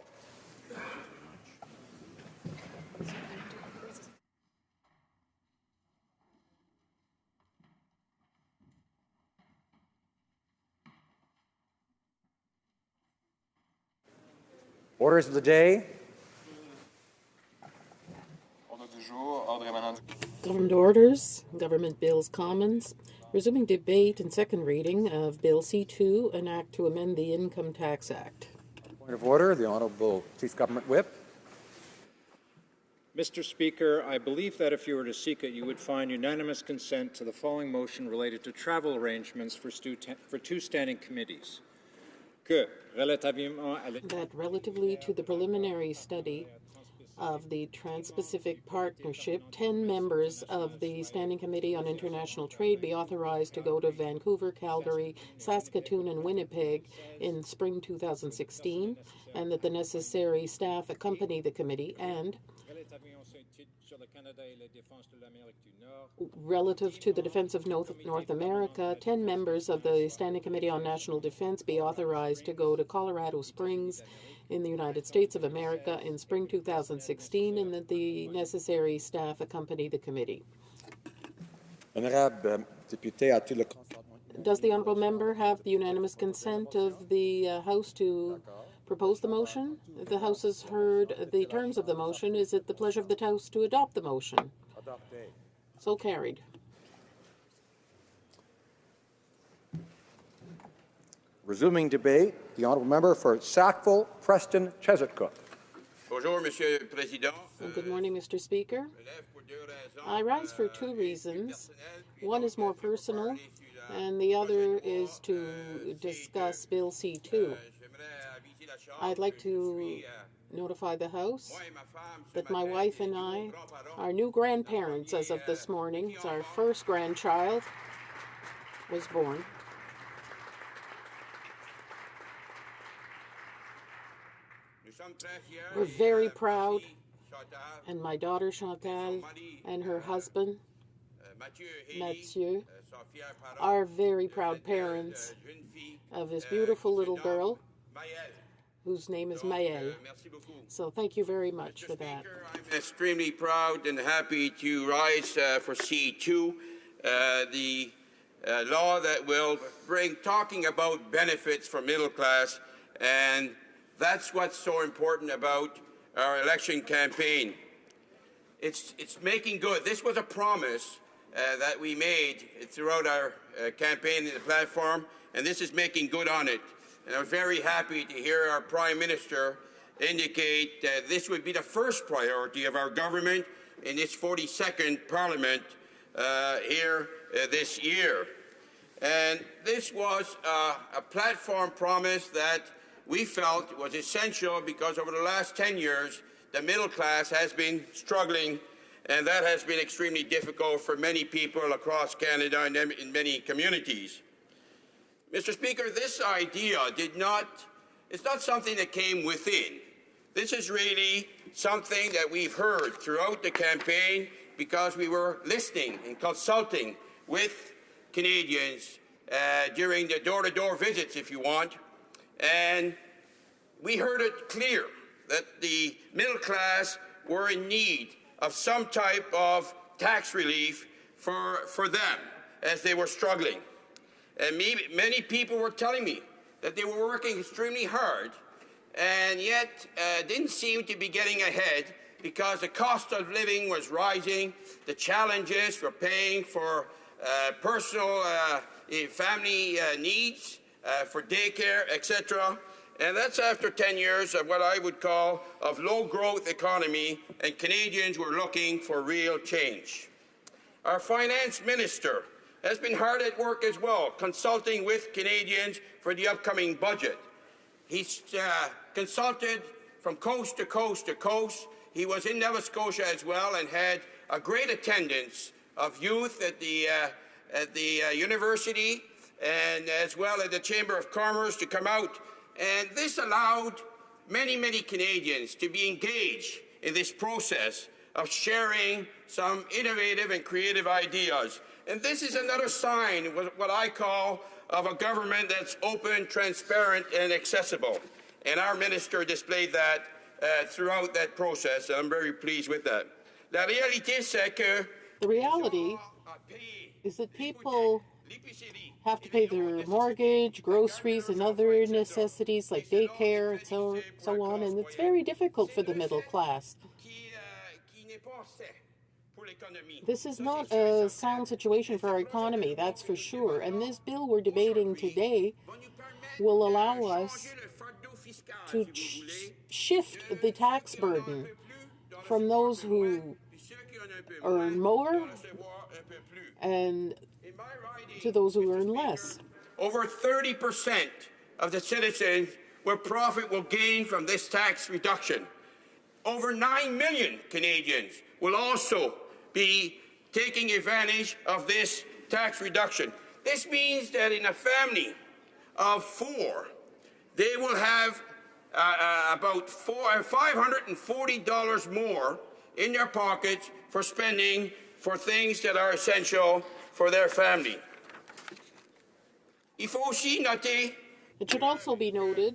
call. Orders of the day. Government orders, government bills, commons. Resuming debate and second reading of Bill C2, an act to amend the Income Tax Act. Point of order, the Honourable Chief Government Whip. Mr. Speaker, I believe that if you were to seek it, you would find unanimous consent to the following motion related to travel arrangements for two standing committees. That relatively to the preliminary study of the Trans-Pacific Partnership, 10 members of the Standing Committee on International Trade be authorized to go to Vancouver, Calgary, Saskatoon, and Winnipeg in spring 2016, and that the necessary staff accompany the committee, and relative to the defense of North America, 10 members of the Standing Committee on National Defense be authorized to go to Colorado Springs in the United States of America in spring 2016, and that the necessary staff accompany the committee. Does the honourable member have the unanimous consent of the House to propose the motion? The House has heard the terms of the motion. Is it the pleasure of the House to adopt the motion? So carried. Resuming debate, the Honourable Member for Sackville, Preston, Chesetcook. Bonjour, Monsieur le Président. Good morning, Mr. Speaker. I rise for two reasons. One is more personal, and the other is to discuss Bill C2. I'd like to notify the House that my wife and I are new grandparents as of this morning. It's our first grandchild was born. We're very proud, and my daughter Chantal and her husband Mathieu are very proud parents of this beautiful little girl whose name is Maëlle. So thank you very much for that. I'm extremely proud and happy to rise for C2, the law that will bring talking about benefits for middle class, and that's what's so important about our election campaign. It's making good. This was a promise that we made throughout our campaign in the platform, and this is making good on it. And I was very happy to hear our Prime Minister indicate that this would be the first priority of our government in its 42nd Parliament here this year. And this was a platform promise that we felt was essential because over the last 10 years, the middle class has been struggling, and that has been extremely difficult for many people across Canada and in many communities. Mr. Speaker, this idea it's not something that came within. This is really something that we've heard throughout the campaign because we were listening and consulting with Canadians during the door-to-door visits, if you want, and we heard it clear that the middle class were in need of some type of tax relief for them as they were struggling. And many people were telling me that they were working extremely hard and yet didn't seem to be getting ahead because the cost of living was rising, the challenges for paying for personal family needs, for daycare, etc. And that's after 10 years of what I would call of low-growth economy, and Canadians were looking for real change. Our finance minister has been hard at work as well, consulting with Canadians for the upcoming budget. He's consulted from coast to coast to coast. He was in Nova Scotia as well and had a great attendance of youth at the university and as well at the Chamber of Commerce to come out. And this allowed many, many Canadians to be engaged in this process of sharing some innovative and creative ideas. And this is another sign, what I call, of a government that's open, transparent, and accessible. And our minister displayed that throughout that process. I'm very pleased with that. La réalité, c'est que The reality is that people have to pay their mortgage, groceries, and other necessities like daycare and so on, and it's very difficult for the middle class. This is not a sound situation for our economy, that's for sure. And this bill we're debating today will allow us to shift the tax burden from those who earn more and to those who earn less. Over 30% of the citizens will gain from this tax reduction. Over 9 million Canadians will also be taking advantage of this tax reduction. This means that in a family of 4, they will have about $540 more in their pockets for spending for things that are essential for their family. Il faut aussi noter It should also be noted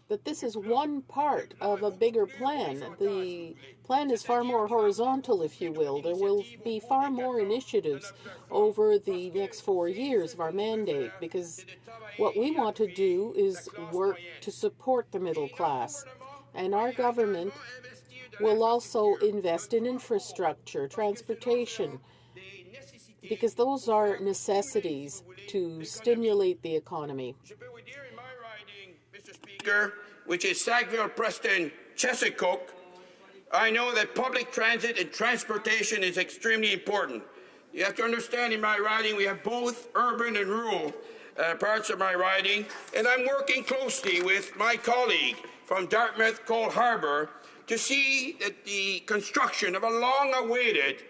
that this is one part of a bigger plan. The plan is far more horizontal, if you will. There will be far more initiatives over the next 4 years of our mandate, because what we want to do is work to support the middle class. And our government will also invest in infrastructure, transportation, because those are necessities to stimulate the economy. Which is Sackville, Preston, Chesapeake, I know that public transit and transportation is extremely important. You have to understand, in my riding, we have both urban and rural parts of my riding, and I'm working closely with my colleague from Dartmouth, Cole Harbour, to see that the construction of a long-awaited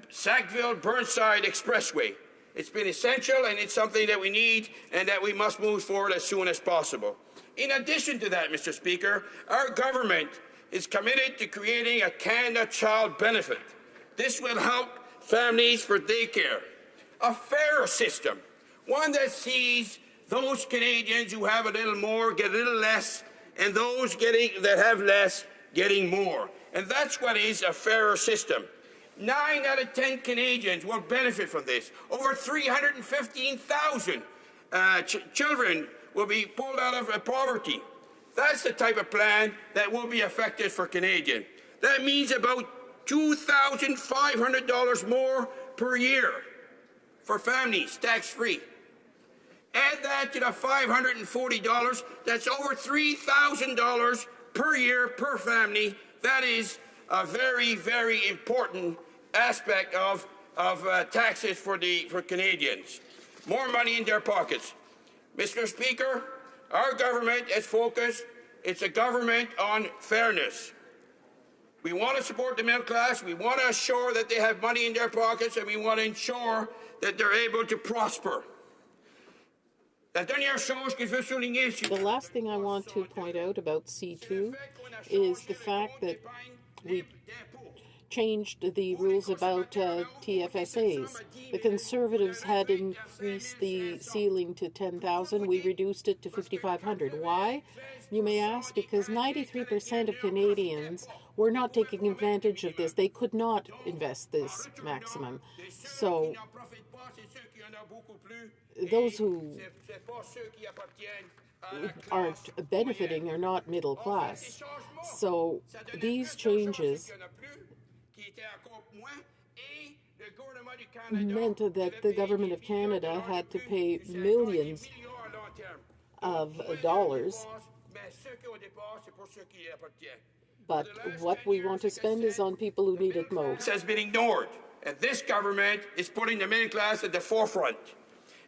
Sackville-Burnside Expressway. It's been essential, and it's something that we need and that we must move forward as soon as possible. In addition to that, Mr. Speaker, our government is committed to creating a Canada Child Benefit. This will help families for daycare. A fairer system, one that sees those Canadians who have a little more get a little less, and those that have less getting more. And that's what is a fairer system. 9 out of 10 Canadians will benefit from this. Over 315,000 children will be pulled out of poverty. That's the type of plan that will be effective for Canadians. That means about $2,500 more per year for families, tax-free. Add that to the $540, that's over $3,000 per year per family. That is a very, very important aspect of taxes for Canadians. More money in their pockets. Mr. Speaker, our government is focused. It's a government on fairness. We want to support the middle class. We want to assure that they have money in their pockets, and we want to ensure that they're able to prosper. The last thing I want to point out about C2 is the fact that we changed the rules about TFSAs. The Conservatives had increased the ceiling to $10,000. We reduced it to $5,500. Why? You may ask, because 93% of Canadians were not taking advantage of this. They could not invest this maximum. So those who aren't benefiting are not middle class. So these changes meant that the government of Canada had to pay millions of dollars. But what we want to spend is on people who need it most. Has been ignored, and this government is putting the middle class at the forefront.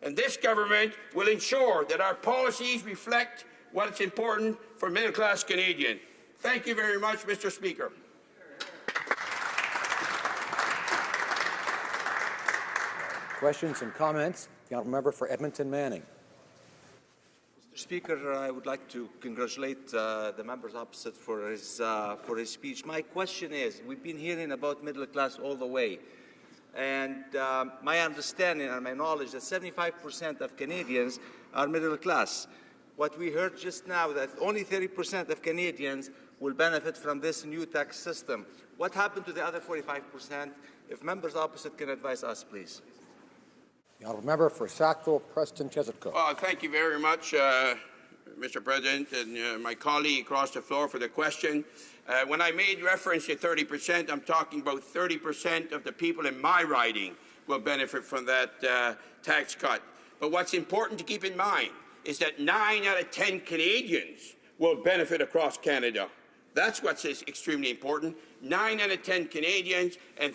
And this government will ensure that our policies reflect what's important for middle-class Canadians. Thank you very much, Mr. Speaker. Questions and comments? The honourable member for Edmonton Manning. Mr. Speaker, I would like to congratulate the members opposite for his speech. My question is, we've been hearing about middle class all the way. And my understanding and my knowledge that 75% of Canadians are middle class. What we heard just now, that only 30% of Canadians will benefit from this new tax system. What happened to the other 45%? If members opposite can advise us, please. The honourable member for Sackville, Preston, Chesapeake. Well, thank you very much, Mr. President, and my colleague across the floor for the question. When I made reference to 30%, I'm talking about 30% of the people in my riding will benefit from that tax cut. But what's important to keep in mind is that 9 out of 10 Canadians will benefit across Canada. That's what's extremely important. 9 out of 10 Canadians and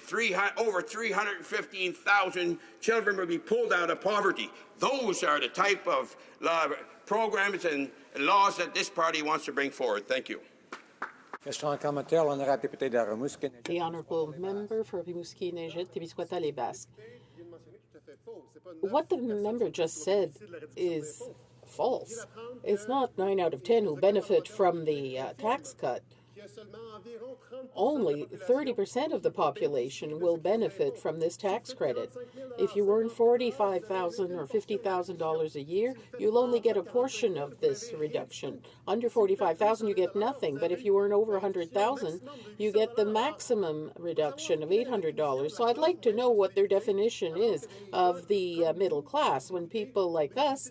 over 315,000 children will be pulled out of poverty. Those are the type of programs and laws that this party wants to bring forward. Thank you. Question complémentaire, l'honorable député de Rimouski. The honourable member for Rimouski-Neigette, Témiscouata-les-Basques. What the member just said is false. It's not 9 out of 10 who benefit from the tax cut. Only 30% of the population will benefit from this tax credit. If you earn $45,000 or $50,000 a year, you'll only get a portion of this reduction. Under $45,000, you get nothing. But if you earn over $100,000, you get the maximum reduction of $800. So I'd like to know what their definition is of the middle class, when people like us,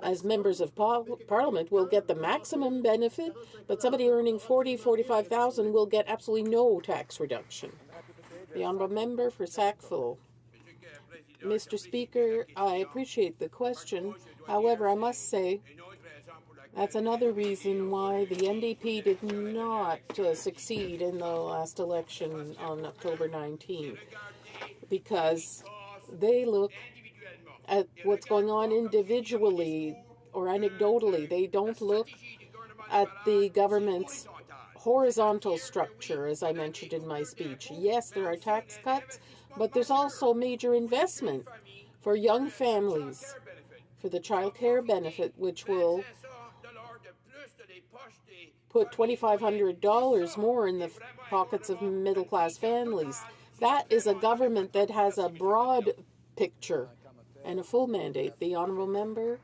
as members of Parliament, will get the maximum benefit, but somebody earning $45,000 will get absolutely no tax reduction. The honourable member for Sackville. Mr. Speaker, I appreciate the question. However, I must say that's another reason why the NDP did not succeed in the last election on October 19th, because they look at what's going on individually or anecdotally. They don't look at the government's horizontal structure, as I mentioned in my speech. Yes, there are tax cuts, but there's also major investment for young families, for the child care benefit, which will put $2,500 more in the pockets of middle-class families. That is a government that has a broad picture and a full mandate. The honourable member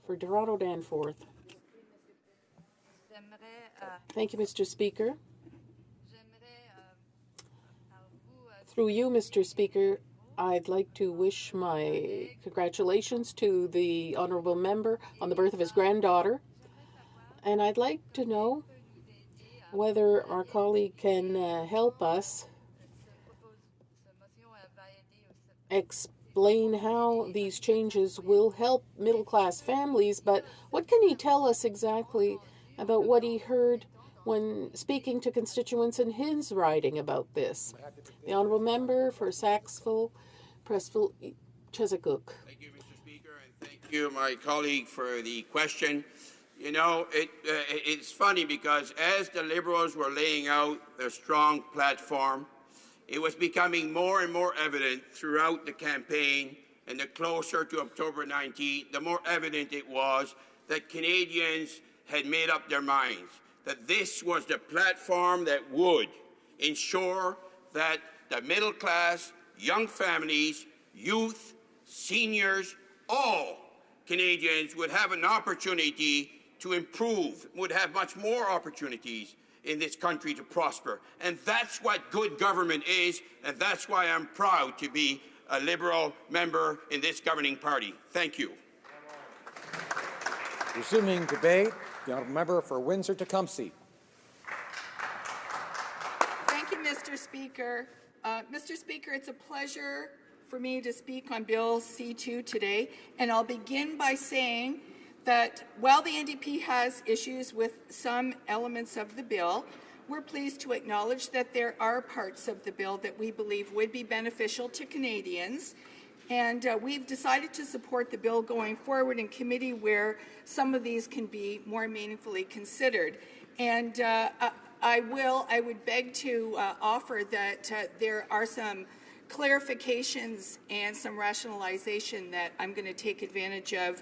for Toronto Danforth. Thank you, Mr. Speaker. Through you, Mr. Speaker, I'd like to wish my congratulations to the honourable member on the birth of his granddaughter. And I'd like to know whether our colleague can help us explain how these changes will help middle-class families, but what can he tell us exactly about what he heard when speaking to constituents in his riding about this? The honourable member for Sackville, Pressville, Chesapeake. Thank you, Mr. Speaker, and thank you, my colleague, for the question. You know, it's funny because as the Liberals were laying out their strong platform, it was becoming more and more evident throughout the campaign, and the closer to October 19th, the more evident it was that Canadians had made up their minds that this was the platform that would ensure that the middle class, young families, youth, seniors, all Canadians would have an opportunity to improve, would have much more opportunities in this country to prosper. And that's what good government is, and that's why I'm proud to be a Liberal member in this governing party. Thank you. Resuming debate, the honourable member for Windsor-Tecumseh. Thank you, Mr. Speaker. Mr. Speaker, it's a pleasure for me to speak on Bill C-2 today, and I'll begin by saying that while the NDP has issues with some elements of the bill, we're pleased to acknowledge that there are parts of the bill that we believe would be beneficial to Canadians. And we've decided to support the bill going forward in committee where some of these can be more meaningfully considered. And I would beg to offer that there are some clarifications and some rationalization that I'm going to take advantage of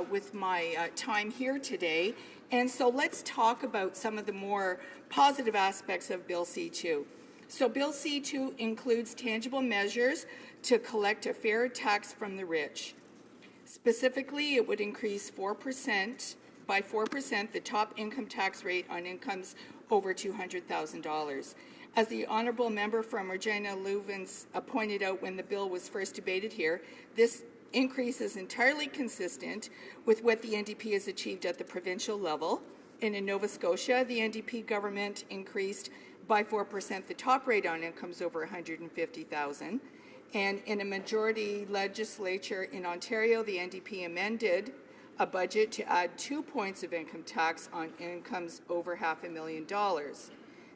with my time here today. And so let's talk about some of the more positive aspects of Bill C-2. So Bill C-2 includes tangible measures to collect a fair tax from the rich. Specifically, it would increase 4% by 4% the top income tax rate on incomes over $200,000. As the honourable member from Regina Leuven's pointed out when the bill was first debated here, this increase is entirely consistent with what the NDP has achieved at the provincial level. And in Nova Scotia, the NDP government increased by 4% the top rate on incomes over $150,000. And in a majority legislature in Ontario, the NDP amended a budget to add 2 points of income tax on incomes over $500,000.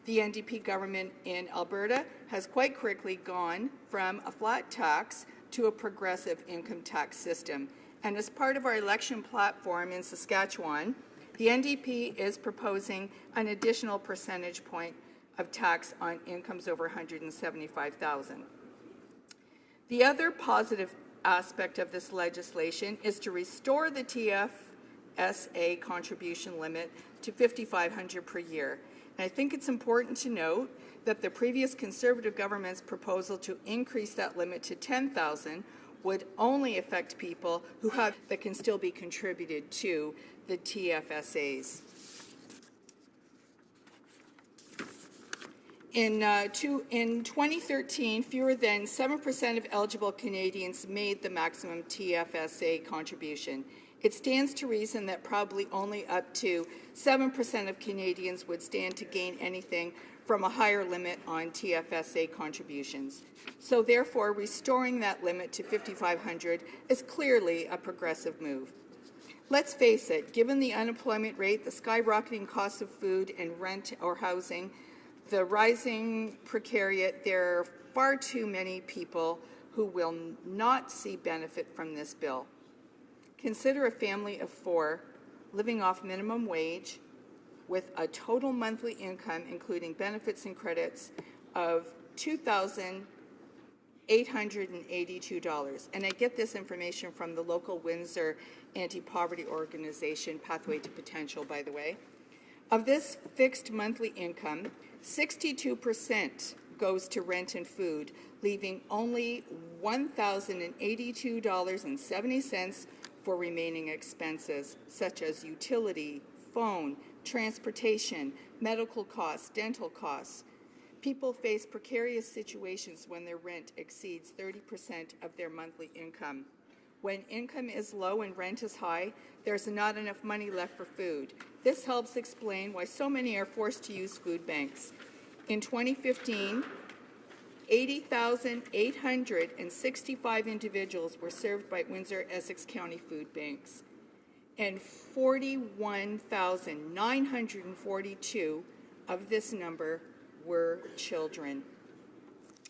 The NDP government in Alberta has quite quickly gone from a flat tax to a progressive income tax system. And as part of our election platform in Saskatchewan, the NDP is proposing an additional percentage point of tax on incomes over $175,000. The other positive aspect of this legislation is to restore the TFSA contribution limit to $5,500 per year. And I think it's important to note that the previous Conservative government's proposal to increase that limit to $10,000 would only affect people who have that can still be contributed to the TFSAs. In 2013, fewer than 7% of eligible Canadians made the maximum TFSA contribution. It stands to reason that probably only up to 7% of Canadians would stand to gain anything from a higher limit on TFSA contributions. So therefore, restoring that limit to $5,500 is clearly a progressive move. Let's face it, given the unemployment rate, the skyrocketing cost of food and rent or housing, the rising precariat, there are far too many people who will not see benefit from this bill. Consider a family of 4 living off minimum wage with a total monthly income, including benefits and credits, of $2,882. And I get this information from the local Windsor anti-poverty organization, Pathway to Potential, by the way. Of this fixed monthly income, 62% goes to rent and food, leaving only $1,082.70 for remaining expenses, such as utility, phone, transportation, medical costs, dental costs. People face precarious situations when their rent exceeds 30% of their monthly income. When income is low and rent is high, there's not enough money left for food. This helps explain why so many are forced to use food banks. In 2015, 80,865 individuals were served by Windsor-Essex County food banks, and 41,942 of this number were children.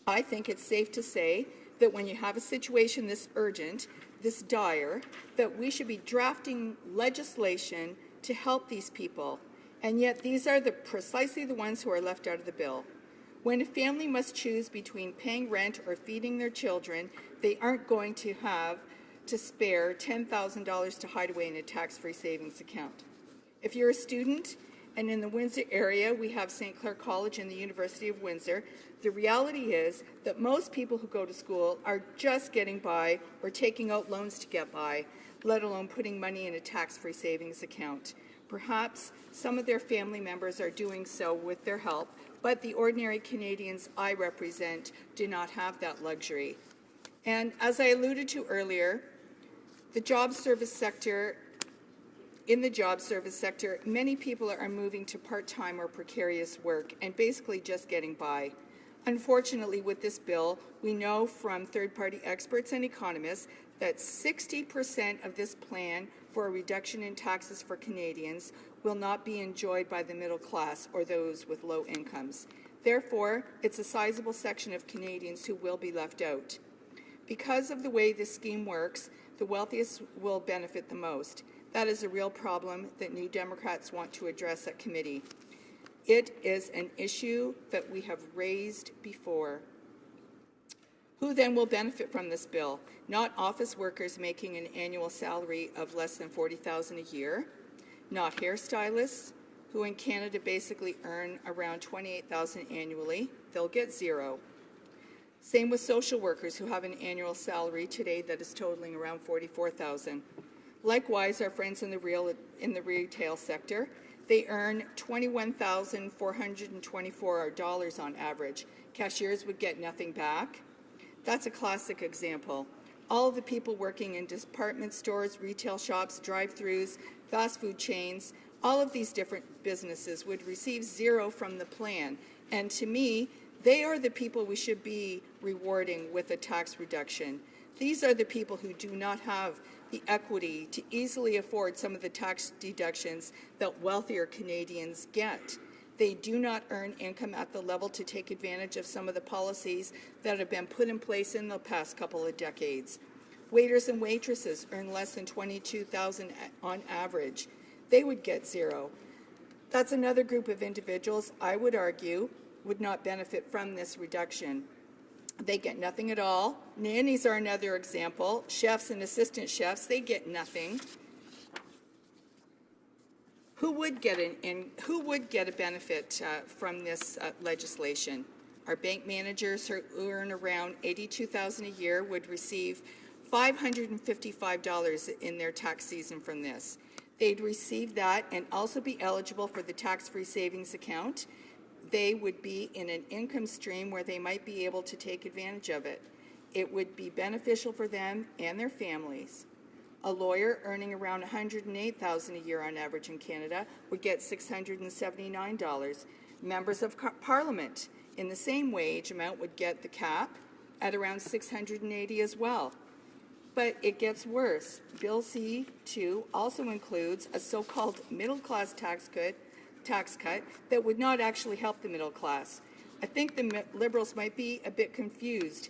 I think it's safe to say that when you have a situation this urgent, this dire, that we should be drafting legislation to help these people, and yet these are precisely the ones who are left out of the bill. When a family must choose between paying rent or feeding their children, they aren't going to have to spare $10,000 to hide away in a tax-free savings account. If you're a student, and in the Windsor area we have St. Clair College and the University of Windsor, the reality is that most people who go to school are just getting by or taking out loans to get by, let alone putting money in a tax-free savings account. Perhaps some of their family members are doing so with their help, but the ordinary Canadians I represent do not have that luxury. And as I alluded to earlier, in the job service sector, many people are moving to part-time or precarious work and basically just getting by. Unfortunately, with this bill, we know from third-party experts and economists that 60% of this plan for a reduction in taxes for Canadians will not be enjoyed by the middle class or those with low incomes. Therefore, it's a sizable section of Canadians who will be left out. Because of the way this scheme works, the wealthiest will benefit the most. That is a real problem that New Democrats want to address at committee. It is an issue that we have raised before. Who then will benefit from this bill? Not office workers making an annual salary of less than $40,000 a year, not hairstylists, who in Canada basically earn around $28,000 annually. They'll get zero. Same with social workers who have an annual salary today that is totaling around $44,000. Likewise, our friends in the retail sector, they earn $21,424 on average. Cashiers would get nothing back. That's a classic example. All of the people working in department stores, retail shops, drive-thrus, fast food chains, all of these different businesses would receive zero from the plan. And to me, they are the people we should be rewarding with a tax reduction. These are the people who do not have the equity to easily afford some of the tax deductions that wealthier Canadians get. They do not earn income at the level to take advantage of some of the policies that have been put in place in the past couple of decades. Waiters and waitresses earn less than $22,000 on average. They would get zero. That's another group of individuals, I would argue, would not benefit from this reduction. They get nothing at all. Nannies are another example. Chefs and assistant chefs, they get nothing. Who would get a benefit from this legislation? Our bank managers who earn around $82,000 a year would receive $555 in their tax season from this. They'd receive that and also be eligible for the tax-free savings account. They would be in an income stream where they might be able to take advantage of it. It would be beneficial for them and their families. A lawyer earning around $108,000 a year on average in Canada would get $679. Members of Parliament in the same wage amount would get the cap at around $680 as well. But it gets worse. Bill C-2 also includes a so-called middle-class tax cut that would not actually help the middle class. I think the Liberals might be a bit confused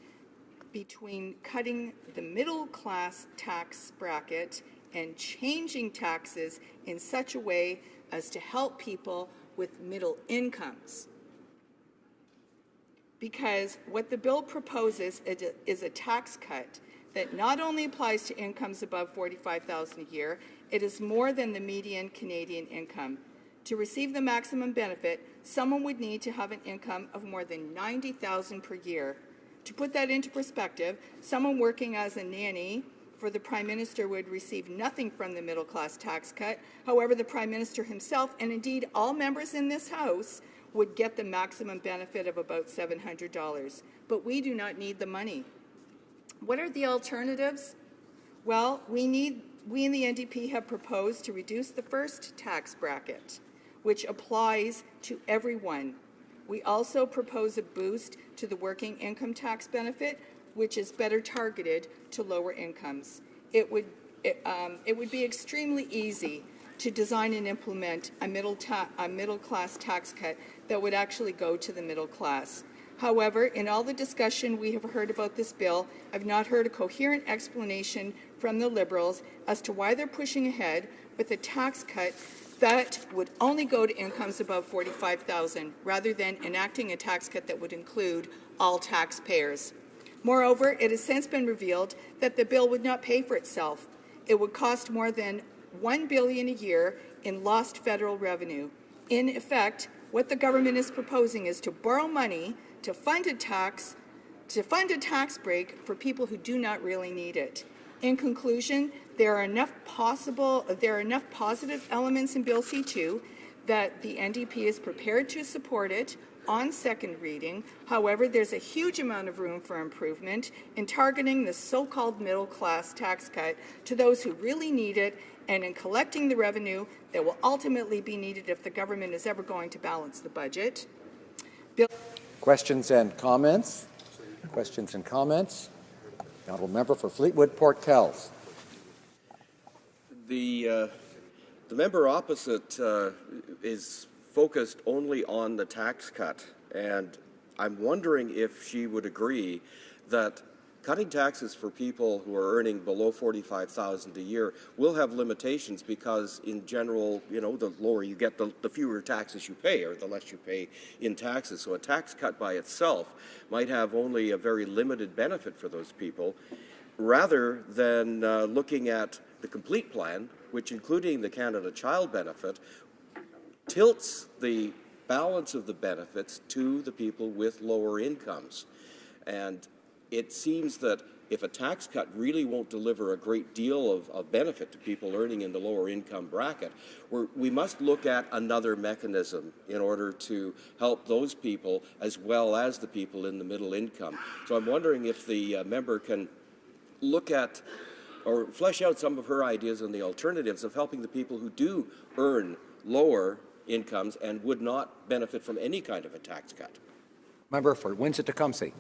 between cutting the middle class tax bracket and changing taxes in such a way as to help people with middle incomes. Because what the bill proposes is a tax cut that not only applies to incomes above $45,000 a year, it is more than the median Canadian income. To receive the maximum benefit, someone would need to have an income of more than $90,000 per year. To put that into perspective, someone working as a nanny for the Prime Minister would receive nothing from the middle class tax cut. However, the Prime Minister himself, and indeed all members in this House, would get the maximum benefit of about $700. But we do not need the money. What are the alternatives? Well, we in the NDP have proposed to reduce the first tax bracket, which applies to everyone. We also propose a boost to the working income tax benefit, which is better targeted to lower incomes. It would be extremely easy to design and implement a middle class tax cut that would actually go to the middle class. However, in all the discussion we have heard about this bill, I've not heard a coherent explanation from the Liberals as to why they're pushing ahead with a tax cut that would only go to incomes above $45,000, rather than enacting a tax cut that would include all taxpayers. Moreover, it has since been revealed that the bill would not pay for itself. It would cost more than $1 billion a year in lost federal revenue. In effect, what the government is proposing is to borrow money to fund a tax break for people who do not really need it. In conclusion, there are enough positive elements in Bill C-2 that the NDP is prepared to support it on second reading. However, there's a huge amount of room for improvement in targeting the so-called middle-class tax cut to those who really need it, and in collecting the revenue that will ultimately be needed if the government is ever going to balance the budget. Questions and comments? Questions and comments? The honourable member for Fleetwood Port Kells. The member opposite is focused only on the tax cut, and I'm wondering if she would agree that cutting taxes for people who are earning below $45,000 a year will have limitations because, in general, you know, the lower you get, the fewer taxes you pay, or the less you pay in taxes. So a tax cut by itself might have only a very limited benefit for those people, rather than looking at the complete plan, which, including the Canada Child Benefit, tilts the balance of the benefits to the people with lower incomes. And it seems that if a tax cut really won't deliver a great deal of benefit to people earning in the lower income bracket, we must look at another mechanism in order to help those people as well as the people in the middle income. So I'm wondering if the member can look at or flesh out some of her ideas on the alternatives of helping the people who do earn lower incomes and would not benefit from any kind of a tax cut. Member for Windsor-Tecumseh.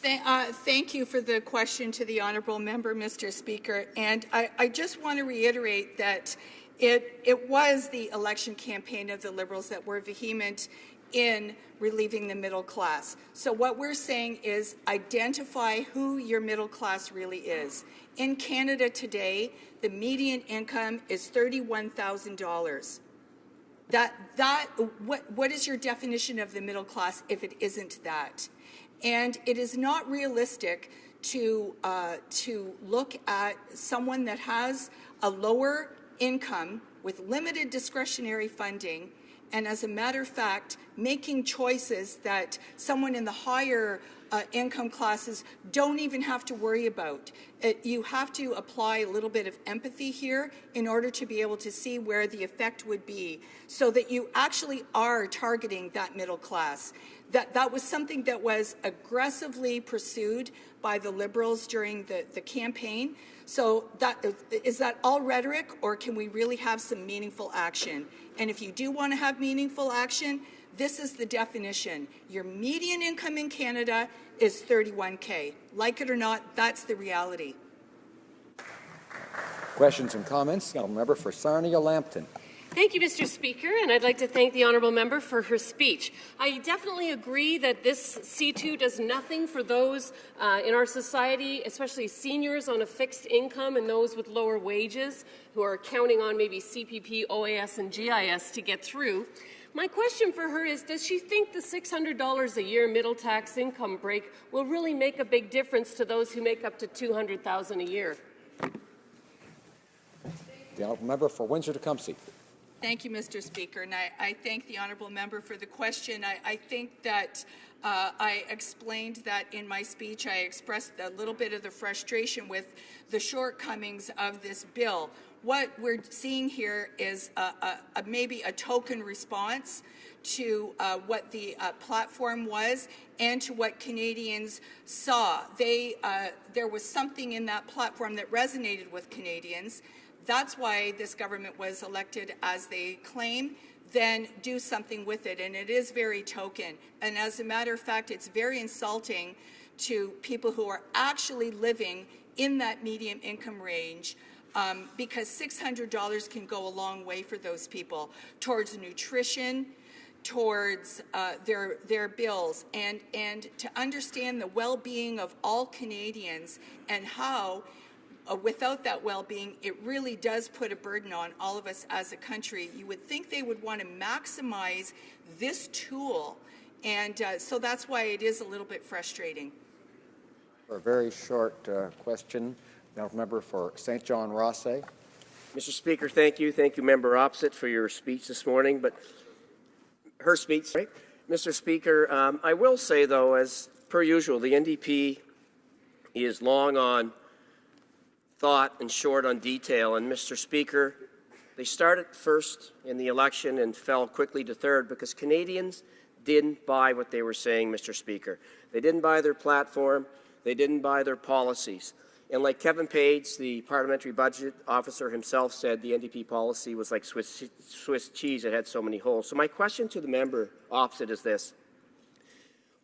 Thank you for the question to the honourable member, Mr. Speaker. And I just want to reiterate that it was the election campaign of the Liberals that were vehement in relieving the middle class. So what we're saying is identify who your middle class really is. In Canada today, the median income is $31,000. What is your definition of the middle class if it isn't that? And it is not realistic to look at someone that has a lower income with limited discretionary funding, and as a matter of fact, making choices that someone in the higher income classes don't even have to worry about. You have to apply a little bit of empathy here in order to be able to see where the effect would be, so that you actually are targeting that middle class. That was something that was aggressively pursued by the Liberals during the campaign. So is that all rhetoric, or can we really have some meaningful action? And if you do want to have meaningful action, this is the definition. Your median income in Canada is $31K. Like it or not, that's the reality. Questions and comments? The member for Sarnia-Lambton. Thank you, Mr. Speaker, and I'd like to thank the honourable member for her speech. I definitely agree that this C2 does nothing for those in our society, especially seniors on a fixed income and those with lower wages who are counting on maybe CPP, OAS, and GIS to get through. My question for her is, does she think the $600 a year middle tax income break will really make a big difference to those who make up to $200,000 a year? The honourable member for Windsor-Tecumseh. Thank you, Mr. Speaker, and I thank the honourable member for the question. I think that I explained that in my speech. I expressed a little bit of the frustration with the shortcomings of this bill. What we're seeing here is maybe a token response to what the platform was and to what Canadians saw. There was something in that platform that resonated with Canadians. That's why this government was elected, as they claim. Then do something with it, and it is very token. And as a matter of fact, it's very insulting to people who are actually living in that medium income range, because $600 can go a long way for those people towards nutrition, towards their bills, and to understand the well-being of all Canadians and how without that well-being, it really does put a burden on all of us as a country. You would think they would want to maximize this tool, and so that's why it is a little bit frustrating. For a very short question, the member for St. John Rothsay. Mr. Speaker, thank you. Thank you, Member Opposite, for your speech this morning. But her speech, right? Mr. Speaker, I will say, though, as per usual, the NDP is long on thought and short on detail. And Mr. Speaker, they started first in the election and fell quickly to third because Canadians didn't buy what they were saying, Mr. Speaker. They didn't buy their platform. They didn't buy their policies. And like Kevin Page, the parliamentary budget officer himself said, the NDP policy was like Swiss cheese. It had so many holes. So my question to the member opposite is this.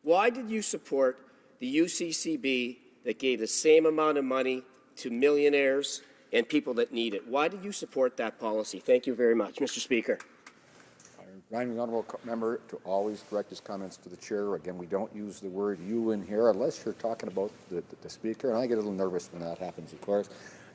Why did you support the UCCB that gave the same amount of money to millionaires and people that need it? Why did you support that policy? Thank you very much, Mr. Speaker. I remind the honourable member to always direct his comments to the chair. Again, we don't use the word you in here unless you're talking about the speaker, and I get a little nervous when that happens, of course.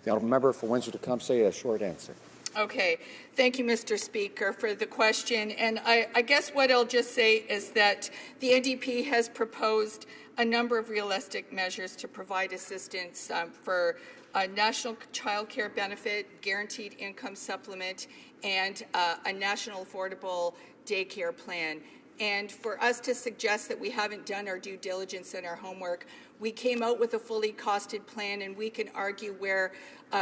The honourable member for Windsor-Tecumseh, a short answer. Okay. Thank you, Mr. Speaker, for the question. And I guess what I'll just say is that the NDP has proposed a number of realistic measures to provide assistance for a national child care benefit, guaranteed income supplement, and a national affordable daycare plan. And for us to suggest that we haven't done our due diligence and our homework, we came out with a fully costed plan, and we can argue where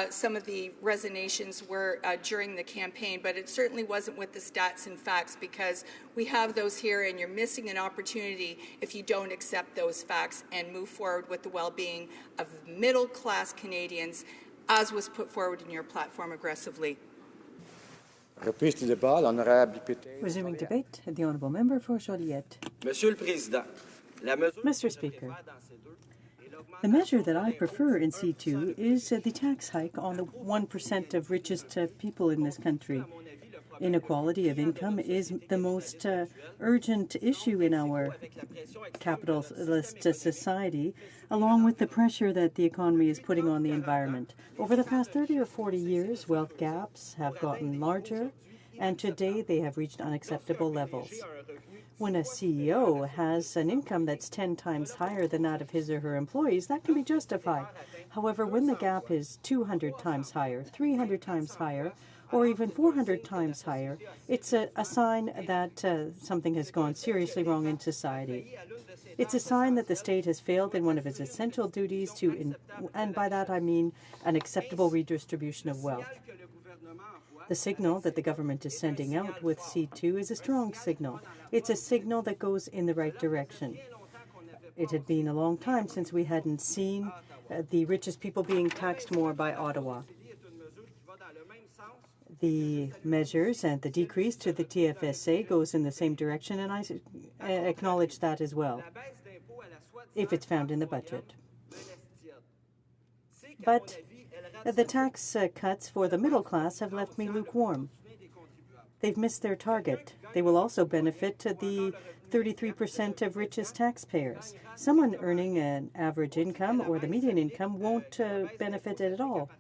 some of the resignations were during the campaign, but it certainly wasn't with the stats and facts, because we have those here, and you're missing an opportunity if you don't accept those facts and move forward with the well-being of middle-class Canadians, as was put forward in your platform aggressively. Reprise du débat, l'honorable député. Resuming debate, the honourable member for Joliette. Mr. Speaker, the measure that I prefer in C2 is the tax hike on the 1% of richest people in this country. Inequality of income is the most urgent issue in our capitalist society, along with the pressure that the economy is putting on the environment. Over the past 30 or 40 years, wealth gaps have gotten larger, and today they have reached unacceptable levels. When a CEO has an income that's 10 times higher than that of his or her employees, that can be justified. However, when the gap is 200 times higher, 300 times higher, or even 400 times higher, it's a sign that something has gone seriously wrong in society. It's a sign that the state has failed in one of its essential duties and by that I mean an acceptable redistribution of wealth. The signal that the government is sending out with C2 is a strong signal. It's a signal that goes in the right direction. It had been a long time since we hadn't seen the richest people being taxed more by Ottawa. The measures and the decrease to the TFSA goes in the same direction, and I acknowledge that as well, if it's found in the budget. But the tax cuts for the middle class have left me lukewarm. They've missed their target. They will also benefit the 33% of richest taxpayers. Someone earning an average income or the median income won't benefit at all.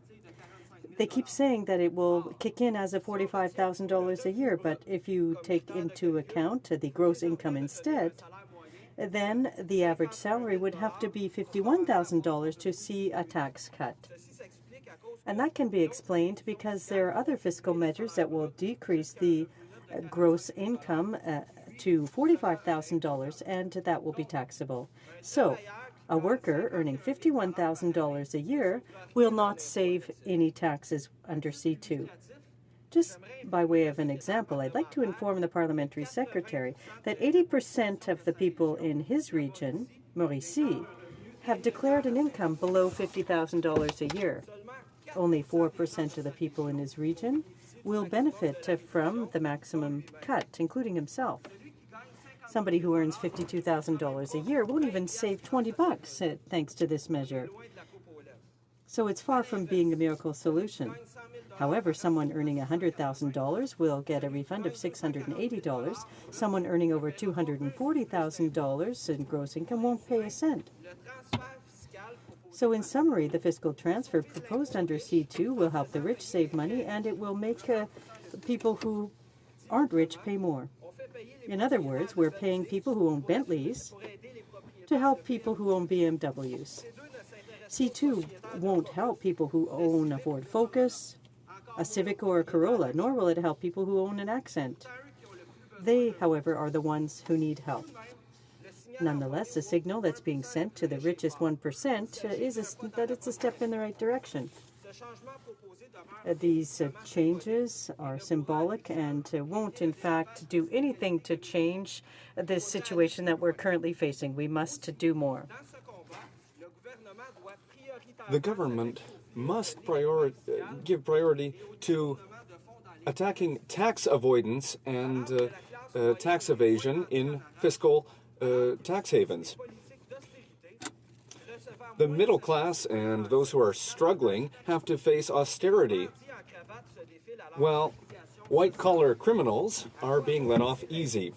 They keep saying that it will kick in as of $45,000 a year, but if you take into account the gross income instead, then the average salary would have to be $51,000 to see a tax cut. And that can be explained because there are other fiscal measures that will decrease the gross income to $45,000, and that will be taxable. So, a worker earning $51,000 a year will not save any taxes under C2. Just by way of an example, I'd like to inform the parliamentary secretary that 80% of the people in his region, Mauricie, have declared an income below $50,000 a year. Only 4% of the people in his region will benefit from the maximum cut, including himself. Somebody who earns $52,000 a year won't even save $20 thanks to this measure. So it's far from being a miracle solution. However, someone earning $100,000 will get a refund of $680. Someone earning over $240,000 in gross income won't pay a cent. So in summary, the fiscal transfer proposed under C2 will help the rich save money, and it will make people who aren't rich pay more. In other words, we're paying people who own Bentleys to help people who own BMWs. C2 won't help people who own a Ford Focus, a Civic or a Corolla, nor will it help people who own an Accent. They, however, are the ones who need help. Nonetheless, the signal that's being sent to the richest 1% is that it's a step in the right direction. These changes are symbolic and won't, in fact, do anything to change this situation that we're currently facing. We must do more. The government must give priority to attacking tax avoidance and tax evasion in fiscal tax havens. The middle class and those who are struggling have to face austerity, while white-collar criminals are being let off easy.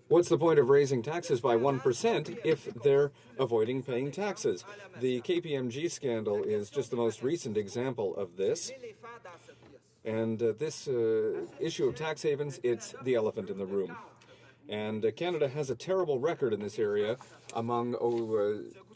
What's the point of raising taxes by 1% if they're avoiding paying taxes? The KPMG scandal is just the most recent example of this. And this issue of tax havens, it's the elephant in the room. And Canada has a terrible record in this area among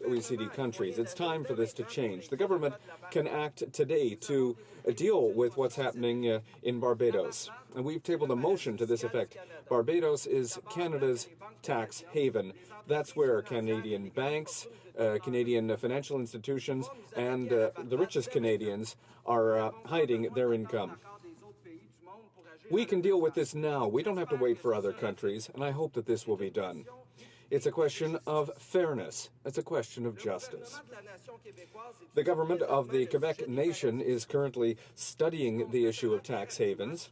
OECD countries. It's time for this to change. The government can act today to deal with what's happening in Barbados. And we've tabled a motion to this effect. Barbados is Canada's tax haven. That's where Canadian banks, Canadian financial institutions, and the richest Canadians are hiding their income. We can deal with this now. We don't have to wait for other countries, and I hope that this will be done. It's a question of fairness. It's a question of justice. The government of the Quebec nation is currently studying the issue of tax havens,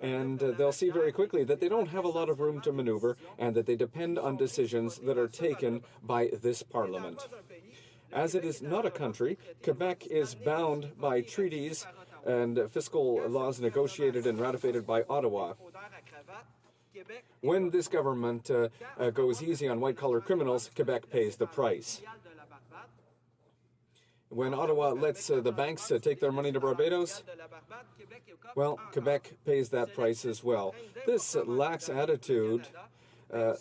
and they'll see very quickly that they don't have a lot of room to maneuver and that they depend on decisions that are taken by this Parliament. As it is not a country, Quebec is bound by treaties and fiscal laws negotiated and ratified by Ottawa. When this government goes easy on white-collar criminals, Quebec pays the price. When Ottawa lets the banks take their money to Barbados, well, Quebec pays that price as well. This lax attitude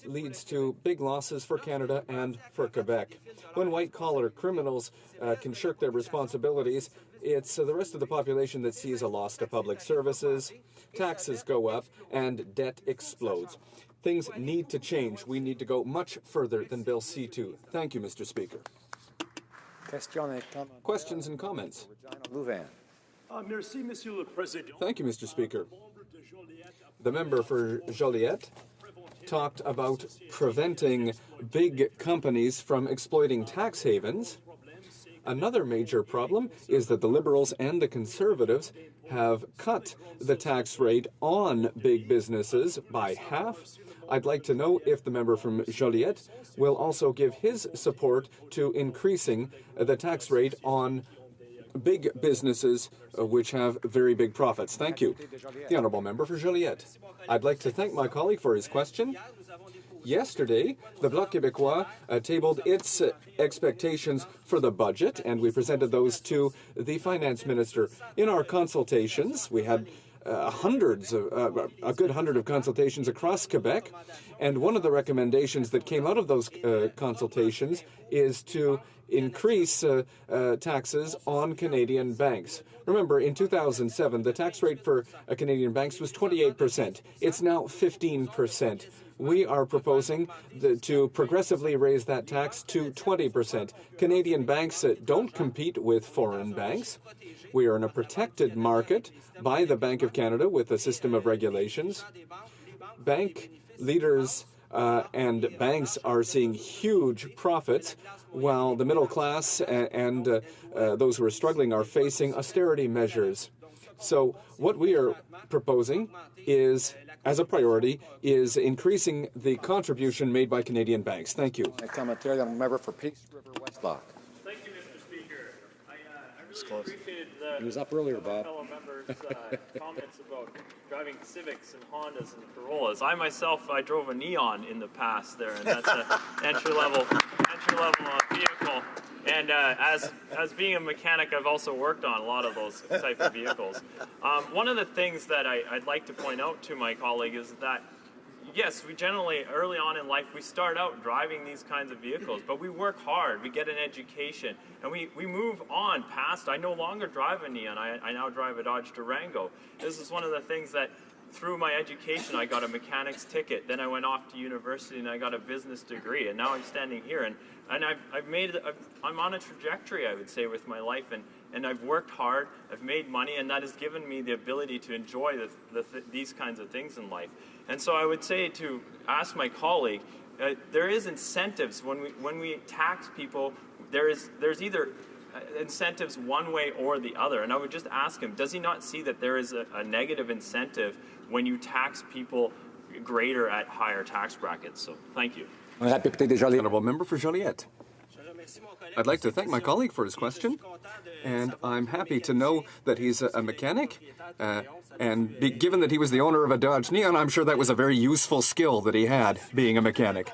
leads to big losses for Canada and for Quebec. When white-collar criminals can shirk their responsibilities, it's the rest of the population that sees a loss to public services, taxes go up, and debt explodes. Things need to change. We need to go much further than Bill C-2. Thank you, Mr. Speaker. Questions and comments? Thank you, Mr. Speaker. The member for Joliette talked about preventing big companies from exploiting tax havens. Another major problem is that the Liberals and the Conservatives have cut the tax rate on big businesses by half. I'd like to know if the member from Joliette will also give his support to increasing the tax rate on big businesses which have very big profits. Thank you. The honourable member for Joliette. I'd like to thank my colleague for his question. Yesterday, the Bloc Québécois tabled its expectations for the budget, and we presented those to the finance minister. In our consultations, we had a good hundred of consultations across Quebec, and one of the recommendations that came out of those consultations is to increase taxes on Canadian banks. Remember, in 2007, the tax rate for Canadian banks was 28%. It's now 15%. We are proposing to progressively raise that tax to 20%. Canadian banks don't compete with foreign banks. We are in a protected market by the Bank of Canada with a system of regulations. Bank leaders and banks are seeing huge profits, while the middle class and those who are struggling are facing austerity measures. So what we are proposing is, as a priority, is increasing the contribution made by Canadian banks. Thank you. Commentary, the member for Peace River Westlock. Thank you, Mr. Speaker. I really appreciated He was up earlier, Bob. fellow members' comments about driving Civics and Hondas and Corollas. I myself, I drove a Neon in the past there, and that's an entry-level vehicle. And as being a mechanic, I've also worked on a lot of those type of vehicles. One of the things that I'd like to point out to my colleague is that, yes, we generally, early on in life, we start out driving these kinds of vehicles, but we work hard, we get an education, and we move on past. I no longer drive a Neon, I now drive a Dodge Durango. This is one of the things that, through my education, I got a mechanic's ticket. Then I went off to university and I got a business degree, and now I'm standing here, and I'm on a trajectory, I would say, with my life, and I've worked hard, I've made money, and that has given me the ability to enjoy these kinds of things in life. And so I would say, to ask my colleague, there is incentives when we tax people. There's either incentives one way or the other, and I would just ask him, does he not see that there is a negative incentive when you tax people greater at higher tax brackets? So thank you. Honourable member for Joliette. I'd like to thank my colleague for his question, and I'm happy to know that he's a mechanic, and given that he was the owner of a Dodge Neon, I'm sure that was a very useful skill that he had, being a mechanic.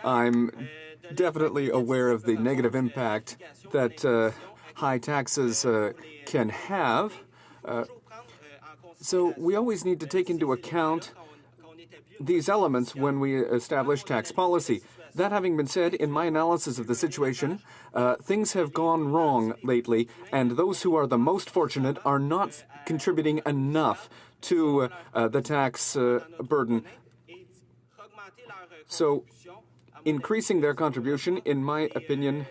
I'm definitely aware of the negative impact that high taxes can have. So we always need to take into account these elements when we establish tax policy. That having been said, in my analysis of the situation, things have gone wrong lately, and those who are the most fortunate are not contributing enough to the tax burden. So, increasing their contribution, in my opinion,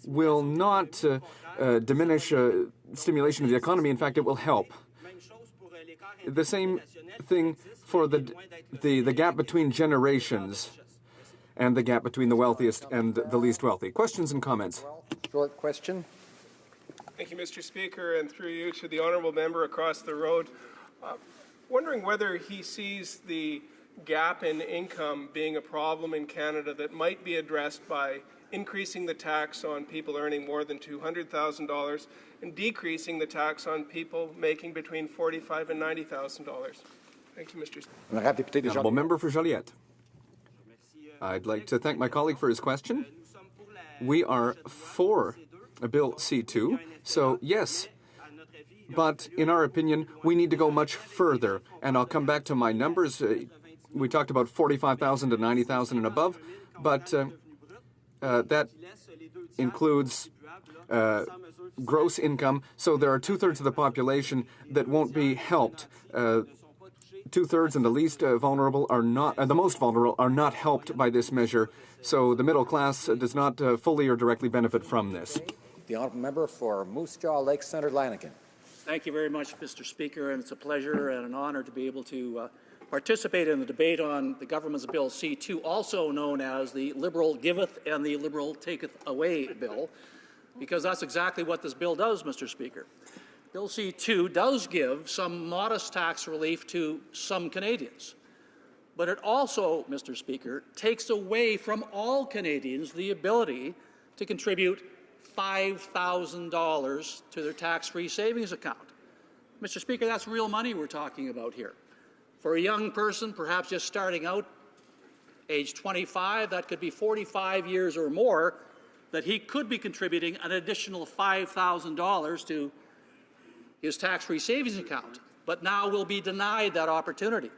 will not diminish stimulation of the economy. In fact, it will help. The same thing for the gap between generations and the gap between the wealthiest and the least wealthy. Questions and comments? Short question. Thank you, Mr. Speaker, and through you to the honourable member across the road. Wondering whether he sees the gap in income being a problem in Canada that might be addressed by increasing the tax on people earning more than $200,000 and decreasing the tax on people making between $45,000 and $90,000. Thank you, Mr. Speaker. Honourable member for Joliette. I'd like to thank my colleague for his question. We are for Bill C2, so yes, but in our opinion, we need to go much further, and I'll come back to my numbers. We talked about 45,000 to 90,000 and above, but that includes gross income, so there are two-thirds of the population that won't be helped. Two-thirds and the least vulnerable are not, the most vulnerable are not helped by this measure, so the middle class does not fully or directly benefit from this. The honourable member for Moose Jaw, Lake Centre, Lanigan. Thank you very much, Mr. Speaker, and it's a pleasure and an honour to be able to participate in the debate on the government's Bill C2, also known as the Liberal Giveth and the Liberal Taketh Away Bill, because that's exactly what this bill does, Mr. Speaker. Bill C2 does give some modest tax relief to some Canadians, but it also, Mr. Speaker, takes away from all Canadians the ability to contribute $5,000 to their tax-free savings account. Mr. Speaker, that's real money we're talking about here. For a young person, perhaps just starting out, age 25, that could be 45 years or more, that he could be contributing an additional $5,000 to his tax-free savings account, but now will be denied that opportunity.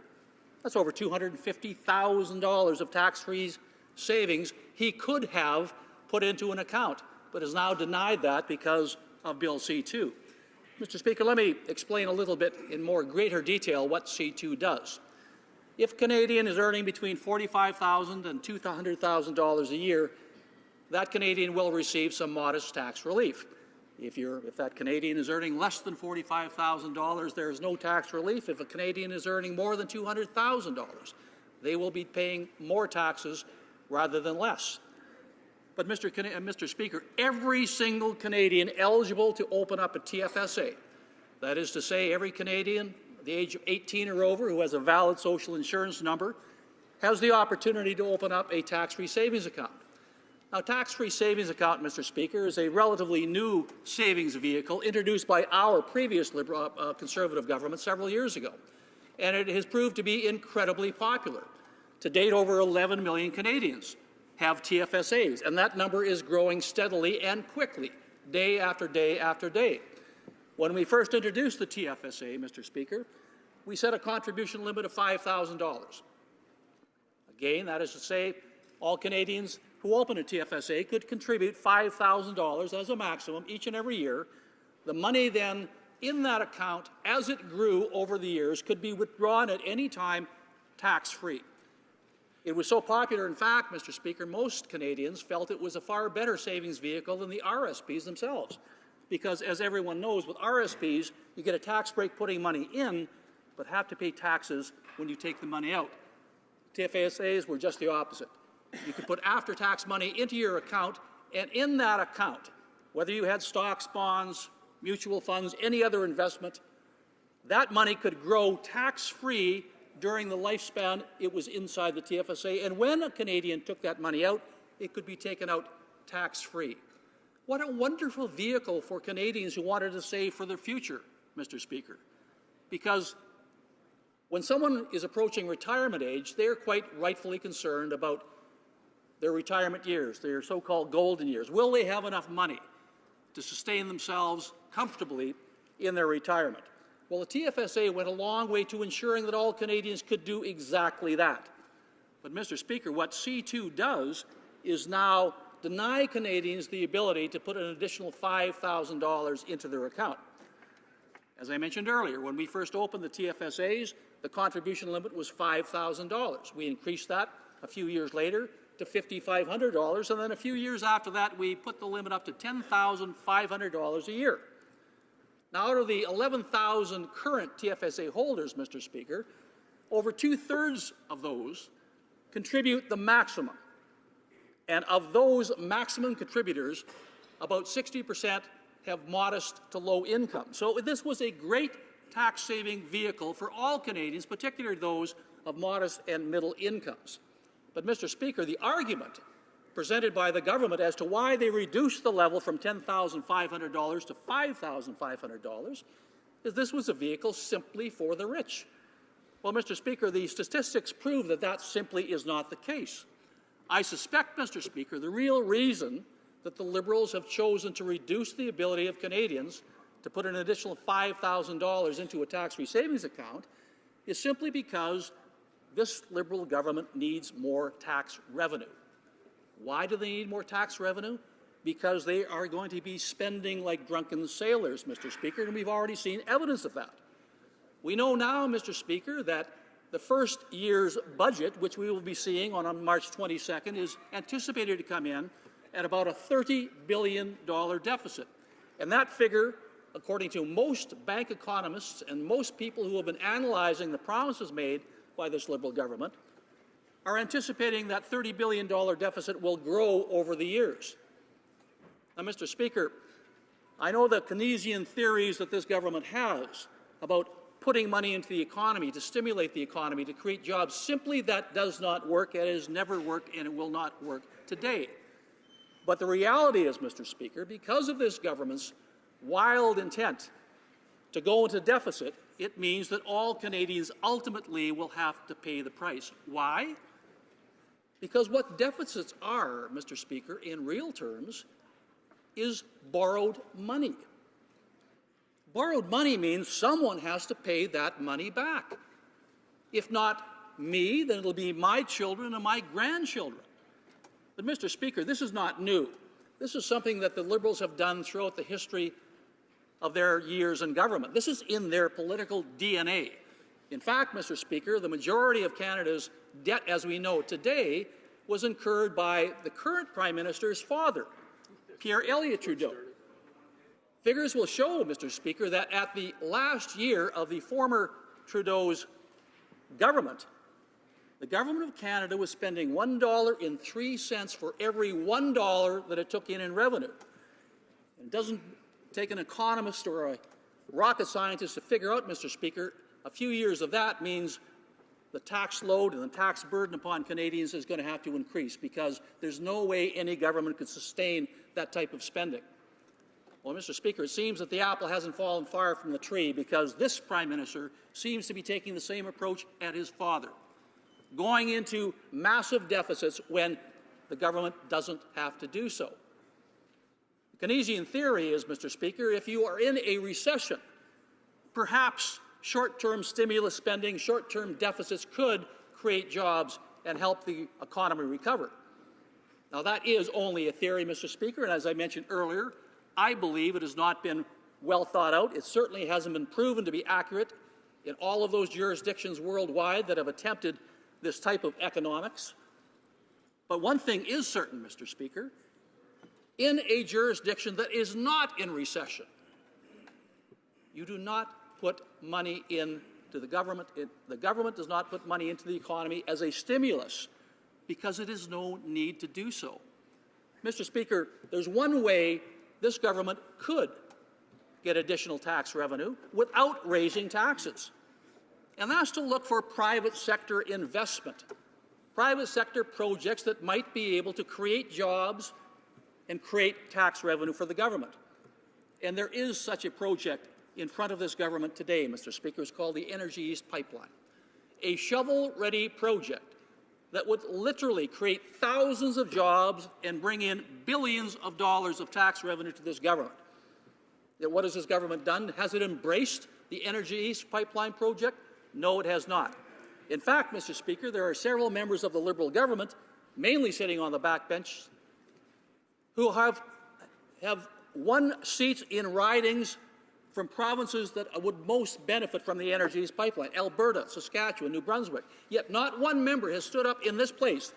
That's over $250,000 of tax-free savings he could have put into an account, but is now denied that because of Bill C2. Mr. Speaker, let me explain a little bit in more greater detail what C2 does. If a Canadian is earning between $45,000 and $200,000 a year, that Canadian will receive some modest tax relief. If that Canadian is earning less than $45,000, there is no tax relief. If a Canadian is earning more than $200,000, they will be paying more taxes rather than less. But, Mr. Speaker, every single Canadian eligible to open up a TFSA, that is to say every Canadian at the age of 18 or over who has a valid social insurance number, has the opportunity to open up a tax-free savings account. Now, tax-free savings account, Mr. Speaker, is a relatively new savings vehicle introduced by our previous Conservative government several years ago, and it has proved to be incredibly popular. To date, over 11 million Canadians have TFSAs, and that number is growing steadily and quickly, day after day after day. When we first introduced the TFSA, Mr. Speaker, we set a contribution limit of $5,000. Again, that is to say, all Canadians who open a TFSA could contribute $5,000 as a maximum each and every year. The money then in that account, as it grew over the years, could be withdrawn at any time tax-free. It was so popular, in fact, Mr. Speaker, most Canadians felt it was a far better savings vehicle than the RSPs themselves. Because, as everyone knows, with RSPs, you get a tax break putting money in, but have to pay taxes when you take the money out. TFSAs were just the opposite. You could put after-tax money into your account, and in that account, whether you had stocks, bonds, mutual funds, any other investment, that money could grow tax-free during the lifespan it was inside the TFSA, and when a Canadian took that money out, it could be taken out tax-free. What a wonderful vehicle for Canadians who wanted to save for their future, Mr. Speaker. Because when someone is approaching retirement age, they're quite rightfully concerned about their retirement years, their so-called golden years. Will they have enough money to sustain themselves comfortably in their retirement? Well, the TFSA went a long way to ensuring that all Canadians could do exactly that. But, Mr. Speaker, what C2 does is now deny Canadians the ability to put an additional $5,000 into their account. As I mentioned earlier, when we first opened the TFSAs, the contribution limit was $5,000. We increased that a few years later to $5,500, and then a few years after that, we put the limit up to $10,500 a year. Now, out of the 11,000 current TFSA holders, Mr. Speaker, over two-thirds of those contribute the maximum. And of those maximum contributors, about 60% have modest to low income. So this was a great tax-saving vehicle for all Canadians, particularly those of modest and middle incomes. But, Mr. Speaker, the argument presented by the government as to why they reduced the level from $10,500 to $5,500 is this was a vehicle simply for the rich. Well, Mr. Speaker, the statistics prove that that simply is not the case. I suspect, Mr. Speaker, the real reason that the Liberals have chosen to reduce the ability of Canadians to put an additional $5,000 into a tax-free savings account is simply because this Liberal government needs more tax revenue. Why do they need more tax revenue? Because they are going to be spending like drunken sailors, Mr. Speaker, and we've already seen evidence of that. We know now, Mr. Speaker, that the first year's budget, which we will be seeing on March 22nd, is anticipated to come in at about a $30 billion deficit. And that figure, according to most bank economists and most people who have been analyzing the promises made by this Liberal government, are anticipating that $30 billion deficit will grow over the years. Now, Mr. Speaker, I know the Keynesian theories that this government has about putting money into the economy to stimulate the economy, to create jobs. Simply that does not work. It has never worked, and it will not work today. But the reality is, Mr. Speaker, because of this government's wild intent to go into deficit, it means that all Canadians ultimately will have to pay the price. Why? Because what deficits are, Mr. Speaker, in real terms, is borrowed money. Borrowed money means someone has to pay that money back. If not me, then it'll be my children and my grandchildren. But, Mr. Speaker, this is not new. This is something that the Liberals have done throughout the history of their years in government. This is in their political DNA. In fact, Mr. Speaker, the majority of Canada's debt, as we know today, was incurred by the current Prime Minister's father, Pierre Elliott Trudeau. Figures will show, Mr. Speaker, that at the last year of the former Trudeau's government, the Government of Canada was spending $1.03 for every $1 that it took in revenue. It doesn't take an economist or a rocket scientist to figure out, Mr. Speaker, a few years of that means the tax load and the tax burden upon Canadians is going to have to increase because there's no way any government could sustain that type of spending. Well, Mr. Speaker, it seems that the apple hasn't fallen far from the tree because this Prime Minister seems to be taking the same approach as his father, going into massive deficits when the government doesn't have to do so. The Keynesian theory is, Mr. Speaker, if you are in a recession, perhaps short-term stimulus spending, short-term deficits could create jobs and help the economy recover. Now, that is only a theory, Mr. Speaker, and as I mentioned earlier, I believe it has not been well thought out. It certainly hasn't been proven to be accurate in all of those jurisdictions worldwide that have attempted this type of economics. But one thing is certain, Mr. Speaker, in a jurisdiction that is not in recession, you do not put money into the government. The government does not put money into the economy as a stimulus because it is no need to do so. Mr. Speaker, there's one way this government could get additional tax revenue without raising taxes, and that's to look for private sector investment, private sector projects that might be able to create jobs and create tax revenue for the government. And there is such a project in front of this government today, Mr. Speaker. It's called the Energy East Pipeline, a shovel-ready project that would literally create thousands of jobs and bring in billions of dollars of tax revenue to this government. What has this government done? Has it embraced the Energy East pipeline project? No, it has not. In fact, Mr. Speaker, there are several members of the Liberal government, mainly sitting on the backbench, who have won seats in ridings from provinces that would most benefit from the Energy East pipeline: Alberta, Saskatchewan, New Brunswick. Yet not one member has stood up in this place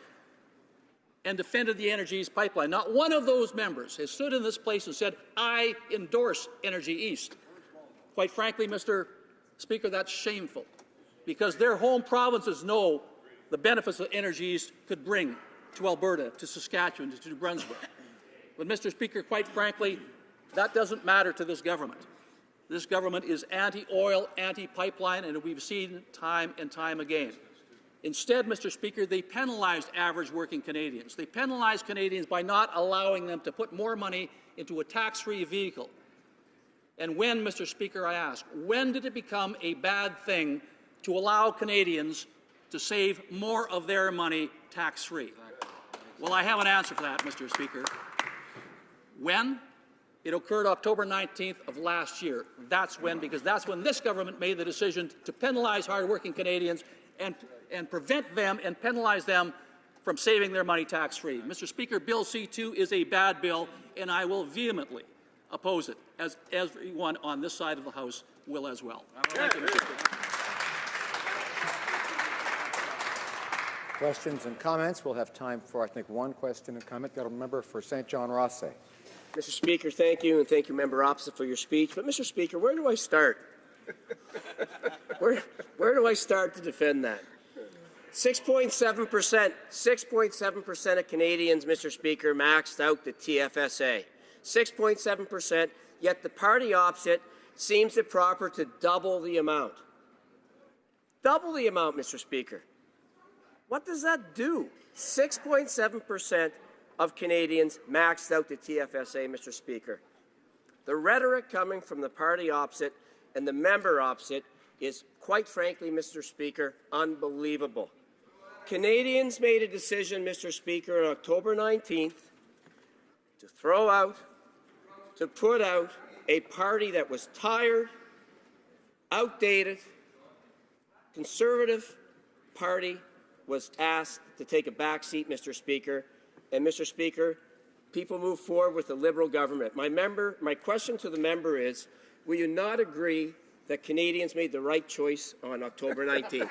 and defended the Energy East pipeline. Not one of those members has stood in this place and said, I endorse Energy East. Quite frankly, Mr. Speaker, that's shameful, because their home provinces know the benefits that Energy East could bring to Alberta, to Saskatchewan, to New Brunswick. But, Mr. Speaker, quite frankly, that doesn't matter to this government. This government is anti-oil, anti-pipeline, and we've seen time and time again. Instead, Mr. Speaker, they penalized average working Canadians. They penalized Canadians by not allowing them to put more money into a tax-free vehicle. And when, Mr. Speaker, I ask, when did it become a bad thing to allow Canadians to save more of their money tax-free? Well, I have an answer for that, Mr. Speaker. When? It occurred October 19th of last year. That's when, because that's when this government made the decision to penalize hard-working Canadians and prevent them and penalize them from saving their money tax-free. Mr. Speaker, Bill C-2 is a bad bill, and I will vehemently oppose it, as everyone on this side of the House will as well. Thank you, Mr. Speaker. Questions and comments. We'll have time for, I think, one question and comment. Got a member for St. John Rothsay. Mr. Speaker, thank you, and thank you, Member Opposite, for your speech. But, Mr. Speaker, where do I start? Where do I start to defend that? 6.7% of Canadians, Mr. Speaker, maxed out the TFSA. 6.7%, yet the party opposite seems it proper to double the amount. Double the amount, Mr. Speaker. What does that do? 6.7% of Canadians maxed out the TFSA, Mr. Speaker. The rhetoric coming from the party opposite and the member opposite is, quite frankly, Mr. Speaker, unbelievable. Canadians made a decision, Mr. Speaker, on October 19th to put out a party that was tired, outdated, Conservative Party was asked to take a back seat, Mr. Speaker. And, Mr. Speaker, people move forward with the Liberal government. My question to the member is, will you not agree that Canadians made the right choice on October 19th?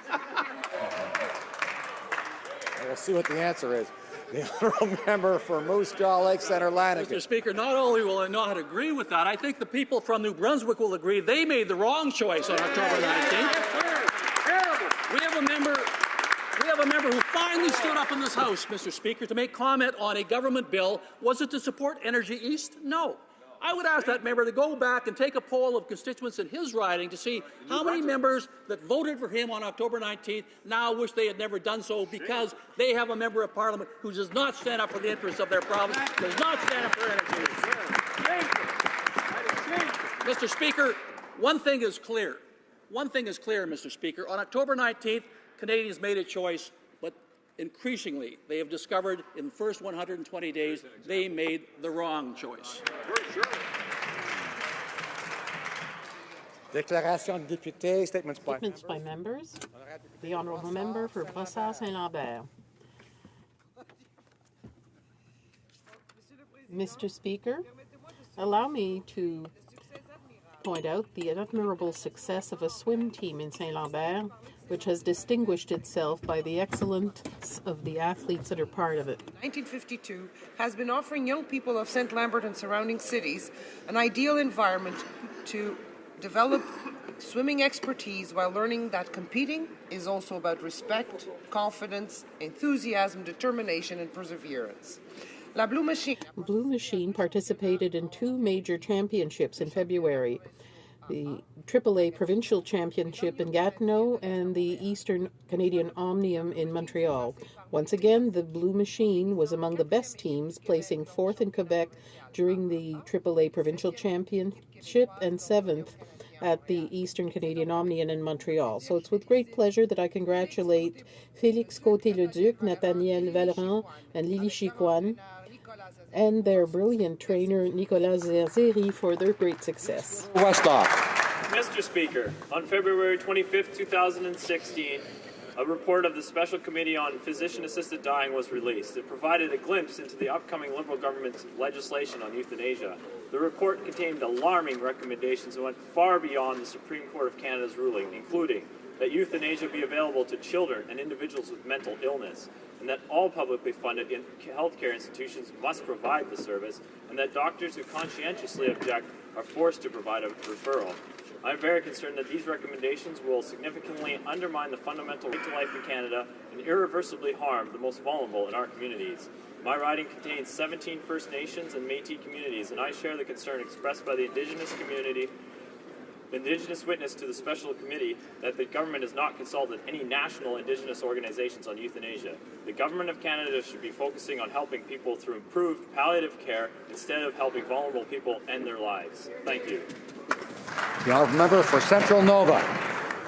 We'll see what the answer is. The honourable member for Moose Jaw, Lake Centre, Lanigan. Mr. Speaker, not only will I not agree with that, I think the people from New Brunswick will agree they made the wrong choice on October 19th. We have a member who finally stood up in this House, Mr. Speaker, to make comment on a government bill. Was it to support Energy East? No. I would ask that member to go back and take a poll of constituents in his riding to see how many members that voted for him on October 19th now wish they had never done so, because they have a member of Parliament who does not stand up for the interests of their province, does not stand up for Energy East. Mr. Speaker, one thing is clear. One thing is clear, Mr. Speaker. On October 19th, Canadians made a choice, but increasingly they have discovered in the first 120 days they made the wrong choice. Déclaration de député, statements by members. The honourable member for Brossard-Saint-Lambert. Mr. Speaker, allow me to point out the admirable success of a swim team in Saint-Lambert, which has distinguished itself by the excellence of the athletes that are part of it. 1952 has been offering young people of St. Lambert and surrounding cities an ideal environment to develop swimming expertise while learning that competing is also about respect, confidence, enthusiasm, determination, and perseverance. Blue Machine participated in 2 major championships in February, the AAA Provincial Championship in Gatineau and the Eastern Canadian Omnium in Montreal. Once again, the Blue Machine was among the best teams, placing 4th in Quebec during the AAA Provincial Championship and 7th at the Eastern Canadian Omnium in Montreal. So it's with great pleasure that I congratulate Félix Côté-Leduc, Nathaniel Vallerand, and Lily Chicoine, and their brilliant trainer, Nicolas Zerzeri, for their great success. Westhoff. Mr. Speaker, on February 25th, 2016, a report of the Special Committee on Physician-Assisted Dying was released. It provided a glimpse into the upcoming Liberal government's legislation on euthanasia. The report contained alarming recommendations and went far beyond the Supreme Court of Canada's ruling, including that euthanasia be available to children and individuals with mental illness, and that all publicly funded healthcare institutions must provide the service, and that doctors who conscientiously object are forced to provide a referral. I'm very concerned that these recommendations will significantly undermine the fundamental right to life in Canada and irreversibly harm the most vulnerable in our communities. My riding contains 17 First Nations and Métis communities, and I share the concern expressed by the Indigenous community, Indigenous witness to the Special Committee, that the government has not consulted any national Indigenous organizations on euthanasia. The Government of Canada should be focusing on helping people through improved palliative care instead of helping vulnerable people end their lives. Thank you. The honourable member for Central Nova.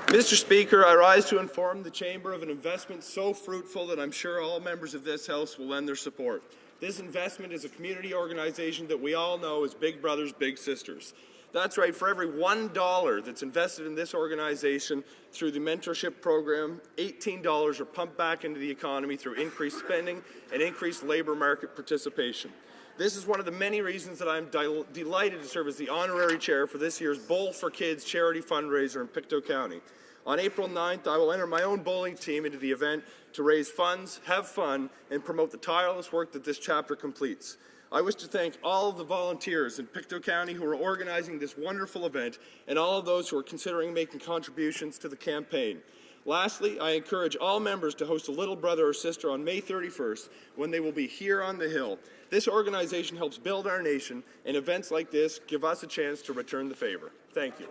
Mr. Speaker, I rise to inform the Chamber of an investment so fruitful that I'm sure all members of this House will lend their support. This investment is a community organization that we all know as Big Brothers, Big Sisters. That's right, for every $1 that's invested in this organization through the mentorship program, $18 are pumped back into the economy through increased spending and increased labour market participation. This is one of the many reasons that I'm delighted to serve as the honorary chair for this year's Bowl for Kids charity fundraiser in Pictou County. On April 9th, I will enter my own bowling team into the event to raise funds, have fun, and promote the tireless work that this chapter completes. I wish to thank all of the volunteers in Pictou County who are organizing this wonderful event and all of those who are considering making contributions to the campaign. Lastly, I encourage all members to host a little brother or sister on May 31st when they will be here on the Hill. This organization helps build our nation, and events like this give us a chance to return the favor. Thank you.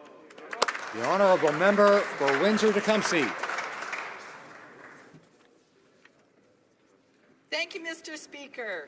The honourable member for Windsor-Tecumseh. Thank you, Mr. Speaker.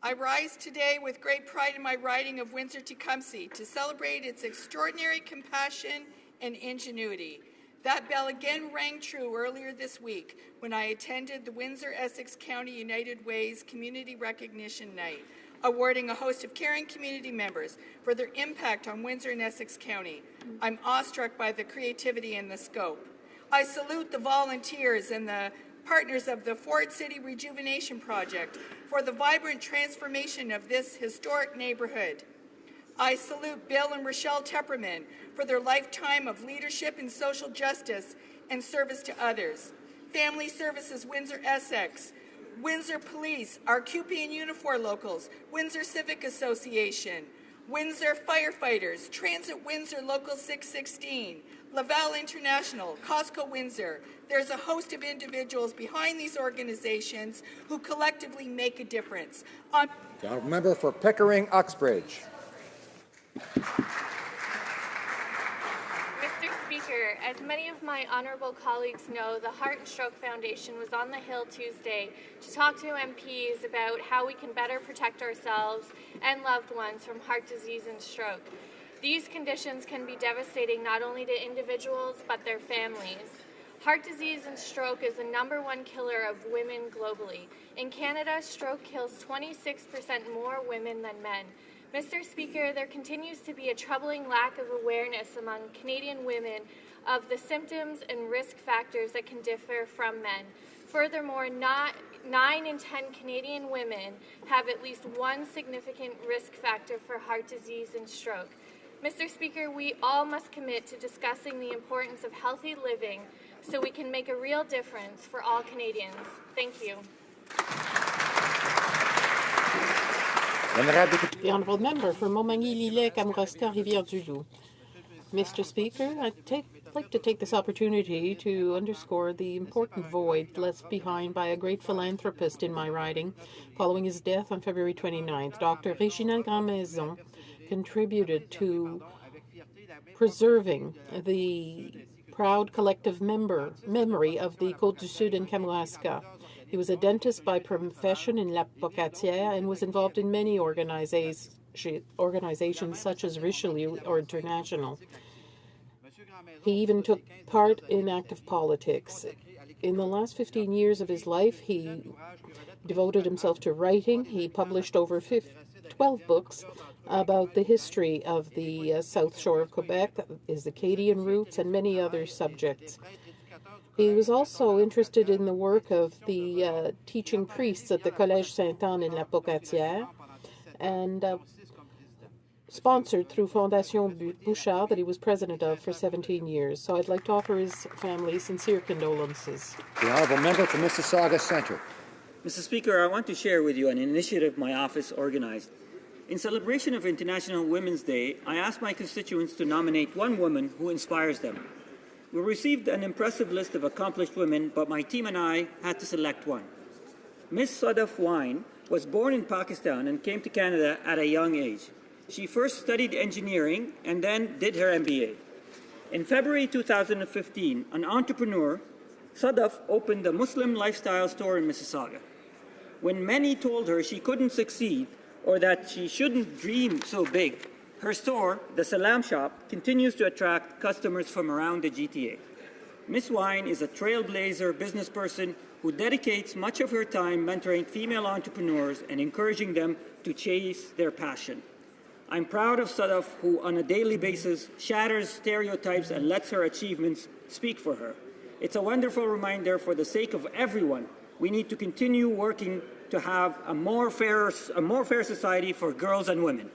I rise today with great pride in my riding of Windsor-Tecumseh to celebrate its extraordinary compassion and ingenuity. That bell again rang true earlier this week when I attended the Windsor-Essex County United Way's Community Recognition Night, awarding a host of caring community members for their impact on Windsor and Essex County. I'm awestruck by the creativity and the scope. I salute the volunteers and the partners of the Ford City Rejuvenation Project for the vibrant transformation of this historic neighborhood. I salute Bill and Rochelle Tepperman for their lifetime of leadership in social justice and service to others. Family Services Windsor-Essex, Windsor Police, our QP and Unifor locals, Windsor Civic Association, Windsor Firefighters, Transit Windsor Local 616, Laval International, Costco Windsor. There's a host of individuals behind these organizations who collectively make a difference. The honourable member for Pickering-Uxbridge. Mr. Speaker, as many of my honourable colleagues know, the Heart and Stroke Foundation was on the Hill Tuesday to talk to MPs about how we can better protect ourselves and loved ones from heart disease and stroke. These conditions can be devastating not only to individuals but their families. Heart disease and stroke is the #1 killer of women globally. In Canada, stroke kills 26% more women than men. Mr. Speaker, there continues to be a troubling lack of awareness among Canadian women of the symptoms and risk factors that can differ from men. Furthermore, 9 in 10 Canadian women have at least one significant risk factor for heart disease and stroke. Mr. Speaker, we all must commit to discussing the importance of healthy living so we can make a real difference for all Canadians. Thank you. The honourable member for Montmagny-Lillet, Kamouraska, Rivière-du-Loup. Mr. Speaker, I'd like to take this opportunity to underscore the important void left behind by a great philanthropist in my riding. Following his death on February 29th, Dr. Réginald Grandmaison contributed to preserving the proud collective memory of the Côte-du-Sud and Kamouraska. He was a dentist by profession in La Pocatière and was involved in many organizations such as Richelieu or International. He even took part in active politics. In the last 15 years of his life, he devoted himself to writing. He published over 12 books about the history of the South Shore of Quebec, his Acadian roots, and many other subjects. He was also interested in the work of the teaching priests at the Collège Sainte-Anne in La Pocatière, and sponsored through Fondation Bouchard that he was president of for 17 years. So I'd like to offer his family sincere condolences. The Honourable Member for Mississauga Centre. Mr. Speaker, I want to share with you an initiative my office organized. In celebration of International Women's Day, I asked my constituents to nominate one woman who inspires them. We received an impressive list of accomplished women, but my team and I had to select one. Miss Sadaf Wine was born in Pakistan and came to Canada at a young age. She first studied engineering and then did her MBA. In February 2015, an entrepreneur, Sadaf opened a Muslim lifestyle store in Mississauga. When many told her she couldn't succeed or that she shouldn't dream so big, her store, the Salam Shop, continues to attract customers from around the GTA. Miss Wine is a trailblazer business person who dedicates much of her time mentoring female entrepreneurs and encouraging them to chase their passion. I'm proud of Sadaf, who on a daily basis shatters stereotypes and lets her achievements speak for her. It's a wonderful reminder, for the sake of everyone, we need to continue working to have a more fair society for girls and women.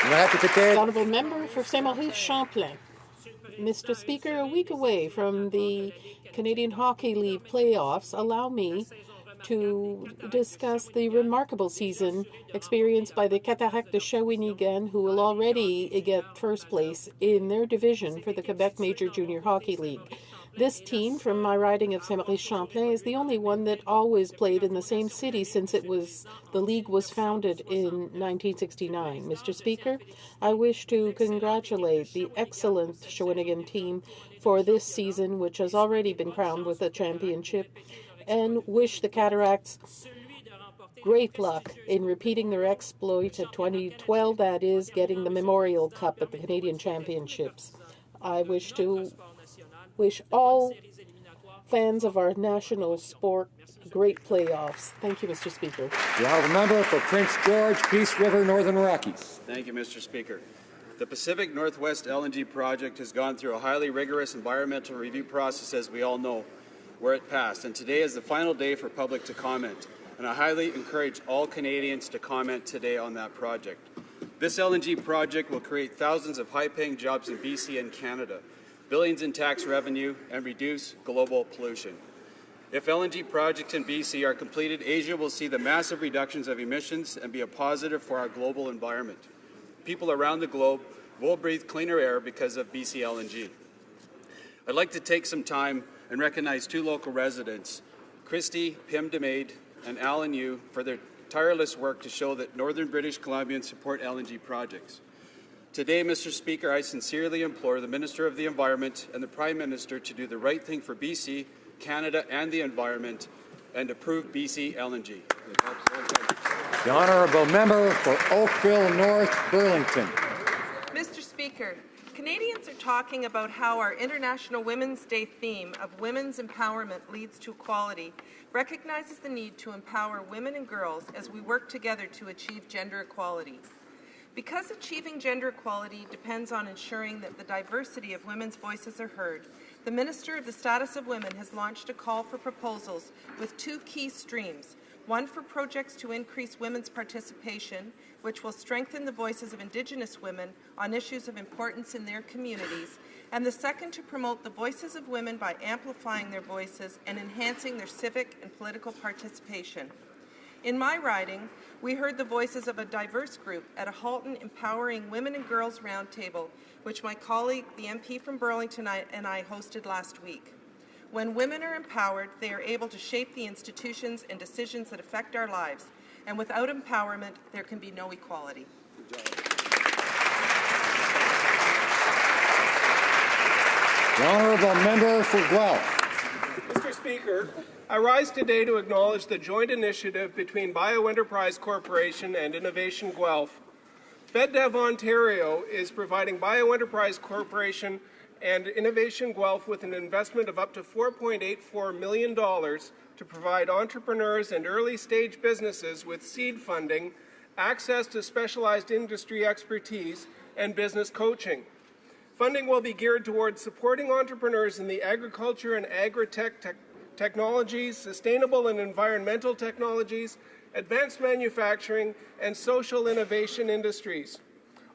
The Honourable Member for Saint-Maurice Champlain. Mr. Speaker, a week away from the Canadian Hockey League playoffs, allow me to discuss the remarkable season experienced by the Cataractes de Shawinigan, who will already get first place in their division for the Quebec Major Junior Hockey League. This team from my riding of Saint-Maurice Champlain is the only one that always played in the same city since the league was founded in 1969. Mr. Speaker, I wish to congratulate the excellent Shawinigan team for this season, which has already been crowned with a championship, and wish the Cataractes great luck in repeating their exploit of 2012, that is, getting the Memorial Cup at the Canadian Championships. I wish all fans of our national sport great playoffs. Thank you, Mr. Speaker. The Honourable Member for Prince George, Peace River, Northern Rockies. Thank you, Mr. Speaker. The Pacific Northwest LNG project has gone through a highly rigorous environmental review process, as we all know, where it passed, and today is the final day for public to comment, and I highly encourage all Canadians to comment today on that project. This LNG project will create thousands of high-paying jobs in BC and Canada, billions in tax revenue, and reduce global pollution. If LNG projects in BC are completed, Asia will see the massive reductions of emissions and be a positive for our global environment. People around the globe will breathe cleaner air because of BC LNG. I'd like to take some time and recognize two local residents, Christy Pim DeMaid and Alan Yu, for their tireless work to show that Northern British Columbians support LNG projects. Today, Mr. Speaker, I sincerely implore the Minister of the Environment and the Prime Minister to do the right thing for BC, Canada, and the environment, and approve BC LNG. The Honourable Member for Oakville North, Burlington. Mr. Speaker, Canadians are talking about how our International Women's Day theme of women's empowerment leads to equality recognizes the need to empower women and girls as we work together to achieve gender equality. Because achieving gender equality depends on ensuring that the diversity of women's voices are heard, the Minister of the Status of Women has launched a call for proposals with two key streams: one for projects to increase women's participation, which will strengthen the voices of Indigenous women on issues of importance in their communities, and the second to promote the voices of women by amplifying their voices and enhancing their civic and political participation. In my riding, we heard the voices of a diverse group at a Halton Empowering Women and Girls Roundtable, which my colleague, the MP from Burlington, and I hosted last week. When women are empowered, they are able to shape the institutions and decisions that affect our lives, and without empowerment, there can be no equality. The Honourable Member for Guelph. Mr. Speaker, I rise today to acknowledge the joint initiative between BioEnterprise Corporation and Innovation Guelph. FedDev Ontario is providing BioEnterprise Corporation and Innovation Guelph with an investment of up to $4.84 million to provide entrepreneurs and early-stage businesses with seed funding, access to specialized industry expertise, and business coaching. Funding will be geared towards supporting entrepreneurs in the agriculture and agri-tech technologies, sustainable and environmental technologies, advanced manufacturing, and social innovation industries.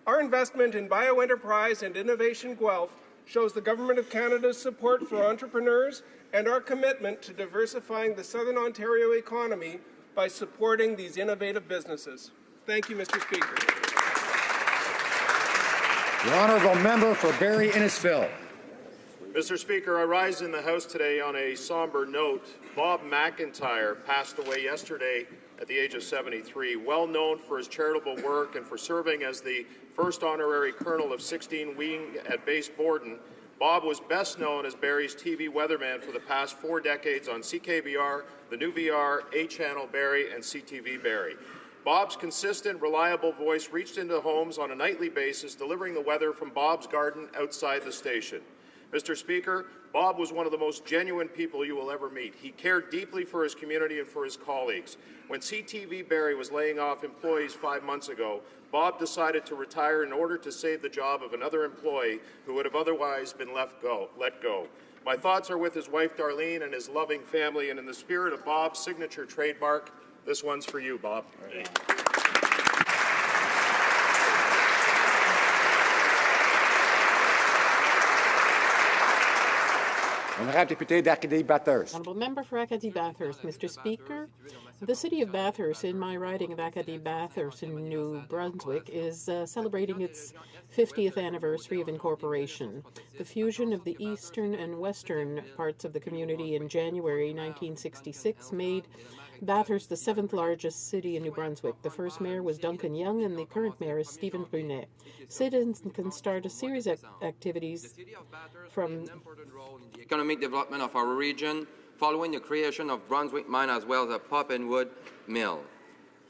Our investment in bioenterprise and Innovation Guelph shows the Government of Canada's support for entrepreneurs and our commitment to diversifying the Southern Ontario economy by supporting these innovative businesses. Thank you, Mr. Speaker. The honourable member for Barrie Innisfil. Mr. Speaker, I rise in the House today on a somber note. Bob McIntyre passed away yesterday at the age of 73. Well known for his charitable work and for serving as the first honorary colonel of 16 Wing at Base Borden, Bob was best known as Barrie's TV weatherman for the past 4 decades on CKVR, the New VR, A-Channel Barrie, and CTV Barrie. Bob's consistent, reliable voice reached into homes on a nightly basis, delivering the weather from Bob's garden outside the station. Mr. Speaker, Bob was one of the most genuine people you will ever meet. He cared deeply for his community and for his colleagues. When CTV Barrie was laying off employees 5 months ago, Bob decided to retire in order to save the job of another employee who would have otherwise been let go. My thoughts are with his wife Darlene and his loving family, and in the spirit of Bob's signature trademark, this one's for you, Bob. Honourable Member for Acadie-Bathurst. Mr. Speaker, the City of Bathurst, in my riding of Acadie-Bathurst in New Brunswick, is celebrating its 50th anniversary of incorporation. The fusion of the eastern and western parts of the community in January 1966 made Bathurst the 7th largest city in New Brunswick. The first mayor was Duncan Young, and the current mayor is Stephen Brunet. Citizens can start a series of activities from the economic development of our region following the creation of Brunswick Mine as well as a pulp and wood mill.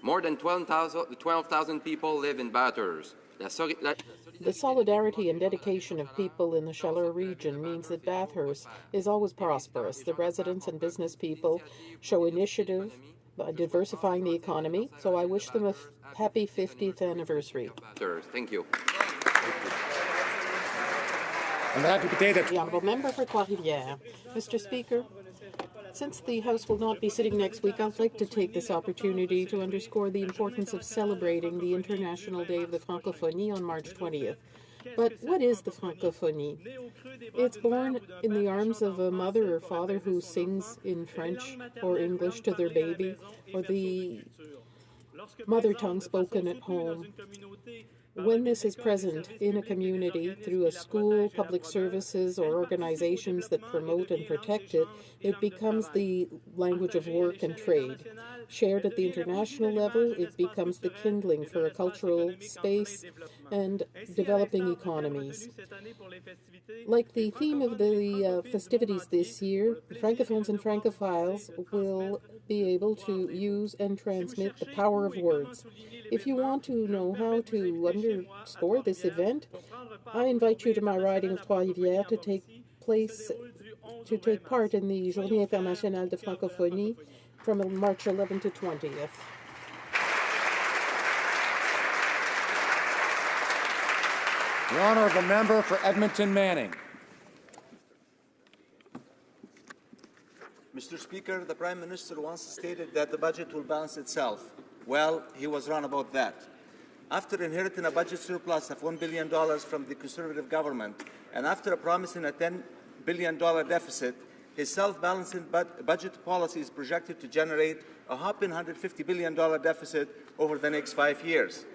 More than 12,000 people live in Bathurst. The solidarity and dedication of people in the Chaleur region means that Bathurst is always prosperous. The residents and business people show initiative by diversifying the economy, so I wish them a happy 50th anniversary. Thank you. The Honourable Member for Trois-Rivières. Mr. Speaker, since the House will not be sitting next week, I'd like to take this opportunity to underscore the importance of celebrating the International Day of the Francophonie on March 20th. But what is the Francophonie? It's born in the arms of a mother or father who sings in French or English to their baby, or the mother tongue spoken at home. When this is present in a community through a school, public services, or organizations that promote and protect it, it becomes the language of work and trade. Shared at the international level, it becomes the kindling for a cultural space and developing economies. Like the theme of the festivities this year, Francophones and Francophiles will be able to use and transmit the power of words. If you want to know how to underscore this event, I invite you to my riding of Trois-Rivières to take part in the Journée Internationale de Francophonie from March 11 to 20th. The honourable member for Edmonton Manning. Mr. Speaker, the Prime Minister once stated that the budget will balance itself. Well, he was wrong about that. After inheriting a budget surplus of $1 billion from the Conservative government, and after promising a $10 billion deficit, his self-balancing budget policy is projected to generate a whopping $150 billion deficit over the next 5 years.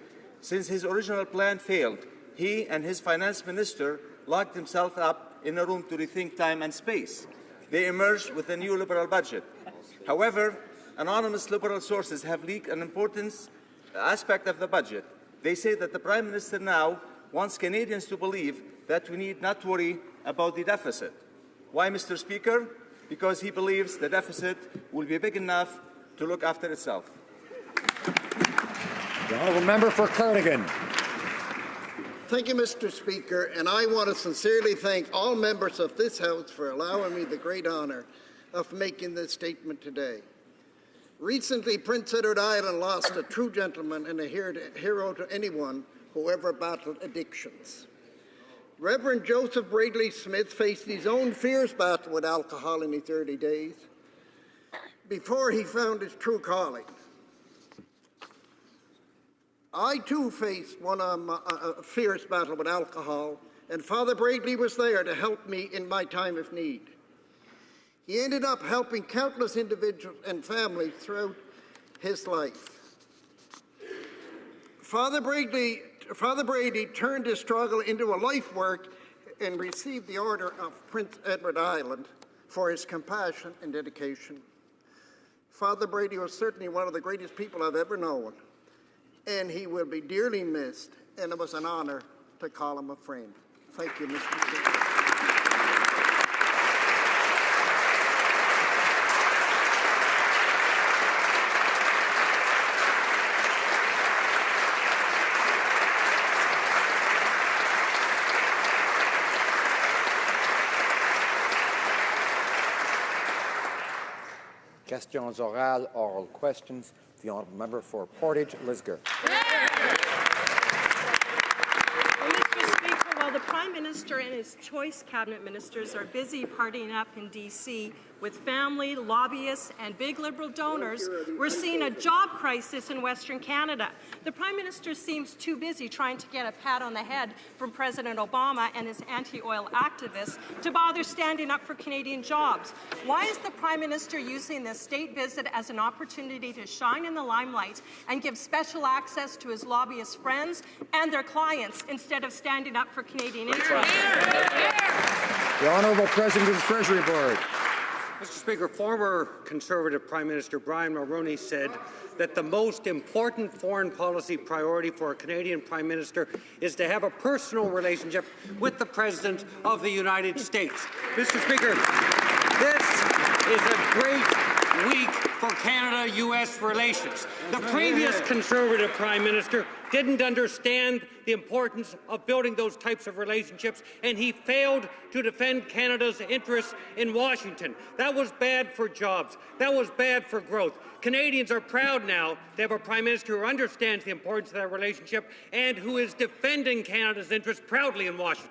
Since his original plan failed, he and his finance minister locked themselves up in a room to rethink time and space. They emerged with a new liberal budget. However, anonymous liberal sources have leaked an important aspect of the budget. They say that the Prime Minister now wants Canadians to believe that we need not worry about the deficit. Why, Mr. Speaker? Because he believes the deficit will be big enough to look after itself. The honourable member for Cardigan. Thank you, Mr. Speaker, and I want to sincerely thank all members of this House for allowing me the great honour of making this statement today. Recently, Prince Edward Island lost a true gentleman and a hero to anyone who ever battled addictions. Reverend Joseph Braidley Smith faced his own fierce battle with alcohol in his early days before he found his true calling. I too faced a fierce battle with alcohol, and Father Braidley was there to help me in my time of need. He ended up helping countless individuals and families throughout his life. Father Brady turned his struggle into a life work and received the Order of Prince Edward Island for his compassion and dedication. Father Brady was certainly one of the greatest people I've ever known, and he will be dearly missed, and it was an honor to call him a friend. Thank you, Mr. Speaker. Questions orales, oral questions. The honourable member for Portage, Lisgar. Mr. Speaker, while the Prime Minister and his choice cabinet ministers are busy partying up in D.C. with family, lobbyists, and big Liberal donors, we're seeing a job crisis in Western Canada. The Prime Minister seems too busy trying to get a pat on the head from President Obama and his anti-oil activists to bother standing up for Canadian jobs. Why is the Prime Minister using this state visit as an opportunity to shine in the limelight and give special access to his lobbyist friends and their clients instead of standing up for Canadian interests? The Honourable President of the Treasury Board. Mr. Speaker, former Conservative Prime Minister Brian Mulroney said that the most important foreign policy priority for a Canadian Prime Minister is to have a personal relationship with the President of the United States. Mr. Speaker, this is a great week for Canada-U.S. relations. The previous Conservative Prime Minister didn't understand the importance of building those types of relationships, and he failed to defend Canada's interests in Washington. That was bad for jobs. That was bad for growth. Canadians are proud now to have a Prime Minister who understands the importance of that relationship and who is defending Canada's interests proudly in Washington.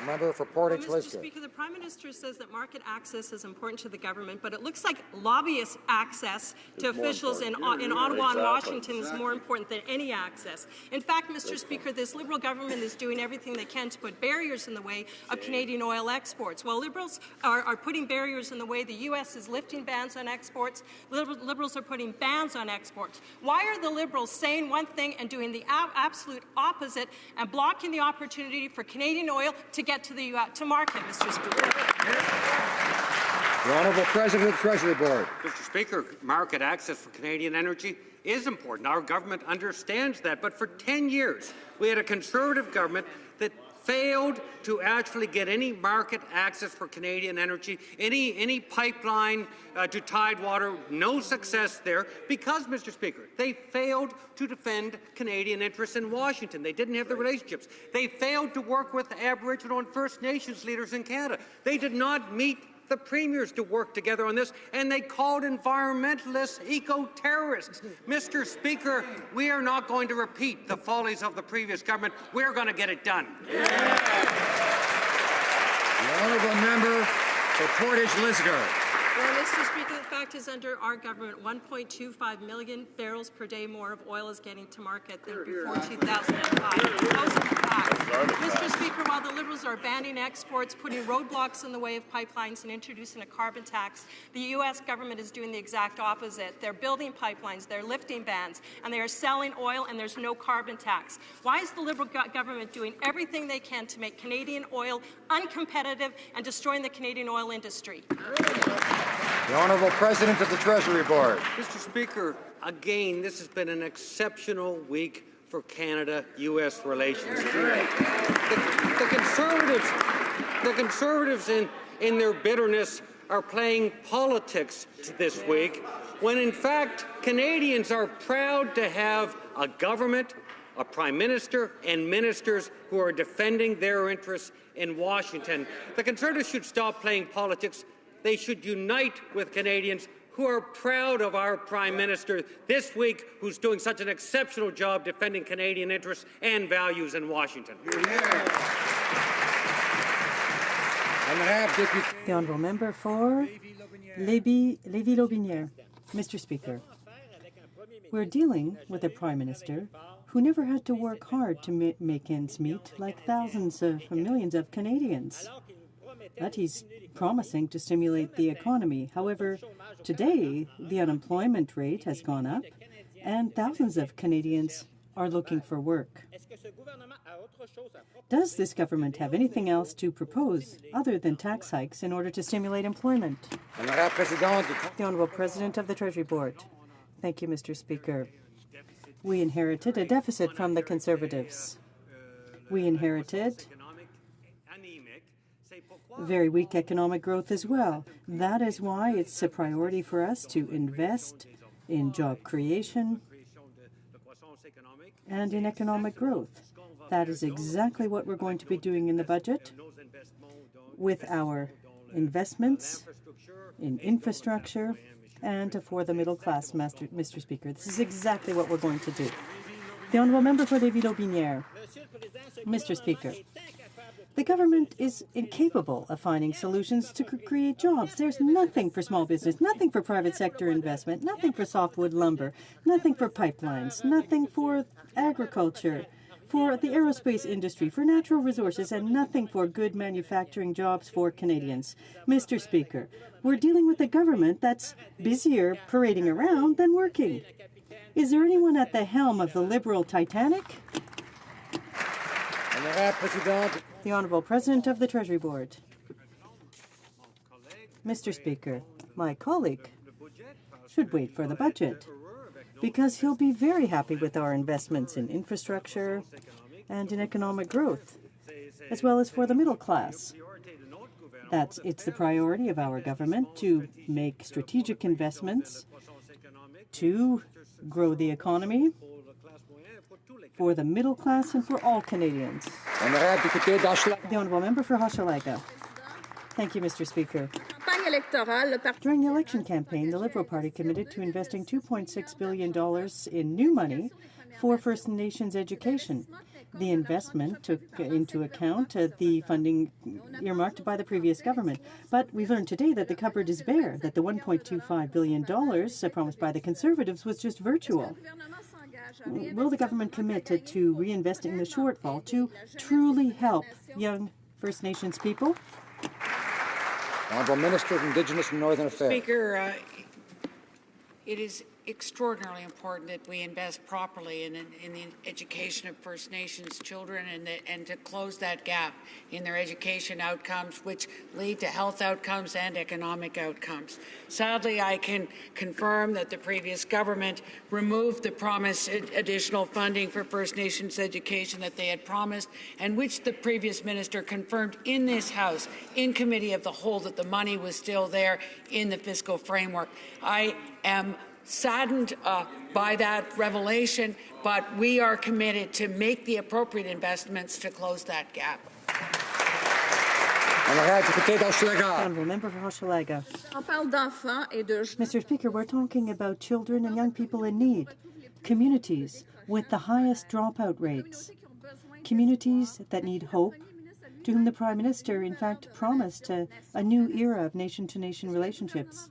Member for Portage, Mr. Speaker, the Prime Minister says that market access is important to the government, but it looks like lobbyist access to officials in Ottawa and Washington is more important than any access. In fact, Mr. Speaker, this Liberal government is doing everything they can to put barriers in the way of Canadian oil exports. While Liberals are putting barriers in the way, the U.S. is lifting bans on exports. Liberals are putting bans on exports. Why are the Liberals saying one thing and doing the absolute opposite and blocking the opportunity for Canadian oil to get to market, Mr. Speaker? The Honourable President of the Treasury Board. Mr. Speaker, market access for Canadian energy is important. Our government understands that. But for 10 years, we had a Conservative government that failed to actually get any market access for Canadian energy, any pipeline to Tidewater, no success there, because, Mr. Speaker, they failed to defend Canadian interests in Washington. They didn't have the relationships. They failed to work with Aboriginal and First Nations leaders in Canada. They did not meet the premiers to work together on this, and they called environmentalists eco-terrorists. Mr. Speaker, we are not going to repeat the follies of the previous government. We're going to get it done. The Honourable Member for Portage, Lisgar. Well, Mr. Speaker, the fact is, under our government, 1.25 million barrels per day more of oil is getting to market than before 2005. Those are the facts. Mr. Speaker, while the Liberals are banning exports, putting roadblocks in the way of pipelines and introducing a carbon tax, the U.S. government is doing the exact opposite. They're building pipelines, they're lifting bans, and they are selling oil, and there's no carbon tax. Why is the Liberal government doing everything they can to make Canadian oil uncompetitive and destroying the Canadian oil industry? The Honourable President of the Treasury Board. Mr. Speaker, again, this has been an exceptional week for Canada-U.S. relations. The Conservatives in their bitterness are playing politics this week when in fact Canadians are proud to have a government, a prime minister, and ministers who are defending their interests in Washington. The Conservatives should stop playing politics. They should unite with Canadians who are proud of our Prime Minister this week, who's doing such an exceptional job defending Canadian interests and values in Washington. The honourable member for Lévis-Lobinière. Mr. Speaker, we're dealing with a Prime Minister who never had to work hard to make ends meet like thousands of millions of Canadians. But he's promising to stimulate the economy. However, today the unemployment rate has gone up and thousands of Canadians are looking for work. Does this government have anything else to propose other than tax hikes in order to stimulate employment? The Honourable President of the Treasury Board. Thank you, Mr. Speaker. We inherited a deficit from the Conservatives. We inherited very weak economic growth as well. That is why it's a priority for us to invest in job creation and in economic growth. That is exactly what we're going to be doing in the budget with our investments in infrastructure and for the middle class, Mr. Speaker. This is exactly what we're going to do. The Honourable Member for Lévis-Lobinière. Mr. Speaker, the government is incapable of finding solutions to create jobs. There's nothing for small business, nothing for private sector investment, nothing for softwood lumber, nothing for pipelines, nothing for agriculture, for the aerospace industry, for natural resources, and nothing for good manufacturing jobs for Canadians. Mr. Speaker, we're dealing with a government that's busier parading around than working. Is there anyone at the helm of the Liberal Titanic? The Honourable President of the Treasury Board. Mr. Speaker, my colleague should wait for the budget because he'll be very happy with our investments in infrastructure and in economic growth, as well as for the middle class. It's the priority of our government to make strategic investments to grow the economy for the middle class and for all Canadians. The Honourable Member for Hochelaga. Thank you, Mr. Speaker. During the election campaign, the Liberal Party committed to investing $2.6 billion in new money for First Nations education. The investment took into account the funding earmarked by the previous government. But we've learned today that the cupboard is bare, that the $1.25 billion promised by the Conservatives was just virtual. Will the government commit to reinvesting the shortfall to truly help young First Nations people? Honourable Minister of Indigenous and Northern Affairs. Speaker, it is extraordinarily important that we invest properly in the education of First Nations children and to close that gap in their education outcomes, which lead to health outcomes and economic outcomes. Sadly, I can confirm that the previous government removed the promised additional funding for First Nations education that they had promised, and which the previous minister confirmed in this House, in Committee of the Whole, that the money was still there in the fiscal framework. I am saddened by that revelation, but we are committed to make the appropriate investments to close that gap. Honourable Member for Hochelaga. Mr. Speaker, we're talking about children and young people in need, communities with the highest dropout rates, communities that need hope, to whom the Prime Minister, in fact, promised a new era of nation-to-nation relationships.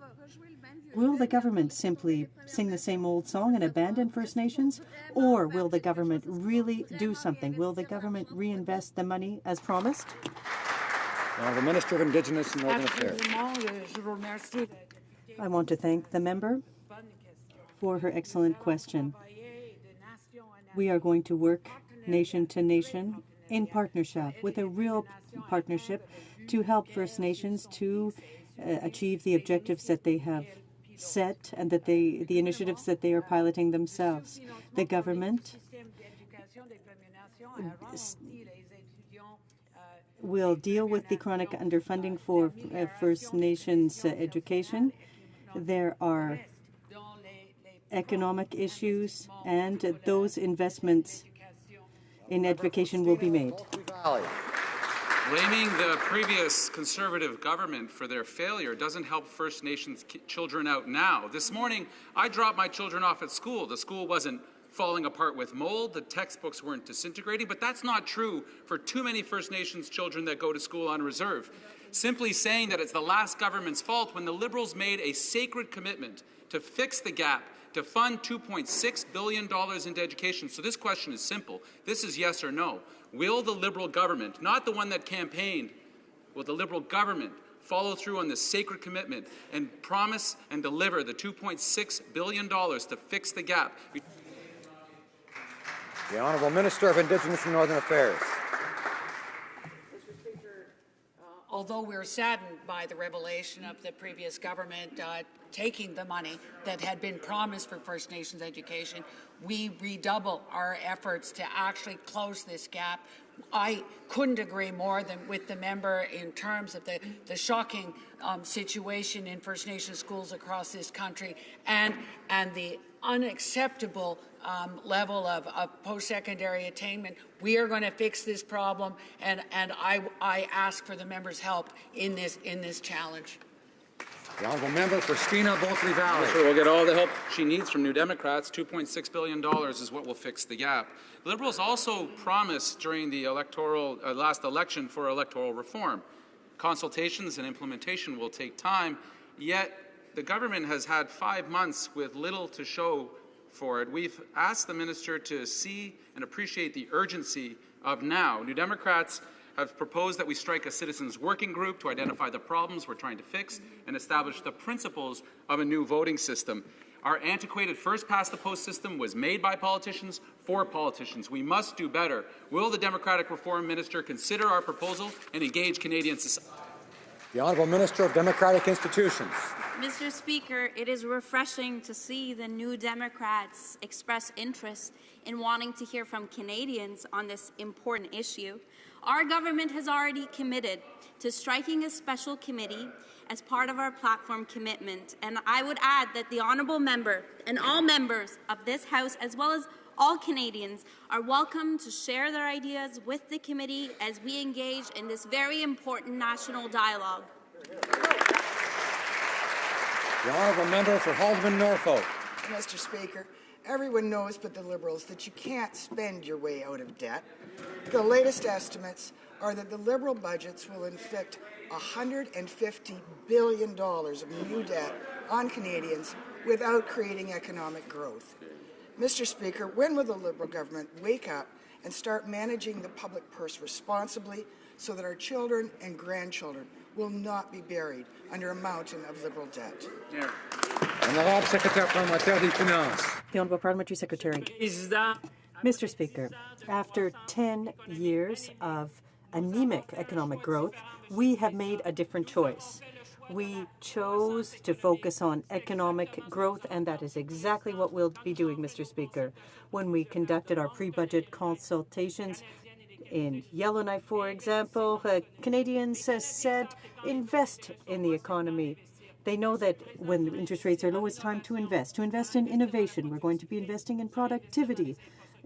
Will the government simply sing the same old song and abandon First Nations? Or will the government really do something? Will the government reinvest the money as promised? The Minister of Indigenous and Northern Affairs. I want to thank the member for her excellent question. We are going to work nation to nation in partnership, with a real partnership, to help First Nations to achieve the objectives that they have set and that the initiatives that they are piloting themselves. The government will deal with the chronic underfunding for First Nations education. There are economic issues, and those investments in education will be made. Blaming the previous Conservative government for their failure doesn't help First Nations children out now. This morning, I dropped my children off at school. The school wasn't falling apart with mold, the textbooks weren't disintegrating, but that's not true for too many First Nations children that go to school on reserve. Simply saying that it's the last government's fault when the Liberals made a sacred commitment to fix the gap, to fund $2.6 billion into education. So this question is simple. This is yes or no. Will the Liberal government, not the one that campaigned, will the Liberal government follow through on this sacred commitment and promise and deliver the $2.6 billion to fix the gap? The Honourable Minister of Indigenous and Northern Affairs. Although we're saddened by the revelation of the previous government taking the money that had been promised for First Nations education, we redouble our efforts to actually close this gap. I couldn't agree more with the member in terms of the shocking situation in First Nations schools across this country and the unacceptable level of post-secondary attainment. We are going to fix this problem, and I ask for the member's help in this challenge. The Honourable Member for Skeena-Bulkley Valley. Sure, we'll get all the help she needs from New Democrats. $2.6 billion is what will fix the gap. Liberals also promised during the last election for electoral reform. Consultations and implementation will take time, yet the government has had 5 months with little to show for it. We've asked the minister to see and appreciate the urgency of now. New Democrats have proposed that we strike a citizens' working group to identify the problems we're trying to fix and establish the principles of a new voting system. Our antiquated first-past-the-post system was made by politicians for politicians. We must do better. Will the Democratic Reform Minister consider our proposal and engage Canadian society? The Honourable Minister of Democratic Institutions. Mr. Speaker, it is refreshing to see the New Democrats express interest in wanting to hear from Canadians on this important issue. Our government has already committed to striking a special committee as part of our platform commitment, and I would add that the honourable member and all members of this House, as well as all Canadians, are welcome to share their ideas with the committee as we engage in this very important national dialogue. The Honourable Member for Haldeman Norfolk. Mr. Speaker, everyone knows but the Liberals that you can't spend your way out of debt. The latest estimates are that the Liberal budgets will inflict $150 billion of new debt on Canadians without creating economic growth. Mr. Speaker, when will the Liberal government wake up and start managing the public purse responsibly so that our children and grandchildren will not be buried under a mountain of Liberal debt? Yeah. Honorable Secretary Parlementaire des Finances. The Honourable Parliamentary Secretary. Mr. Speaker, after 10 years of anemic economic growth, we have made a different choice. We chose to focus on economic growth, and that is exactly what we'll be doing, Mr. Speaker. When we conducted our pre-budget consultations in Yellowknife, for example, Canadians said invest in the economy. They know that when interest rates are low, it's time to invest in innovation. We're going to be investing in productivity,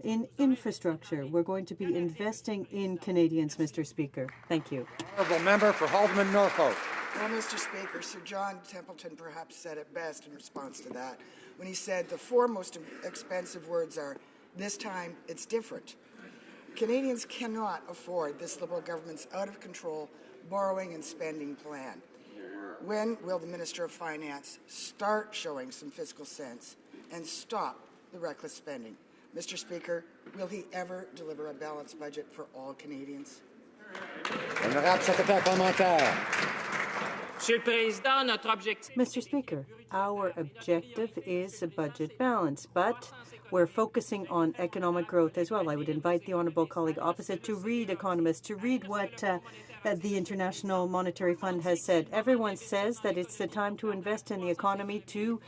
in infrastructure. We're going to be investing in Canadians, Mr. Speaker. Thank you. Honourable Member for Haldeman Norfolk. Well, Mr. Speaker, Sir John Templeton perhaps said it best in response to that when he said the four most expensive words are, "This time it's different." Canadians cannot afford this Liberal government's out-of-control borrowing and spending plan. When will the Minister of Finance start showing some fiscal sense and stop the reckless spending? Mr. Speaker, will he ever deliver a balanced budget for all Canadians? Honorable Secretary Parlementaire. Mr. Speaker, our objective is a budget balance, but we're focusing on economic growth as well. I would invite the honourable colleague opposite to read Economist, to read what the International Monetary Fund has said. Everyone says that it's the time to invest in the economy, to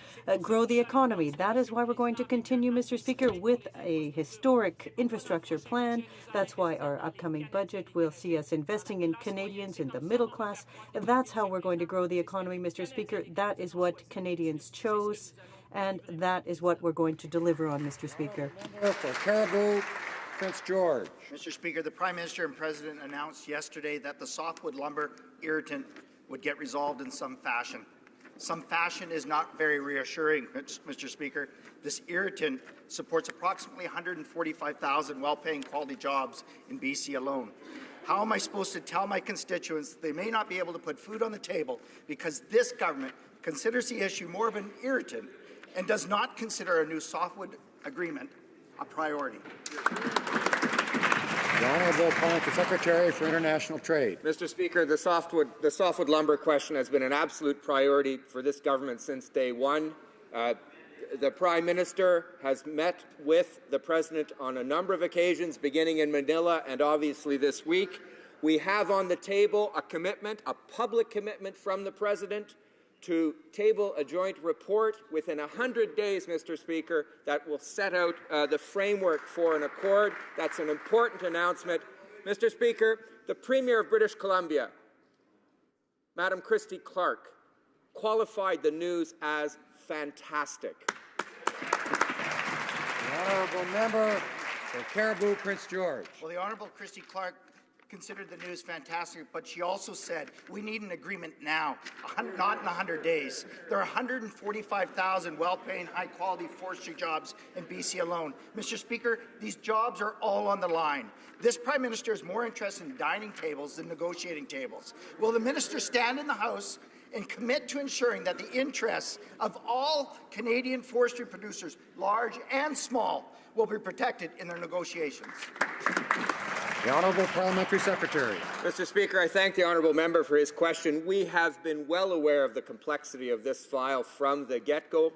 grow the economy. That is why we're going to continue, Mr. Speaker, with a historic infrastructure plan. That's why our upcoming budget will see us investing in Canadians, in the middle class. That's how we're going to grow the economy, Mr. Speaker. That is what Canadians chose. And that is what we're going to deliver on, Mr. Speaker. For Caribou, Prince George. Mr. Speaker, the Prime Minister and President announced yesterday that the softwood lumber irritant would get resolved in some fashion. Some fashion is not very reassuring, Mr. Speaker. This irritant supports approximately 145,000 well-paying quality jobs in BC alone. How am I supposed to tell my constituents they may not be able to put food on the table because this government considers the issue more of an irritant and does not consider a new softwood agreement a priority? The Honourable Parliamentary Secretary for International Trade. Mr. Speaker, the softwood lumber question has been an absolute priority for this government since day one. The Prime Minister has met with the President on a number of occasions, beginning in Manila and obviously this week. We have on the table a commitment, a public commitment from the President to table a joint report within 100 days, Mr. Speaker, that will set out the framework for an accord. That's an important announcement. Mr. Speaker, the Premier of British Columbia, Madam Christy Clark, qualified the news as fantastic. The Honourable Member for Caribou, Prince George. Well, the Honourable Christy Clark considered the news fantastic, but she also said we need an agreement now, not in 100 days. There are 145,000 well-paying, high-quality forestry jobs in BC alone. Mr. Speaker, these jobs are all on the line. This Prime Minister is more interested in dining tables than negotiating tables. Will the Minister stand in the House and commit to ensuring that the interests of all Canadian forestry producers, large and small, will be protected in their negotiations? The Honourable Parliamentary Secretary. Mr. Speaker, I thank the Honourable Member for his question. We have been well aware of the complexity of this file from the get-go.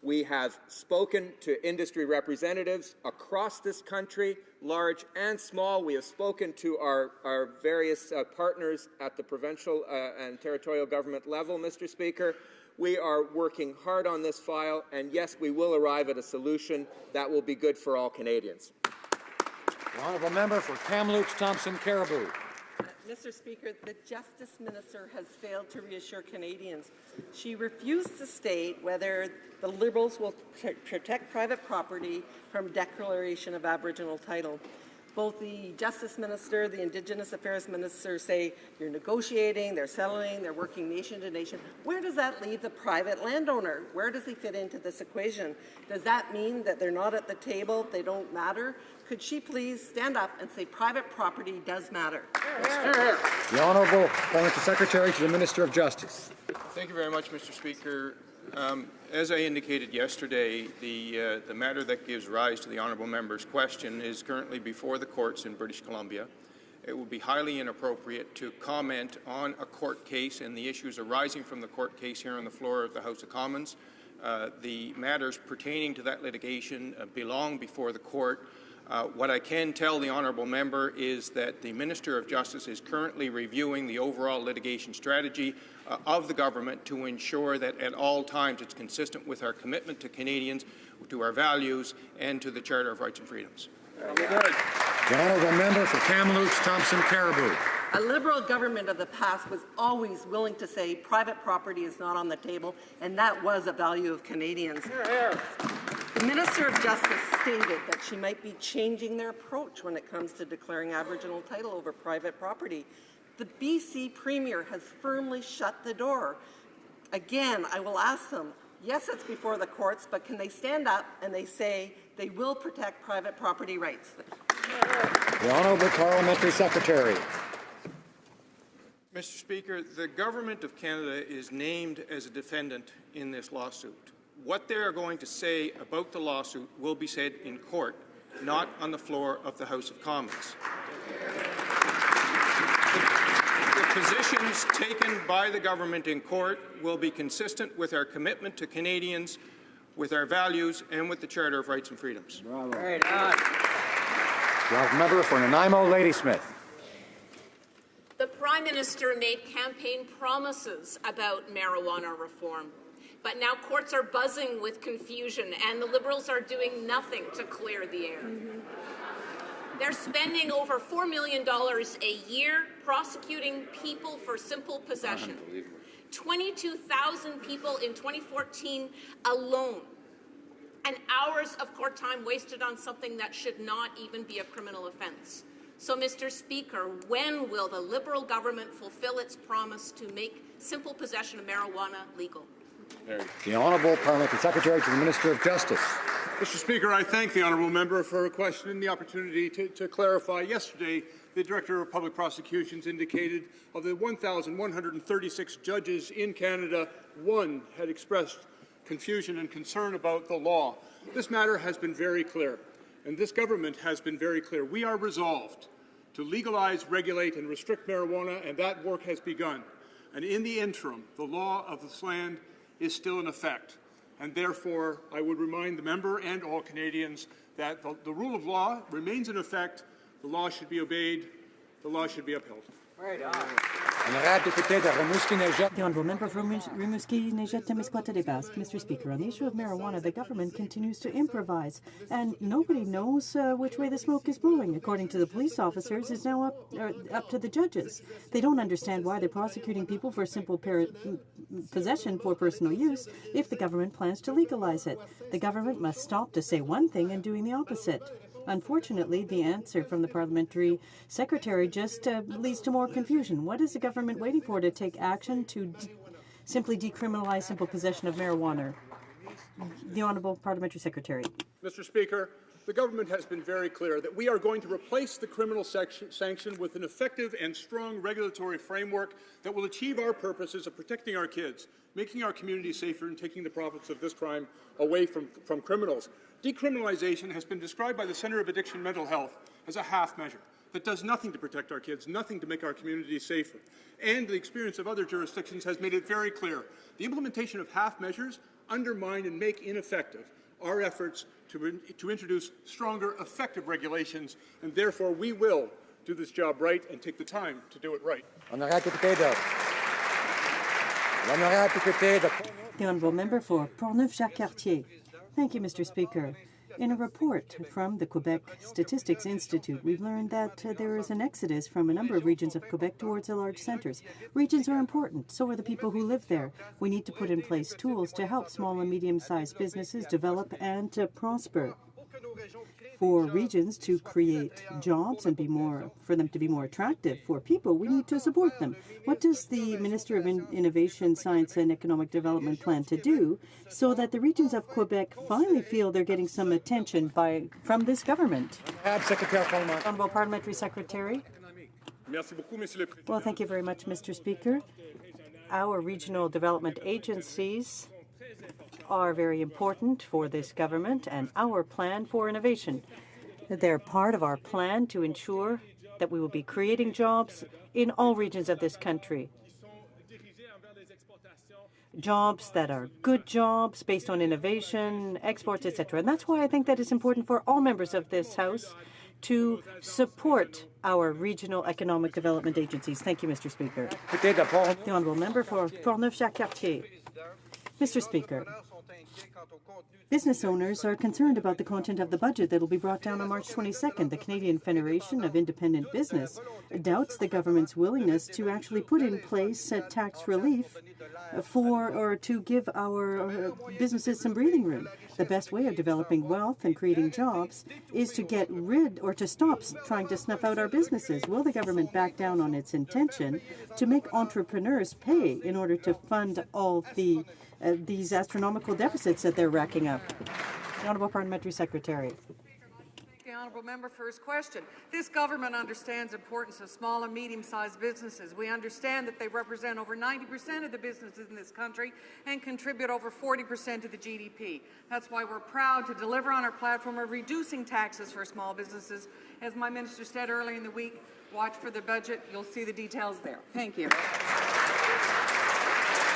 We have spoken to industry representatives across this country, large and small. We have spoken to our various partners at the provincial and territorial government level, Mr. Speaker. We are working hard on this file, and yes, we will arrive at a solution that will be good for all Canadians. The Honourable Member for Kamloops, Thompson, Caribou. Mr. Speaker, the Justice Minister has failed to reassure Canadians. She refused to state whether the Liberals will protect private property from declaration of Aboriginal title. Both the Justice Minister, the Indigenous Affairs Minister say you're negotiating, they're settling, they're working nation to nation. Where does that leave the private landowner? Where does he fit into this equation? Does that mean that they're not at the table, they don't matter? Could she please stand up and say private property does matter? The Honourable Parliamentary Secretary to the Minister of Justice. Thank you very much, Mr. Speaker. As I indicated yesterday, the matter that gives rise to the Honourable Member's question is currently before the courts in British Columbia. It would be highly inappropriate to comment on a court case and the issues arising from the court case here on the floor of the House of Commons. The matters pertaining to that litigation belong before the court. What I can tell the Honourable Member is that the Minister of Justice is currently reviewing the overall litigation strategy of the government to ensure that at all times it's consistent with our commitment to Canadians, to our values, and to the Charter of Rights and Freedoms. The Honourable Member for Kamloops, Thompson, Caribou. A Liberal government of the past was always willing to say private property is not on the table, and that was a value of Canadians. The Minister of Justice stated that she might be changing their approach when it comes to declaring Aboriginal title over private property. The BC Premier has firmly shut the door. Again, I will ask them, yes, it's before the courts, but can they stand up and they say they will protect private property rights? The Honourable Parliamentary Secretary. Mr. Speaker, the Government of Canada is named as a defendant in this lawsuit. What they are going to say about the lawsuit will be said in court, not on the floor of the House of Commons. The positions taken by the government in court will be consistent with our commitment to Canadians, with our values, and with the Charter of Rights and Freedoms. Bravo. Right on. The Member for Nanaimo, Ladysmith. The Prime Minister made campaign promises about marijuana reform. But now courts are buzzing with confusion, and the Liberals are doing nothing to clear the air. They're spending over $4 million a year prosecuting people for simple possession. 22,000 people in 2014 alone and hours of court time wasted on something that should not even be a criminal offence. So, Mr. Speaker, when will the Liberal government fulfill its promise to make simple possession of marijuana legal? The Honourable Parliamentary Secretary to the Minister of Justice. Mr. Speaker, I thank the honourable member for her question and the opportunity to clarify. Yesterday, the Director of Public Prosecutions indicated of the 1,136 judges in Canada, one had expressed confusion and concern about the law. This matter has been very clear, and this government has been very clear. We are resolved to legalize, regulate, and restrict marijuana, and that work has begun. And in the interim, the law of this land is still in effect. And therefore, I would remind the member and all Canadians that the rule of law remains in effect. The law should be obeyed. The law should be upheld. The Honourable Member for Rimouski-Nejet-Témiscouata-des-Basques. Mr. Speaker, on the issue of marijuana, the government continues to improvise, and nobody knows which way the smoke is blowing. According to the police officers, it's now up to the judges. They don't understand why they're prosecuting people for simple possession for personal use if the government plans to legalize it. The government must stop to say one thing and doing the opposite. Unfortunately, the answer from the Parliamentary Secretary just leads to more confusion. What is the government waiting for to take action to simply decriminalize simple possession of marijuana? The Honourable Parliamentary Secretary. Mr. Speaker, the government has been very clear that we are going to replace the criminal sanction with an effective and strong regulatory framework that will achieve our purposes of protecting our kids, making our communities safer, and taking the profits of this crime away from criminals. Decriminalization has been described by the Centre of Addiction Mental Health as a half measure that does nothing to protect our kids, nothing to make our communities safer. And the experience of other jurisdictions has made it very clear. The implementation of half measures undermine and make ineffective our efforts to introduce stronger, effective regulations, and therefore we will do this job right and take the time to do it right. The Honourable Member for Portneuf-Jacques-Cartier. Thank you, Mr. Speaker. In a report from the Quebec Statistics Institute, we've learned that there is an exodus from a number of regions of Quebec towards the large centres. Regions are important, so are the people who live there. We need to put in place tools to help small and medium-sized businesses develop and prosper. For regions to create jobs and for them to be more attractive for people, we need to support them. What does the Minister of Innovation, Science and Economic Development plan to do so that the regions of Quebec finally feel they're getting some attention from this government? Honourable Parliamentary Secretary. Well, thank you very much, Mr. Speaker. Our regional development agencies are very important for this government and our plan for innovation. They're part of our plan to ensure that we will be creating jobs in all regions of this country. Jobs that are good jobs based on innovation, exports, etc. And that's why I think that it's important for all members of this House to support our regional economic development agencies. Thank you, Mr. Speaker. The Honourable Member for Portneuf-Jacques-Cartier. Mr. Speaker, business owners are concerned about the content of the budget that will be brought down on March 22nd. The Canadian Federation of Independent Business doubts the government's willingness to actually put in place tax relief to give our businesses some breathing room. The best way of developing wealth and creating jobs is to get rid or to stop trying to snuff out our businesses. Will the government back down on its intention to make entrepreneurs pay in order to fund all these astronomical deficits that they're racking up? The Honourable Parliamentary Secretary. The honourable member for his question. This government understands the importance of small and medium-sized businesses. We understand that they represent over 90% of the businesses in this country and contribute over 40% of the GDP. That's why we're proud to deliver on our platform of reducing taxes for small businesses. As my minister said earlier in the week, watch for the budget. You'll see the details there. Thank you.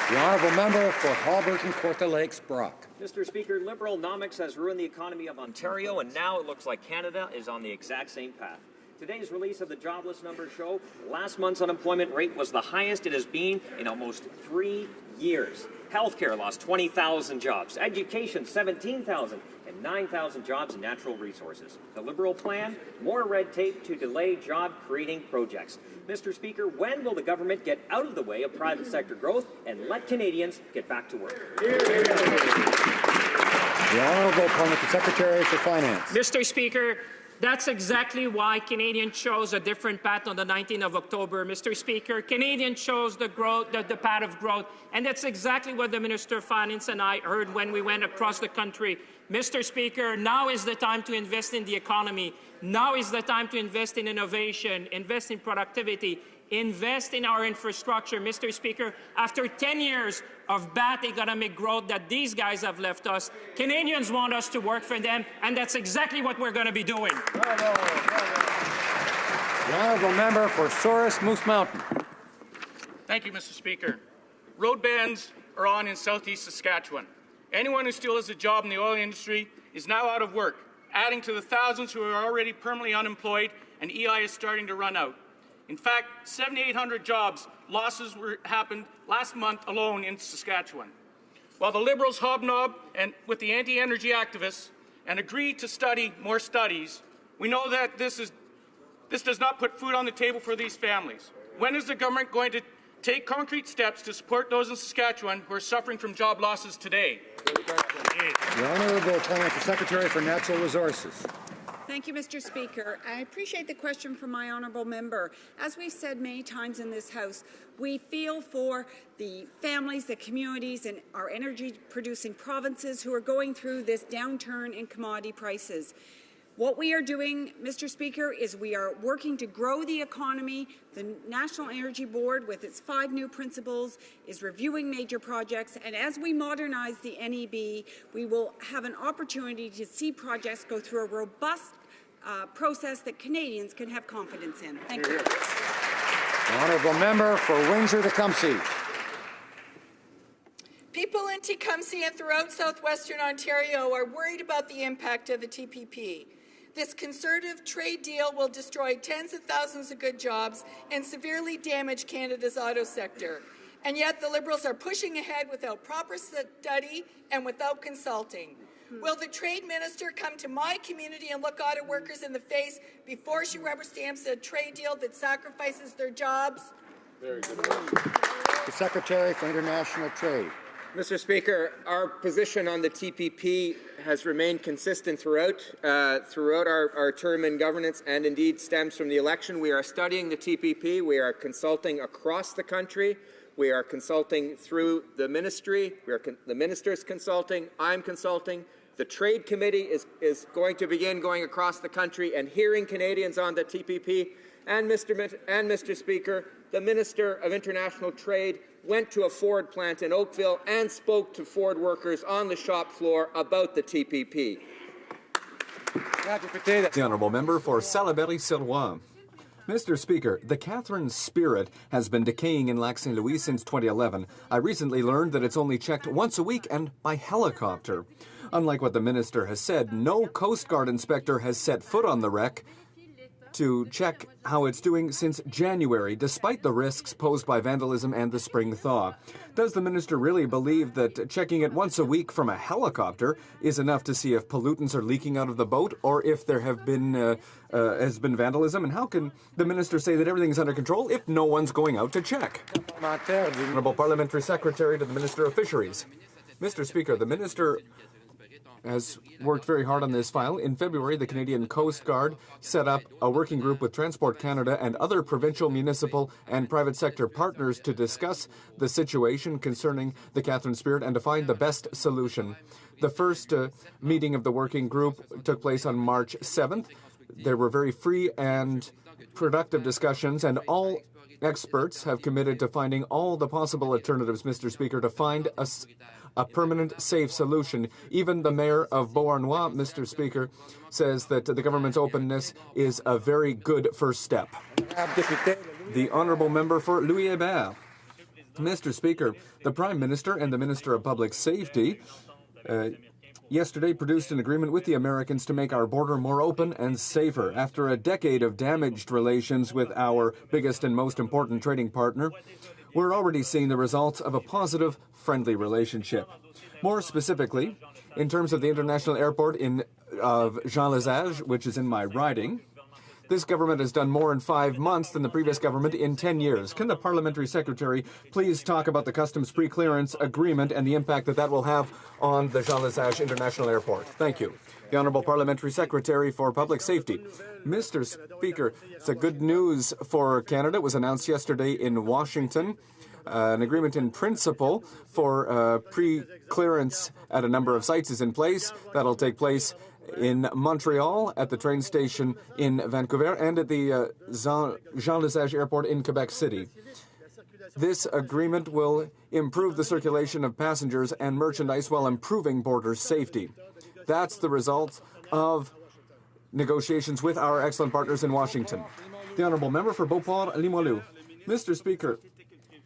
The honourable member for Halberton-Kawartha Lakes Brock. Mr. Speaker, Liberal-nomics has ruined the economy of Ontario, and now it looks like Canada is on the exact same path. Today's release of the jobless numbers show last month's unemployment rate was the highest it has been in almost 3 years. Healthcare lost 20,000 jobs, education 17,000, and 9,000 jobs in natural resources. The Liberal plan, more red tape to delay job-creating projects. Mr. Speaker, when will the government get out of the way of private sector growth and let Canadians get back to work? The The Honourable Parliamentary Secretary for Finance. Mr. Speaker, that's exactly why Canadians chose a different path on the 19th of October. Mr. Speaker, Canadians chose the path of growth, and that's exactly what the Minister of Finance and I heard when we went across the country. Mr. Speaker, now is the time to invest in the economy. Now is the time to invest in innovation, invest in productivity, invest in our infrastructure. Mr. Speaker, after 10 years of bad economic growth that these guys have left us, Canadians want us to work for them, and that's exactly what we're going to be doing. The Honourable Member for Souris Moose Mountain. Thank you, Mr. Speaker. Road bans are on in southeast Saskatchewan. Anyone who still has a job in the oil industry is now out of work, adding to the thousands who are already permanently unemployed, and EI is starting to run out. In fact, 7,800 jobs losses happened last month alone in Saskatchewan. While the Liberals hobnob with the anti-energy activists and agree to study more studies, we know that this does not put food on the table for these families. When is the government going to take concrete steps to support those in Saskatchewan who are suffering from job losses today? The Honourable Parliamentary Secretary for Natural Resources. Thank you, Mr. Speaker. I appreciate the question from my honourable member. As we've said many times in this House, we feel for the families, the communities in our energy-producing provinces who are going through this downturn in commodity prices. What we are doing, Mr. Speaker, is we are working to grow the economy. The National Energy Board, with its 5 new principles, is reviewing major projects. And as we modernize the NEB, we will have an opportunity to see projects go through a robust process that Canadians can have confidence in. Thank you. The Honourable Member for Windsor-Tecumseh. People in Tecumseh and throughout southwestern Ontario are worried about the impact of the TPP. This conservative trade deal will destroy tens of thousands of good jobs and severely damage Canada's auto sector. And yet the Liberals are pushing ahead without proper study and without consulting. Will the Trade Minister come to my community and look auto workers in the face before she rubber stamps a trade deal that sacrifices their jobs? Very good. The Secretary for International Trade. Mr. Speaker, our position on the TPP has remained consistent throughout our term in governance, and indeed stems from the election. We are studying the TPP. We are consulting across the country. We are consulting through the ministry. The minister's consulting. I'm consulting. The Trade Committee is going to begin going across the country and hearing Canadians on the TPP. And Mr. Speaker, the Minister of International Trade went to a Ford plant in Oakville and spoke to Ford workers on the shop floor about the TPP. The Honourable Member for Salaberry-sur-Loire. Mr. Speaker, the Catherine Spirit has been decaying in Lac Saint Louis since 2011. I recently learned that it's only checked once a week and by helicopter. Unlike what the minister has said, no Coast Guard inspector has set foot on the wreck to check how it's doing since January, despite the risks posed by vandalism and the spring thaw. Does the minister really believe that checking it once a week from a helicopter is enough to see if pollutants are leaking out of the boat or if there has been vandalism? And how can the minister say that everything's under control if no one's going out to check? Honourable Parliamentary Secretary to the Minister of Fisheries. Mr. Speaker, the minister has worked very hard on this file. In February, the Canadian Coast Guard set up a working group with Transport Canada and other provincial, municipal and private sector partners to discuss the situation concerning the Catherine Spirit and to find the best solution. The first meeting of the working group took place on March 7th. There were very free and productive discussions, and all experts have committed to finding all the possible alternatives, Mr. Speaker, to find a permanent, safe solution. Even the mayor of Beauharnois, Mr. Speaker, says that the government's openness is a very good first step. The Honourable Member for Louis-Hébert. Mr. Speaker, the Prime Minister and the Minister of Public Safety yesterday produced an agreement with the Americans to make our border more open and safer. After a decade of damaged relations with our biggest and most important trading partner, we're already seeing the results of a positive, friendly relationship. More specifically, in terms of the international airport of Jean-Lesage, which is in my riding, This government has done more in 5 months than the previous government in 10 years. Can the parliamentary secretary please talk about the customs pre-clearance agreement and the impact that will have on the Jean Lesage International Airport? Thank you. The Honourable Parliamentary Secretary for Public Safety. Mr. Speaker, it's a good news for Canada. It was announced yesterday in Washington. An agreement in principle for pre-clearance at a number of sites is in place. That'll take place in Montreal, at the train station in Vancouver, and at the Jean Lesage Airport in Quebec City. This agreement will improve the circulation of passengers and merchandise while improving border safety. That's the result of negotiations with our excellent partners in Washington. The Honourable Member for Beauport-Limoilou. Mr. Speaker,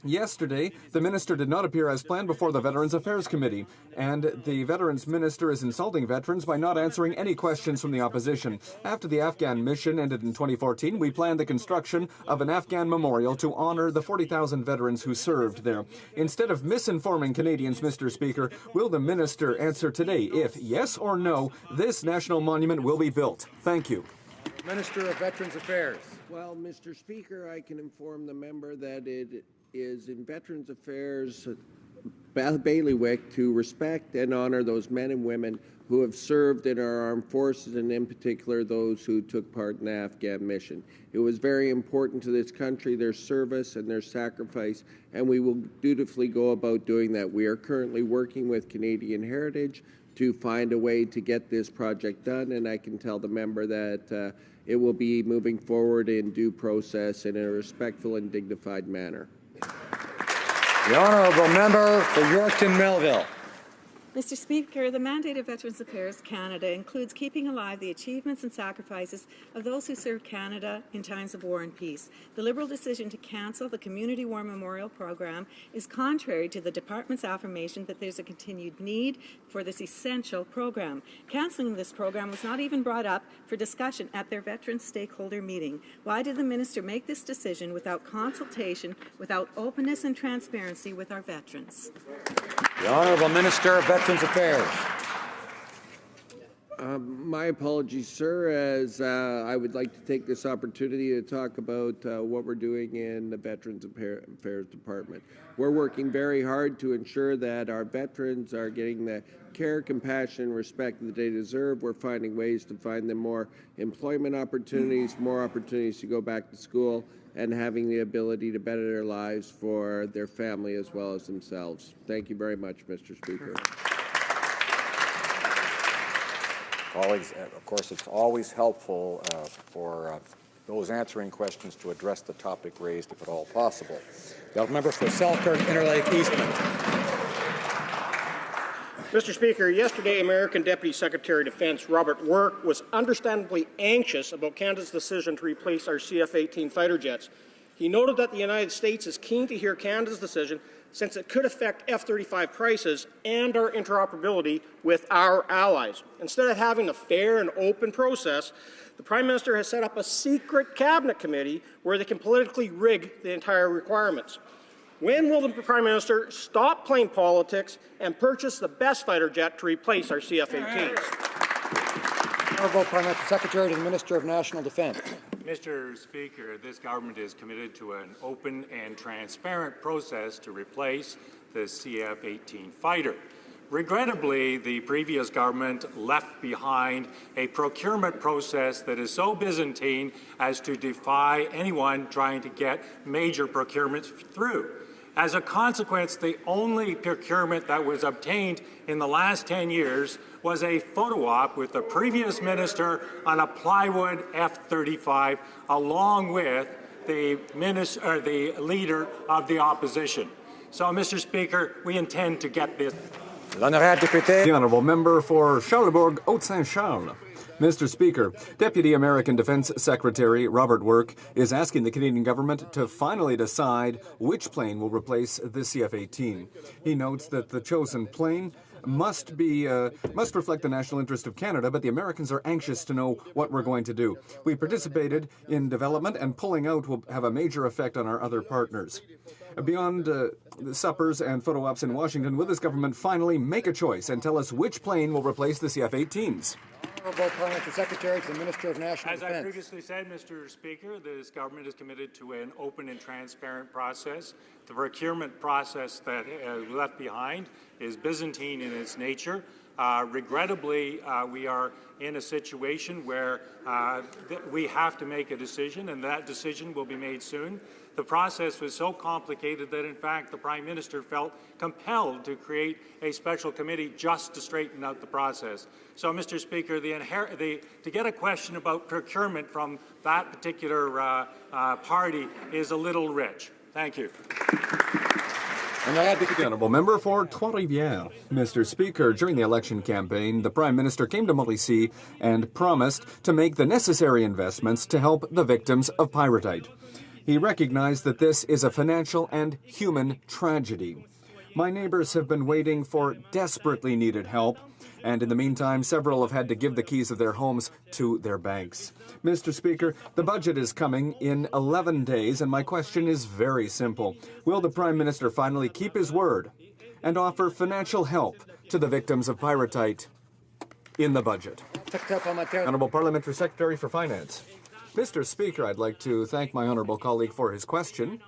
yesterday, the minister did not appear as planned before the Veterans Affairs Committee, and the Veterans Minister is insulting veterans by not answering any questions from the opposition. After the Afghan mission ended in 2014, we planned the construction of an Afghan memorial to honor the 40,000 veterans who served there. Instead of misinforming Canadians, Mr. Speaker, will the minister answer today if, yes or no, this national monument will be built? Thank you. Minister of Veterans Affairs. Well, Mr. Speaker, I can inform the member that it is in Veterans Affairs bailiwick to respect and honor those men and women who have served in our armed forces, and in particular those who took part in the Afghan mission. It was very important to this country, their service and their sacrifice, and we will dutifully go about doing that. We are currently working with Canadian Heritage to find a way to get this project done, and I can tell the member that it will be moving forward in due process in a respectful and dignified manner. The Honourable Member for Yorkton Melville. Mr. Speaker, the mandate of Veterans Affairs Canada includes keeping alive the achievements and sacrifices of those who served Canada in times of war and peace. The Liberal decision to cancel the Community War Memorial Program is contrary to the Department's affirmation that there's a continued need for this essential program. Cancelling this program was not even brought up for discussion at their Veterans Stakeholder meeting. Why did the Minister make this decision without consultation, without openness and transparency with our veterans? The Honourable Minister of Veterans Affairs. My apologies, sir, as I would like to take this opportunity to talk about what we're doing in the Veterans Affairs Department. We're working very hard to ensure that our veterans are getting the care, compassion, and respect that they deserve. We're finding ways to find them more employment opportunities, more opportunities to go back to school, and having the ability to better their lives for their family as well as themselves. Thank you very much, Mr. Speaker. Colleagues, of course, it's always helpful for those answering questions to address the topic raised, if at all possible. The member for Selkirk, Interlake, Eastman. Mr. Speaker, yesterday American Deputy Secretary of Defense Robert Work was understandably anxious about Canada's decision to replace our CF-18 fighter jets. He noted that the United States is keen to hear Canada's decision since it could affect F-35 prices and our interoperability with our allies. Instead of having a fair and open process, the Prime Minister has set up a secret cabinet committee where they can politically rig the entire requirements. When will the Prime Minister stop playing politics and purchase the best fighter jet to replace our CF-18s? Honourable Parliamentary Secretary to the Minister of National Defence. Mr. Speaker, this government is committed to an open and transparent process to replace the CF-18 fighter. Regrettably, the previous government left behind a procurement process that is so Byzantine as to defy anyone trying to get major procurements through. As a consequence, the only procurement that was obtained in the last 10 years was a photo op with the previous minister on a plywood F-35, along with the leader of the opposition. So, Mr. Speaker, we intend to get this. The Honourable Member for Charlebourg, Haute-Saint-Charles. Mr. Speaker, Deputy American Defense Secretary Robert Work is asking the Canadian government to finally decide which plane will replace the CF-18. He notes that the chosen plane must reflect the national interest of Canada, but the Americans are anxious to know what we're going to do. We participated in development, and pulling out will have a major effect on our other partners. Beyond the suppers and photo ops in Washington, will this government finally make a choice and tell us which plane will replace the CF-18s? Honourable Parliamentary Secretary to the Minister of National As Defence. I previously said, Mr. Speaker, this government is committed to an open and transparent process. The procurement process that left behind is Byzantine in its nature. Regrettably, we are in a situation where we have to make a decision, and that decision will be made soon. The process was so complicated that, in fact, the Prime Minister felt compelled to create a special committee just to straighten out the process. So, Mr. Speaker, to get a question about procurement from that particular party is a little rich. Thank you. And I advocate the honourable member for Trois-Rivières. Mr. Speaker, during the election campaign, the Prime Minister came to Mauricie and promised to make the necessary investments to help the victims of pyrrhotite. He recognized that this is a financial and human tragedy. My neighbors have been waiting for desperately needed help, and in the meantime, several have had to give the keys of their homes to their banks. Mr. Speaker, the budget is coming in 11 days, and my question is very simple. Will the Prime Minister finally keep his word and offer financial help to the victims of pyrrhotite in the budget? Honourable Parliamentary Secretary for Finance. Mr. Speaker, I'd like to thank my honourable colleague for his question.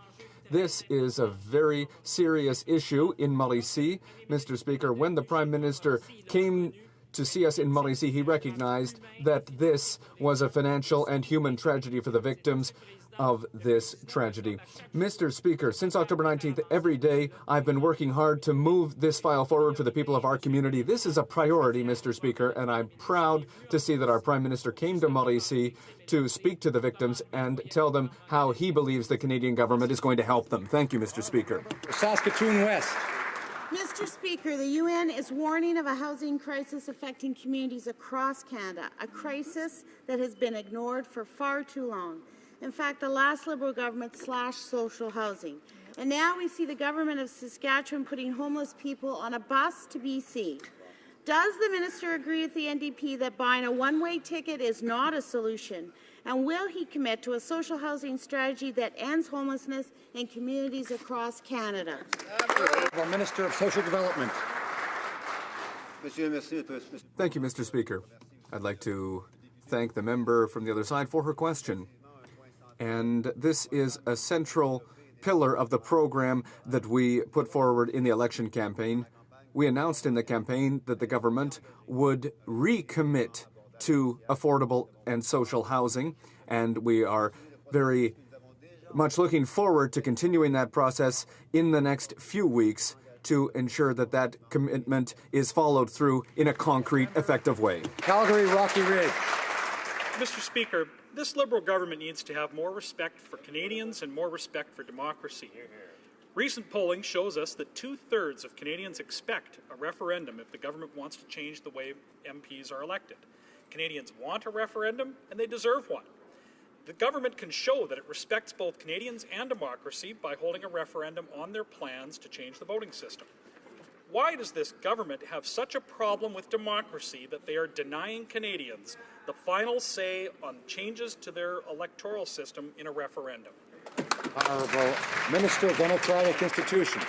This is a very serious issue in Mauricie. Mr. Speaker, when the Prime Minister came to see us in Mauricie, he recognized that this was a financial and human tragedy for the victims of this tragedy. Mr. Speaker, since October 19th, every day I've been working hard to move this file forward for the people of our community. This is a priority, Mr. Speaker, and I'm proud to see that our Prime Minister came to Mauricie to speak to the victims and tell them how he believes the Canadian government is going to help them. Thank you, Mr. Speaker. Saskatoon West. Mr. Speaker, the UN is warning of a housing crisis affecting communities across Canada, a crisis that has been ignored for far too long. In fact, the last Liberal government slashed social housing. And now we see the government of Saskatchewan putting homeless people on a bus to BC. Does the minister agree with the NDP that buying a one-way ticket is not a solution? And will he commit to a social housing strategy that ends homelessness in communities across Canada? The Minister of Social Development. Thank you, Mr. Speaker. I'd like to thank the member from the other side for her question. And this is a central pillar of the program that we put forward in the election campaign. We announced in the campaign that the government would recommit to affordable and social housing, and we are very much looking forward to continuing that process in the next few weeks to ensure that that commitment is followed through in a concrete, effective way. Calgary, Rocky Ridge. Mr. Speaker, this Liberal government needs to have more respect for Canadians and more respect for democracy. Recent polling shows us that 2/3 of Canadians expect a referendum if the government wants to change the way MPs are elected. Canadians want a referendum, and they deserve one. The government can show that it respects both Canadians and democracy by holding a referendum on their plans to change the voting system. Why does this government have such a problem with democracy that they are denying Canadians the final say on changes to their electoral system in a referendum? Honourable Minister of Democratic Institutions.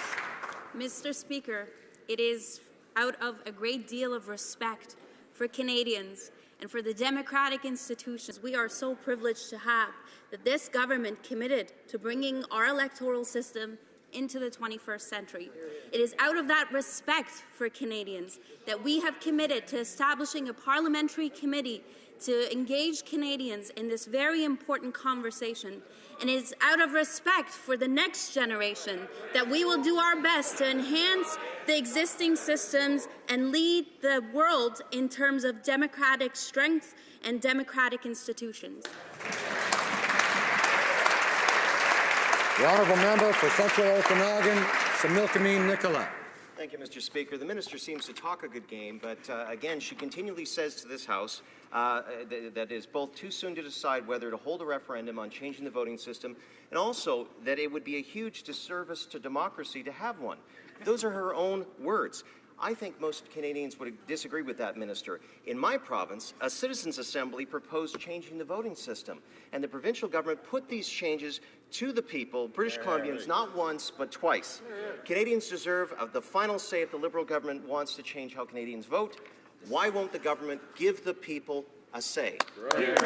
Mr. Speaker, it is out of a great deal of respect for Canadians and for the democratic institutions we are so privileged to have that this government committed to bringing our electoral system into the 21st century. It is out of that respect for Canadians that we have committed to establishing a parliamentary committee to engage Canadians in this very important conversation. And it is out of respect for the next generation that we will do our best to enhance the existing systems and lead the world in terms of democratic strength and democratic institutions. The Honourable Member for Central Okanagan, Similkameen Nicola. Thank you, Mr. Speaker. The minister seems to talk a good game, but again, she continually says to this House that it is both too soon to decide whether to hold a referendum on changing the voting system, and also that it would be a huge disservice to democracy to have one. Those are her own words. I think most Canadians would disagree with that, Minister. In my province, a citizens' assembly proposed changing the voting system, and the provincial government put these changes to the people, British Columbians, not once but twice. Canadians deserve the final say if the Liberal government wants to change how Canadians vote. Why won't the government give the people a say? The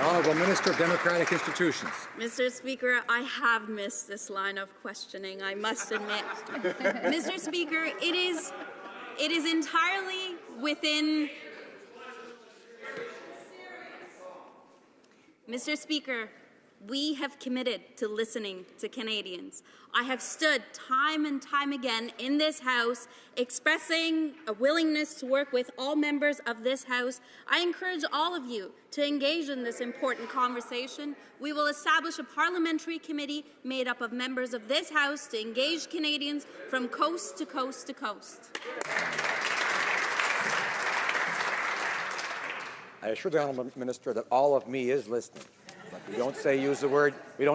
Honourable Minister of Democratic Institutions. Mr. Speaker, I have missed this line of questioning, I must admit. Mr. Speaker, it is entirely within... Mr. Speaker, we have committed to listening to Canadians. I have stood time and time again in this House expressing a willingness to work with all members of this House. I encourage all of you to engage in this important conversation. We will establish a parliamentary committee made up of members of this House to engage Canadians from coast to coast to coast. I assure the Honourable Minister that all of me is listening. But we don't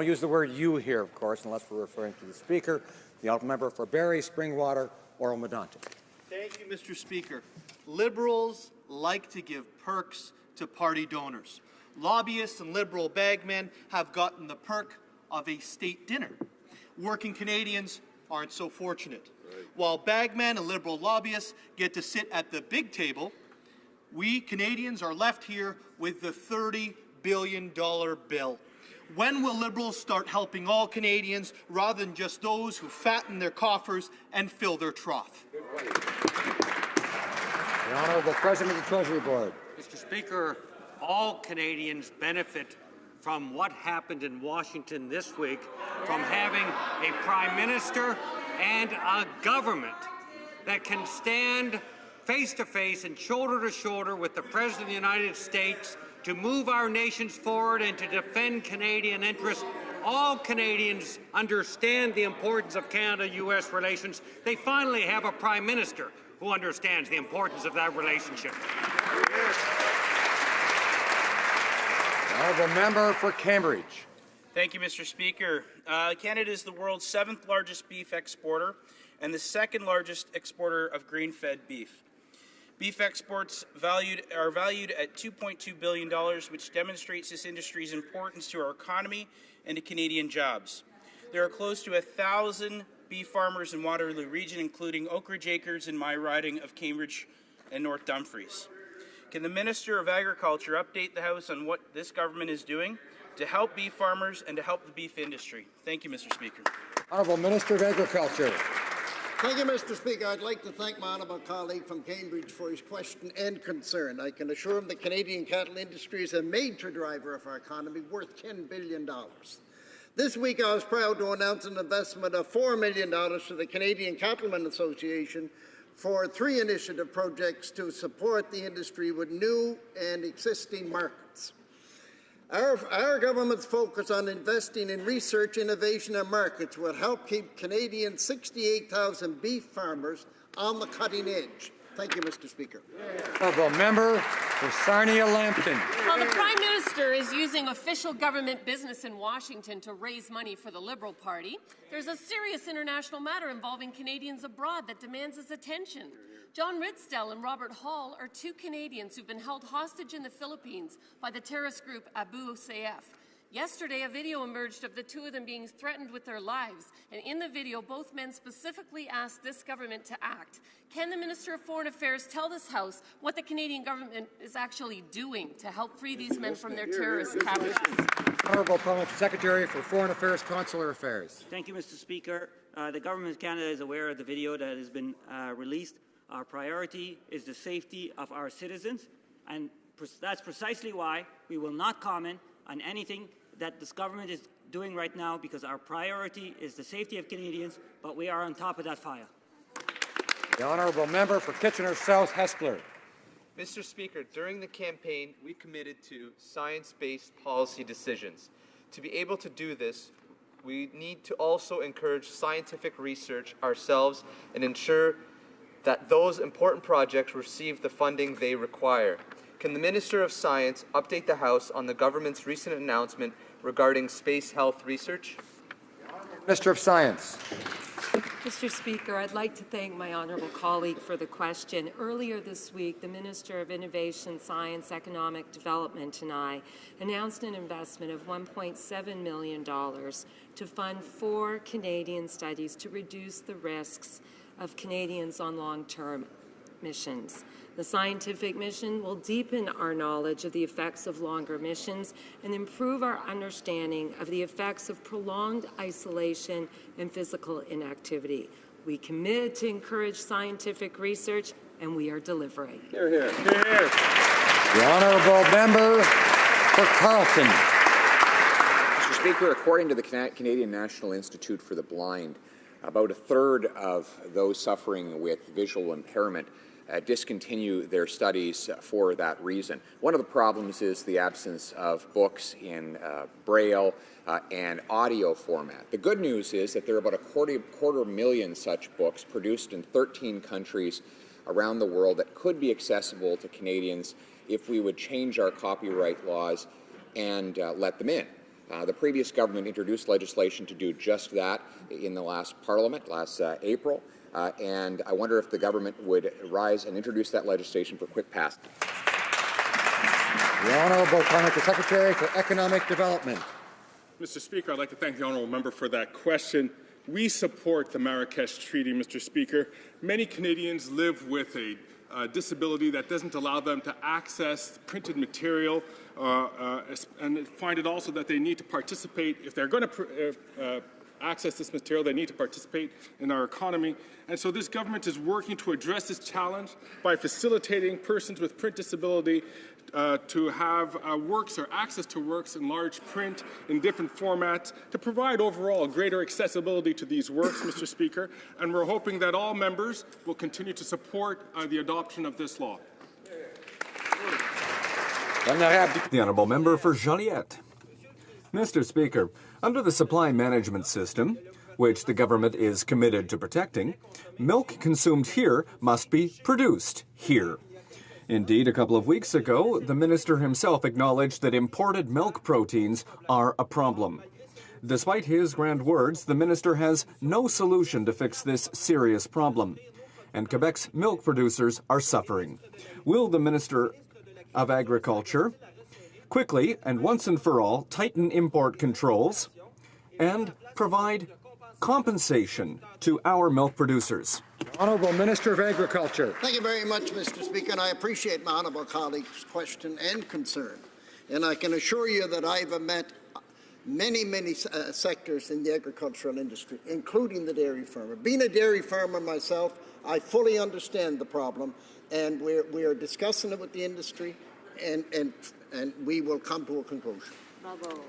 use the word you here, of course, unless we're referring to the Speaker. The Honourable Member for Barrie, Springwater, Oro-Medonte. Thank you, Mr. Speaker. Liberals like to give perks to party donors. Lobbyists and Liberal bagmen have gotten the perk of a state dinner. Working Canadians aren't so fortunate. While bagmen and Liberal lobbyists get to sit at the big table, we Canadians are left here with the $30 billion bill. When will Liberals start helping all Canadians rather than just those who fatten their coffers and fill their trough? The Honourable President of the Treasury Board. Mr. Speaker, all Canadians benefit from what happened in Washington this week, from having a Prime Minister and a government that can stand face to face and shoulder to shoulder with the President of the United States to move our nations forward and to defend Canadian interests. All Canadians understand the importance of Canada-U.S. relations. They finally have a Prime Minister who understands the importance of that relationship. The Honourable Member for Cambridge. Thank you, Mr. Speaker. Canada is the world's 7th largest beef exporter and the 2nd largest exporter of grain-fed beef. Beef exports are valued at $2.2 billion, which demonstrates this industry's importance to our economy and to Canadian jobs. There are close to 1,000 beef farmers in Waterloo Region, including Oak Ridge Acres in my riding of Cambridge and North Dumfries. Can the Minister of Agriculture update the House on what this government is doing to help beef farmers and to help the beef industry? Thank you, Mr. Speaker. Honourable Minister of Agriculture. Thank you, Mr. Speaker. I'd like to thank my honourable colleague from Cambridge for his question and concern. I can assure him the Canadian cattle industry is a major driver of our economy, worth $10 billion. This week, I was proud to announce an investment of $4 million to the Canadian Cattlemen Association for 3 initiative projects to support the industry with new and existing markets. Our government's focus on investing in research, innovation and markets will help keep Canadian 68,000 beef farmers on the cutting edge. Thank you, Mr. Speaker. Honourable Member for Sarnia-Lambton. While the Prime Minister is using official government business in Washington to raise money for the Liberal Party, there's a serious international matter involving Canadians abroad that demands his attention. John Ridsdale and Robert Hall are 2 Canadians who've been held hostage in the Philippines by the terrorist group Abu Sayyaf. Yesterday, a video emerged of the 2 of them being threatened with their lives, and in the video, both men specifically asked this government to act. Can the Minister of Foreign Affairs tell this House what the Canadian government is actually doing to help free these men from their terrorist captors? Honourable Parliamentary Secretary for Foreign Affairs, Consular Affairs. Thank you, Mr. Speaker. The Government of Canada is aware of the video that has been released. Our priority is the safety of our citizens, and that's precisely why we will not comment on anything that this government is doing right now, because our priority is the safety of Canadians, but we are on top of that file. The Honourable Member for Kitchener South, Hespeler. Mr. Speaker, during the campaign, we committed to science-based policy decisions. To be able to do this, we need to also encourage scientific research ourselves and ensure that those important projects receive the funding they require. Can the Minister of Science update the House on the government's recent announcement regarding space health research? Minister of Science. Mr. Speaker, I'd like to thank my honourable colleague for the question. Earlier this week, the Minister of Innovation, Science, Economic Development and I announced an investment of $1.7 million to fund 4 Canadian studies to reduce the risks of Canadians on long-term missions. The scientific mission will deepen our knowledge of the effects of longer missions and improve our understanding of the effects of prolonged isolation and physical inactivity. We commit to encourage scientific research, and we are delivering. Hear, hear. Hear, hear. The honourable member for Carleton. Mr. Speaker, according to the Canadian National Institute for the Blind, about a third of those suffering with visual impairment discontinue their studies for that reason. One of the problems is the absence of books in Braille and audio format. The good news is that there are about a quarter million such books produced in 13 countries around the world that could be accessible to Canadians if we would change our copyright laws and let them in. The previous government introduced legislation to do just that in the last Parliament, last April. And I wonder if the government would rise and introduce that legislation for quick passage. The Honourable Parliamentary Secretary for Economic Development. Mr. Speaker, I'd like to thank the honourable member for that question. We support the Marrakesh Treaty, Mr. Speaker. Many Canadians live with a disability that doesn't allow them to access printed material and find it also that they need to participate. If they're going to access this material, they need to participate in our economy. And so this government is working to address this challenge by facilitating persons with print disability to have works or access to works in large print in different formats to provide overall greater accessibility to these works, Mr. Speaker. And we're hoping that all members will continue to support the adoption of this law. The honourable member for Joliette. Mr. Speaker, under the supply management system, which the government is committed to protecting, milk consumed here must be produced here. Indeed, a couple of weeks ago, the minister himself acknowledged that imported milk proteins are a problem. Despite his grand words, the minister has no solution to fix this serious problem, and Quebec's milk producers are suffering. Will the Minister of Agriculture quickly and once and for all tighten import controls and provide compensation to our milk producers? Honourable Minister of Agriculture. Thank you very much, Mr. Speaker, and I appreciate my honourable colleague's question and concern. And I can assure you that I've met many sectors in the agricultural industry, including the dairy farmer. Being a dairy farmer myself, I fully understand the problem, and we are discussing it with the industry, and we will come to a conclusion. Bravo.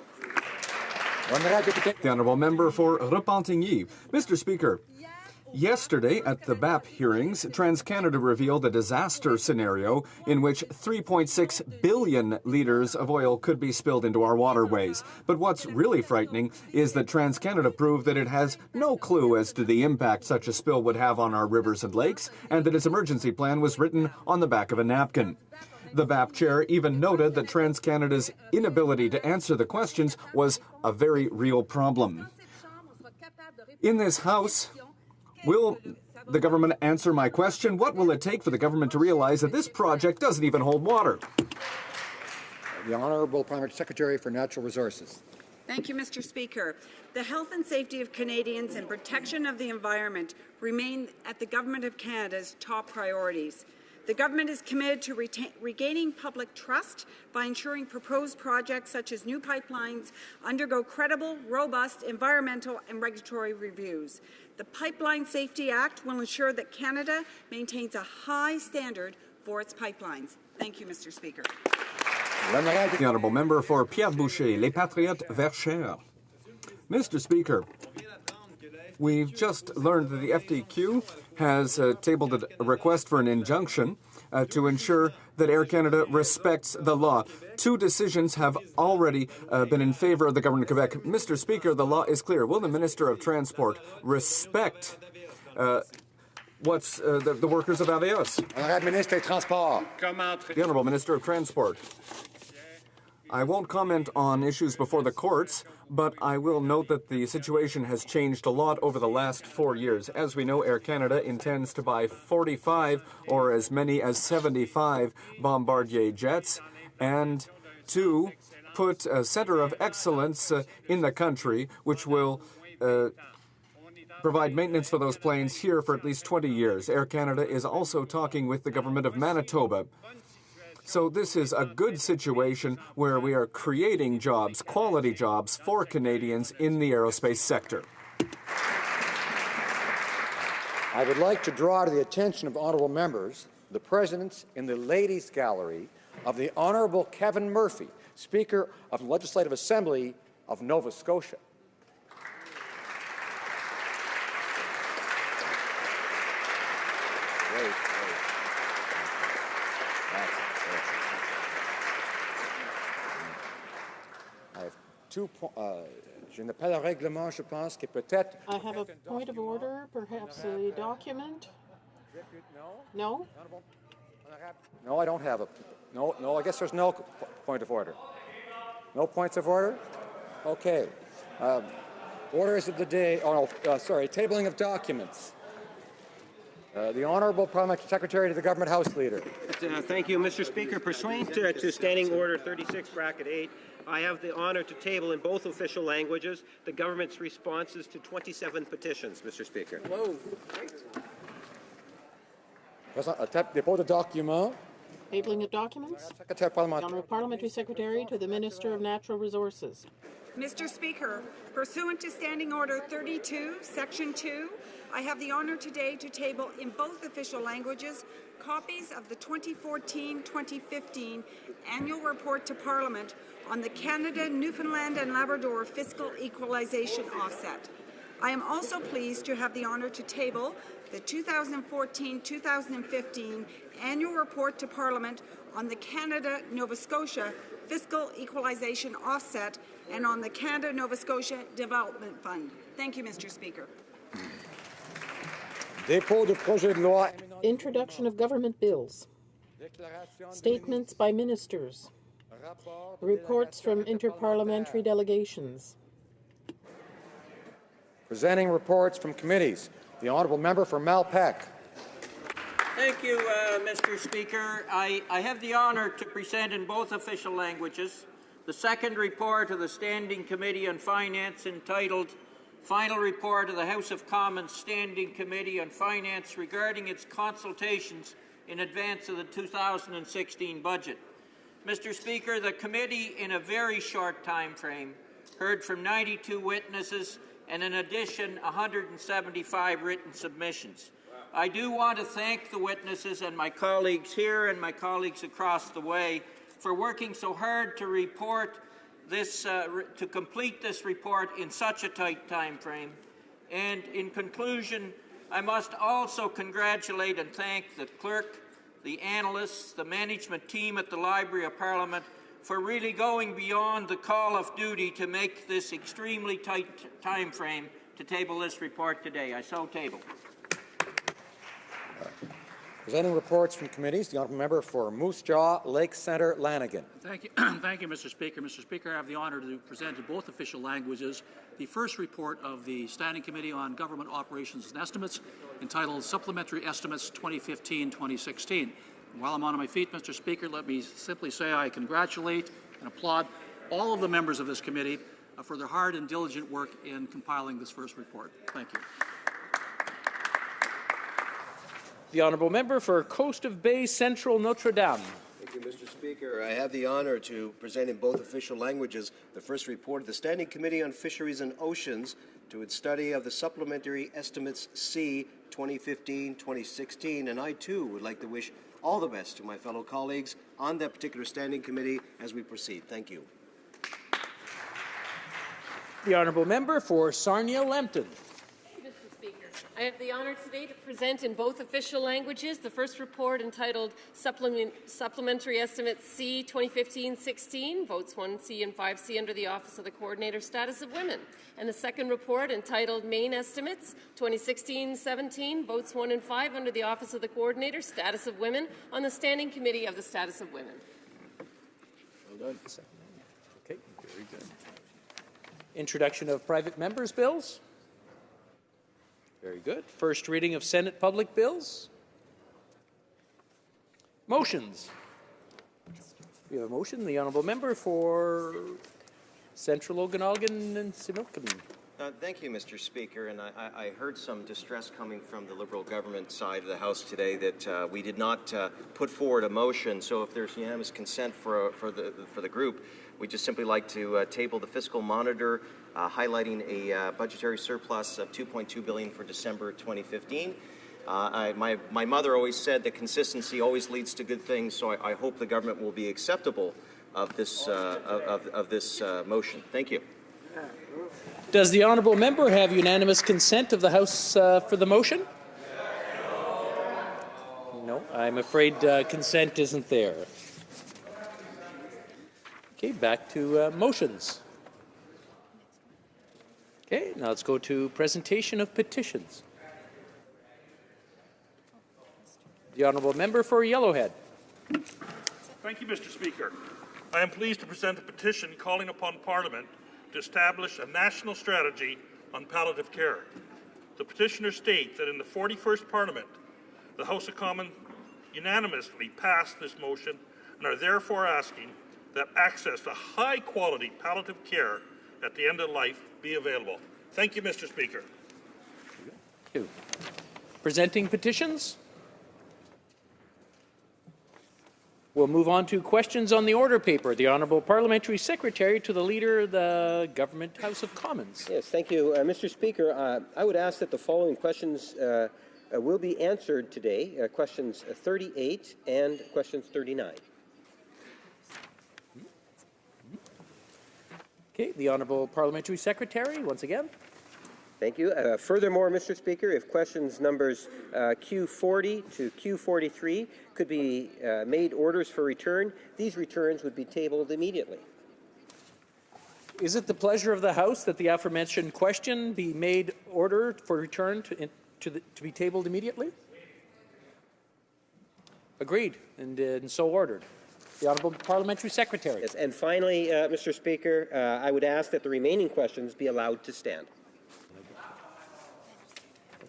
The honourable member for Repentigny. Mr. Speaker, yesterday at the BAP hearings, TransCanada revealed a disaster scenario in which 3.6 billion litres of oil could be spilled into our waterways. But what's really frightening is that TransCanada proved that it has no clue as to the impact such a spill would have on our rivers and lakes, and that its emergency plan was written on the back of a napkin. The BAP chair even noted that TransCanada's inability to answer the questions was a very real problem. In this House, will the government answer my question? What will it take for the government to realize that this project doesn't even hold water? The Honourable Parliamentary Secretary for Natural Resources. Thank you, Mr. Speaker. The health and safety of Canadians and protection of the environment remain at the Government of Canada's top priorities. The government is committed to regaining public trust by ensuring proposed projects such as new pipelines undergo credible, robust environmental and regulatory reviews. The Pipeline Safety Act will ensure that Canada maintains a high standard for its pipelines. Thank you, Mr. Speaker. The honourable member for Pierre Boucher, Les Patriotes Verchères. Mr. Speaker, we've just learned that the FTQ has tabled a request for an injunction to ensure that Air Canada respects the law. Two decisions have already been in favour of the Government of Quebec. Mr. Speaker, the law is clear. Will the Minister of Transport respect the workers of Aveos? The Honourable Minister of Transport. I won't comment on issues before the courts, but I will note that the situation has changed a lot over the last 4 years. As we know, Air Canada intends to buy 45 or as many as 75 Bombardier jets and to put a centre of excellence in the country, which will provide maintenance for those planes here for at least 20 years. Air Canada is also talking with the government of Manitoba. So this is a good situation where we are creating jobs, quality jobs, for Canadians in the aerospace sector. I would like to draw to the attention of honourable members the presence in the Ladies' Gallery of the Honourable Kevin Murphy, Speaker of the Legislative Assembly of Nova Scotia. I have two je n'ai pas le règlement, je pense, que peut-être... I have a point of order, perhaps a document? No? No, I don't have a... No, I guess there's no point of order. No points of order? Okay. Orders of the day... Oh, no, sorry, tabling of documents. The Honourable Parliamentary Secretary to the Government House Leader. Thank you, Mr. Speaker. Pursuant to Standing Order 36, Bracket 8, I have the honour to table in both official languages the government's responses to 27 petitions, Mr. Speaker. Whoa. Dépôt de documents. Tabling of documents? Secretary Parliamentary. Honourable Parliamentary Secretary to the Minister of Natural Resources. Mr. Speaker, pursuant to Standing Order 32, Section 2, I have the honour today to table in both official languages copies of the 2014-2015 Annual Report to Parliament on the Canada, Newfoundland and Labrador Fiscal Equalization Offset. I am also pleased to have the honour to table the 2014-2015 Annual Report to Parliament on the Canada, Nova Scotia Fiscal Equalization Offset and on the Canada-Nova Scotia Development Fund. Thank you, Mr. Speaker. Dépôt de projet de loi. Introduction of government bills. Statements by ministers. Reports from interparliamentary delegations. Presenting reports from committees. The Honourable Member for Malpeque. Thank you, Mr. Speaker. I have the honour to present in both official languages the second report of the Standing Committee on Finance entitled Final Report of the House of Commons Standing Committee on Finance regarding its consultations in advance of the 2016 budget. Mr. Speaker, the committee, in a very short time frame, heard from 92 witnesses and, in addition, 175 written submissions. I do want to thank the witnesses and my colleagues here and my colleagues across the way for working so hard to report this, to complete this report in such a tight time frame. And in conclusion, I must also congratulate and thank the clerk, the analysts, the management team at the Library of Parliament for really going beyond the call of duty to make this extremely tight time frame to table this report today. I so table. Presenting reports from committees, the Honourable Member for Moose Jaw, Lake Centre, Lanigan. Thank you. Thank you, Mr. Speaker. Mr. Speaker, I have the honour to present in both official languages the first report of the Standing Committee on Government Operations and Estimates, entitled Supplementary Estimates 2015-2016. While I'm on my feet, Mr. Speaker, let me simply say I congratulate and applaud all of the members of this committee for their hard and diligent work in compiling this first report. Thank you. The Honourable Member for Coast of Bay Central Notre Dame. Thank you, Mr. Speaker. I have the honour to present in both official languages the first report of the Standing Committee on Fisheries and Oceans to its study of the Supplementary Estimates C 2015-2016, and I too would like to wish all the best to my fellow colleagues on that particular Standing Committee as we proceed. Thank you. The Honourable Member for Sarnia-Lambton. I have the honour today to present in both official languages the first report entitled Supplementary Estimates C 2015-16, votes 1C and 5C under the Office of the Coordinator, Status of Women, and the second report entitled Main Estimates 2016-17, votes 1 and 5 under the Office of the Coordinator, Status of Women, on the Standing Committee of the Status of Women. Well done. Okay, very good. Introduction of private members' bills. Very good. First reading of Senate public bills. Motions. We have a motion. The Honourable Member for Central Okanagan and Similkameen. Thank you, Mr. Speaker. And I heard some distress coming from the Liberal government side of the House today that we did not put forward a motion. So if there's unanimous consent for the group, we'd just simply like to table the fiscal monitor highlighting a budgetary surplus of $2.2 billion for December 2015. My mother always said that consistency always leads to good things, so I hope the government will be acceptable of this motion. Thank you. Does the honourable member have unanimous consent of the House for the motion? No, I'm afraid consent isn't there. Okay, back to motions. Okay, now let's go to presentation of petitions. The honourable member for Yellowhead. Thank you, Mr. Speaker. I am pleased to present a petition calling upon Parliament to establish a national strategy on palliative care. The petitioner states that in the 41st Parliament, the House of Commons unanimously passed this motion and are therefore asking that access to high-quality palliative care at the end of life be available. Thank you, Mr. Speaker. Thank you. Presenting petitions. We'll move on to questions on the order paper. The Honourable Parliamentary Secretary to the Leader of the Government House of Commons. Yes, thank you. Mr. Speaker, I would ask that the following questions will be answered today, questions 38 and questions 39. Okay, the Honourable Parliamentary Secretary, once again. Thank you. Furthermore, Mr. Speaker, if questions numbers Q40 to Q43 could be made orders for return, these returns would be tabled immediately. Is it the pleasure of the House that the aforementioned question be made order for return to be tabled immediately? Agreed, and so ordered. The Honourable Parliamentary Secretary. Yes, and finally, Mr. Speaker, I would ask that the remaining questions be allowed to stand.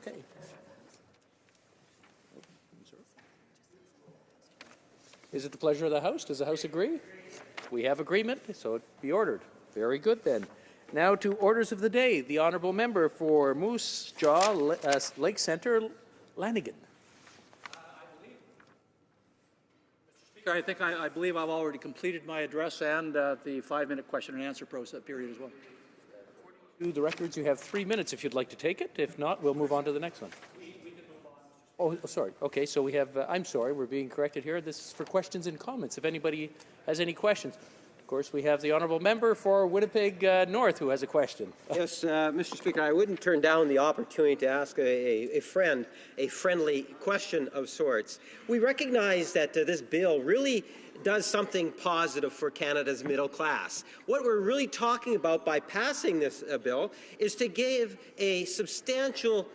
Okay. Is it the pleasure of the House? Does the House agree? We have agreement, so it be ordered. Very good then. Now to orders of the day. The Honourable Member for Moose Jaw, Lake Centre, Lanigan. Mr. Speaker, I believe I've already completed my address and the 5-minute question and answer process period as well. To the records, you have 3 minutes if you'd like to take it. If not, we'll move on to the next one. Oh, sorry. Okay, so we have, I'm sorry, we're being corrected here. This is for questions and comments. If anybody has any questions. Of course, we have the Honourable Member for Winnipeg North who has a question. Yes, Mr. Speaker, I wouldn't turn down the opportunity to ask a friendly question of sorts. We recognize that this bill really does something positive for Canada's middle class. What we're really talking about by passing this bill is to give a substantial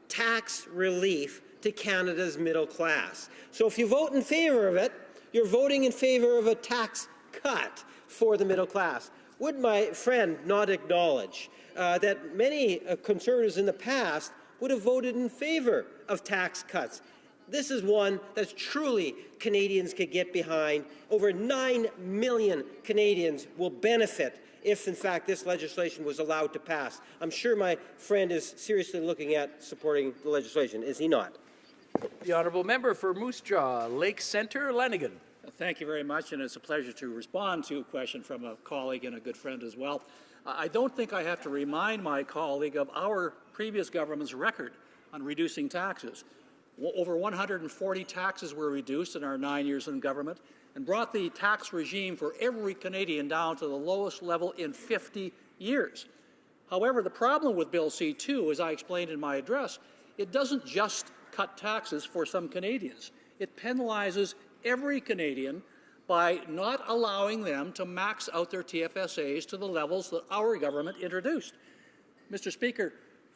tax relief to Canada's middle class. So if you vote in favor of it, you're voting in favor of a tax cut for the middle class. Would my friend not acknowledge that many Conservatives in the past would have voted in favor of tax cuts? This is one that truly Canadians could get behind. Over 9 million Canadians will benefit if, in fact, this legislation was allowed to pass. I'm sure my friend is seriously looking at supporting the legislation, is he not? The Honourable Member for Moose Jaw, Lake Centre, Lanigan. Thank you very much, and it's a pleasure to respond to a question from a colleague and a good friend as well. I don't think I have to remind my colleague of our previous government's record on reducing taxes. Over 140 taxes were reduced in our 9 years in government and brought the tax regime for every Canadian down to the lowest level in 50 years. However, the problem with Bill C-2, as I explained in my address, it doesn't just cut taxes for some Canadians. It penalizes every Canadian by not allowing them to max out their TFSAs to the levels that our government introduced. Mr. Speaker,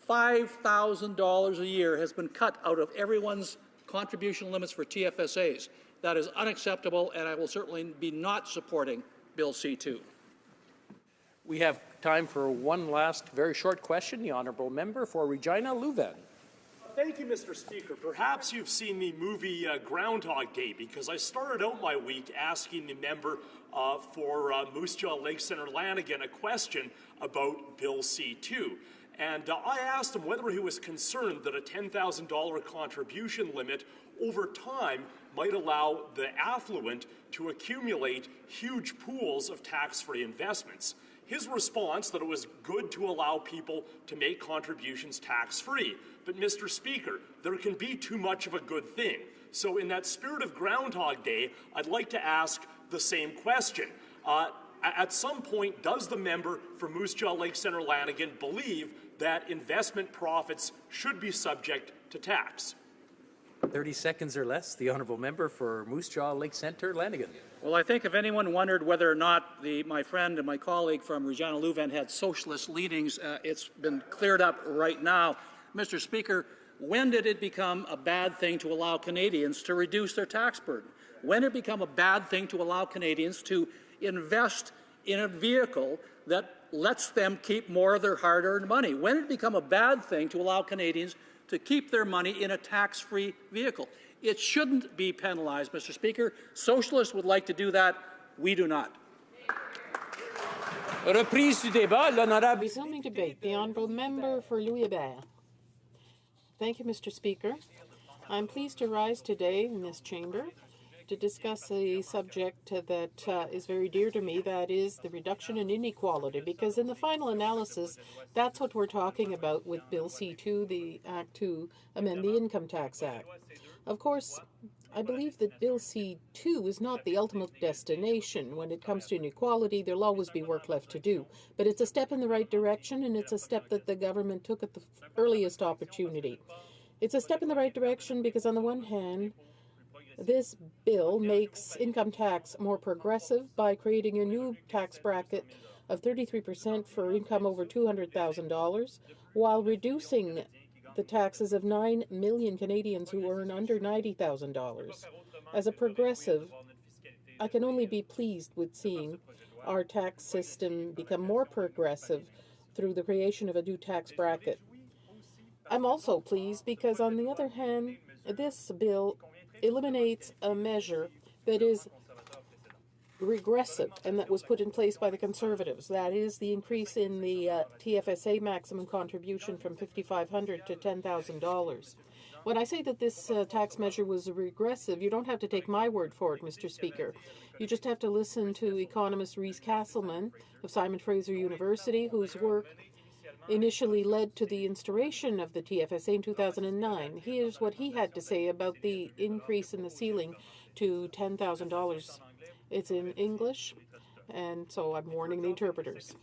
$5,000 a year has been cut out of everyone's contribution limits for TFSAs. That is unacceptable, and I will certainly be not supporting Bill C-2. We have time for one last very short question. The Honourable Member for Regina Leuven. Thank you, Mr. Speaker. Perhaps you've seen the movie Groundhog Day, because I started out my week asking the member for Moose Jaw Lake Center Lanigan a question about Bill C-2. And I asked him whether he was concerned that a $10,000 contribution limit over time might allow the affluent to accumulate huge pools of tax-free investments. His response that it was good to allow people to make contributions tax-free. But, Mr. Speaker, there can be too much of a good thing. So in that spirit of Groundhog Day, I'd like to ask the same question. At some point, does the member for Moose Jaw Lake Center Lanigan believe that investment profits should be subject to tax? 30 seconds or less, the honourable member for Moose Jaw Lake Centre, Lanigan. Well, I think if anyone wondered whether or not my friend and my colleague from Regina Leuven had socialist leanings, it's been cleared up right now. Mr. Speaker, when did it become a bad thing to allow Canadians to reduce their tax burden? When did it become a bad thing to allow Canadians to invest in a vehicle that lets them keep more of their hard-earned money? When did it become a bad thing to allow Canadians to keep their money in a tax-free vehicle? It shouldn't be penalized, Mr. Speaker. Socialists would like to do that. We do not. Reprise du débat, l'honorable. Resuming debate, the honourable member for Louis Hébert. Thank you, Mr. Speaker. I'm pleased to rise today in this chamber to discuss a subject that is very dear to me, that is the reduction in inequality, because in the final analysis, that's what we're talking about with Bill C-2, the Act to amend the Income Tax Act. Of course, I believe that Bill C-2 is not the ultimate destination. When it comes to inequality, there'll always be work left to do. But it's a step in the right direction, and it's a step that the government took at the earliest opportunity. It's a step in the right direction because, on the one hand, this bill makes income tax more progressive by creating a new tax bracket of 33% for income over $200,000, while reducing the taxes of 9 million Canadians who earn under $90,000. As a progressive, I can only be pleased with seeing our tax system become more progressive through the creation of a new tax bracket. I'm also pleased because, on the other hand, this bill eliminates a measure that is regressive and that was put in place by the Conservatives. That is the increase in the TFSA maximum contribution from $5,500 to $10,000. When I say that this tax measure was regressive, you don't have to take my word for it, Mr. Speaker. You just have to listen to economist Rhys Castleman of Simon Fraser University, whose work initially led to the instauration of the TFSA in 2009. Here's what he had to say about the increase in the ceiling to $10,000. It's in English, and so I'm warning the interpreters.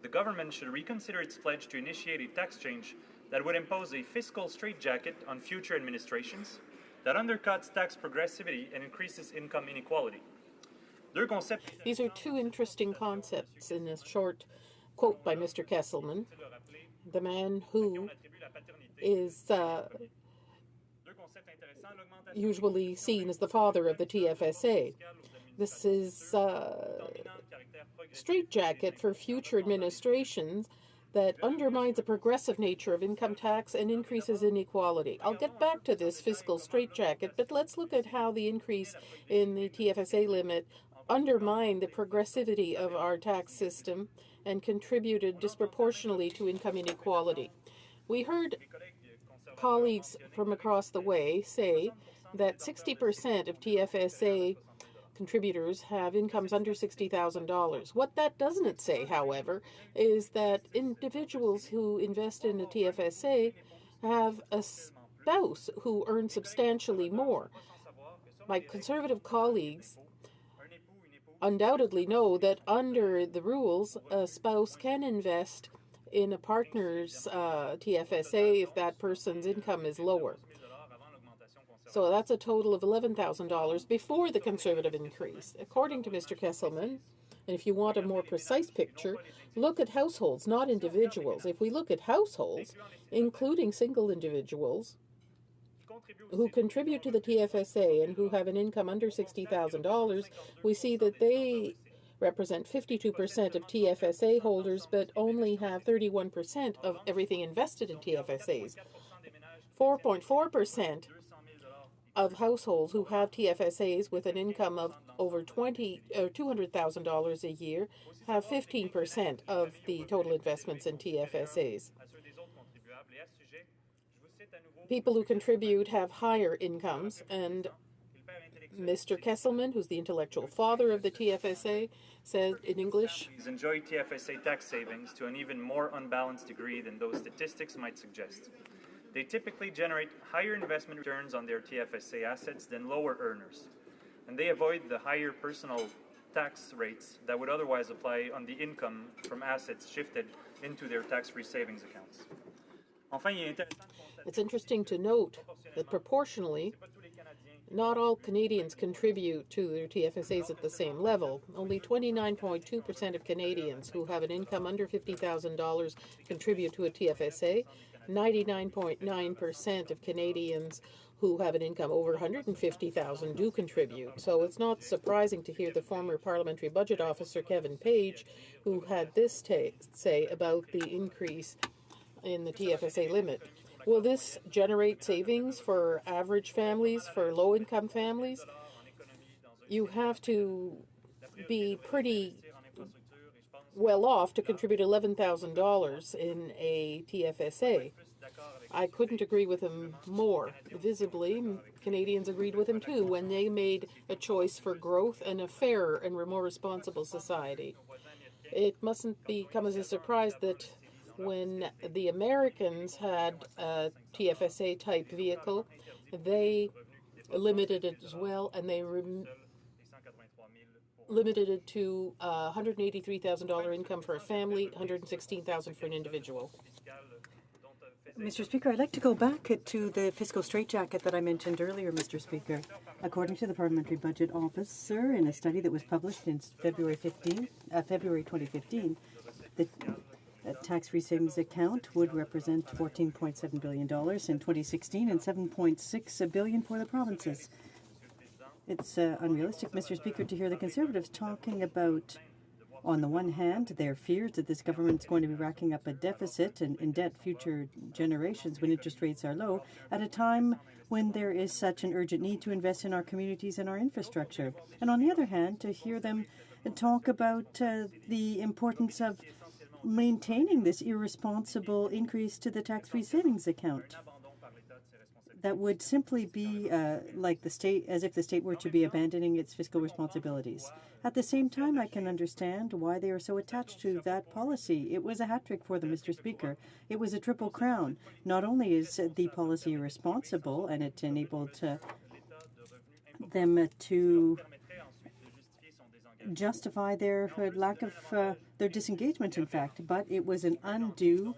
The government should reconsider its pledge to initiate a tax change that would impose a fiscal straitjacket on future administrations that undercuts tax progressivity and increases income inequality. These are two interesting concepts in this short quote by Mr. Kesselman, the man who is usually seen as the father of the TFSA. This is a straitjacket for future administrations that undermines the progressive nature of income tax and increases inequality. I'll get back to this fiscal straitjacket, but let's look at how the increase in the TFSA limit undermined the progressivity of our tax system and contributed disproportionately to income inequality. We heard colleagues from across the way say that 60% of TFSA contributors have incomes under $60,000. What that doesn't say, however, is that individuals who invest in a TFSA have a spouse who earns substantially more. My Conservative colleagues undoubtedly know that under the rules, a spouse can invest in a partner's TFSA if that person's income is lower. So that's a total of $11,000 before the Conservative increase. According to Mr. Kesselman, and if you want a more precise picture, look at households, not individuals. If we look at households, including single individuals, who contribute to the TFSA and who have an income under $60,000, we see that they represent 52% of TFSA holders, but only have 31% of everything invested in TFSAs. 4.4% of households who have TFSAs with an income of over $200,000 a year have 15% of the total investments in TFSAs. People who contribute have higher incomes, and Mr. Kesselman, who's the intellectual father of the TFSA, said in English, enjoy TFSA tax savings to an even more unbalanced degree than those statistics might suggest. They typically generate higher investment returns on their TFSA assets than lower earners, and they avoid the higher personal tax rates that would otherwise apply on the income from assets shifted into their tax-free savings accounts. It's interesting to note that proportionally, not all Canadians contribute to their TFSAs at the same level. Only 29.2% of Canadians who have an income under $50,000 contribute to a TFSA. 99.9% of Canadians who have an income over $150,000 do contribute. So it's not surprising to hear the former Parliamentary Budget Officer, Kevin Page, who had this say about the increase in the TFSA limit. Will this generate savings for average families, for low-income families? You have to be pretty well off to contribute $11,000 in a TFSA. I couldn't agree with him more. Visibly, Canadians agreed with him too when they made a choice for growth and a fairer and more responsible society. It mustn't come as a surprise that when the Americans had a TFSA-type vehicle, they limited it as well, and they limited it to $183,000 income for a family, $116,000 for an individual. Mr. Speaker, I'd like to go back to the fiscal straitjacket that I mentioned earlier, Mr. Speaker. According to the Parliamentary Budget Officer, in a study that was published in February 2015, the tax-free savings account would represent $14.7 billion in 2016 and $7.6 billion for the provinces. It's unrealistic, Mr. Speaker, to hear the Conservatives talking about, on the one hand, their fears that this government is going to be racking up a deficit and indebt future generations when interest rates are low, at a time when there is such an urgent need to invest in our communities and our infrastructure. And on the other hand, to hear them talk about the importance of maintaining this irresponsible increase to the tax-free savings account. That would simply be like the state, as if the state were to be abandoning its fiscal responsibilities. At the same time, I can understand why they are so attached to that policy. It was a hat trick for them, Mr. Speaker. It was a triple crown. Not only is the policy irresponsible, and it enabled them to justify their lack of their disengagement, in fact, but it was an undue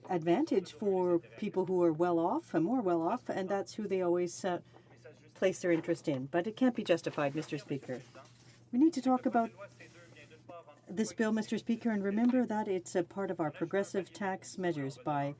advantage for people who are well off and more well off, and that's who they always place their interest in. But it can't be justified, Mr. Speaker. We need to talk about this bill, Mr. Speaker, and remember that it's a part of our progressive tax measures by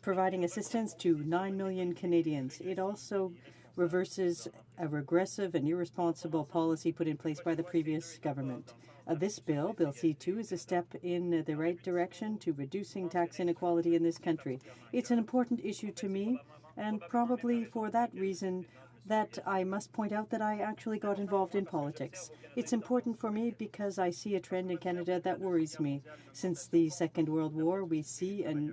providing assistance to 9 million Canadians. It also reverses a regressive and irresponsible policy put in place by the previous government. This bill, Bill C2, is a step in the right direction to reducing tax inequality in this country. It's an important issue to me, and probably for that reason that I must point out that I actually got involved in politics. It's important for me because I see a trend in Canada that worries me. Since the Second World War, we see an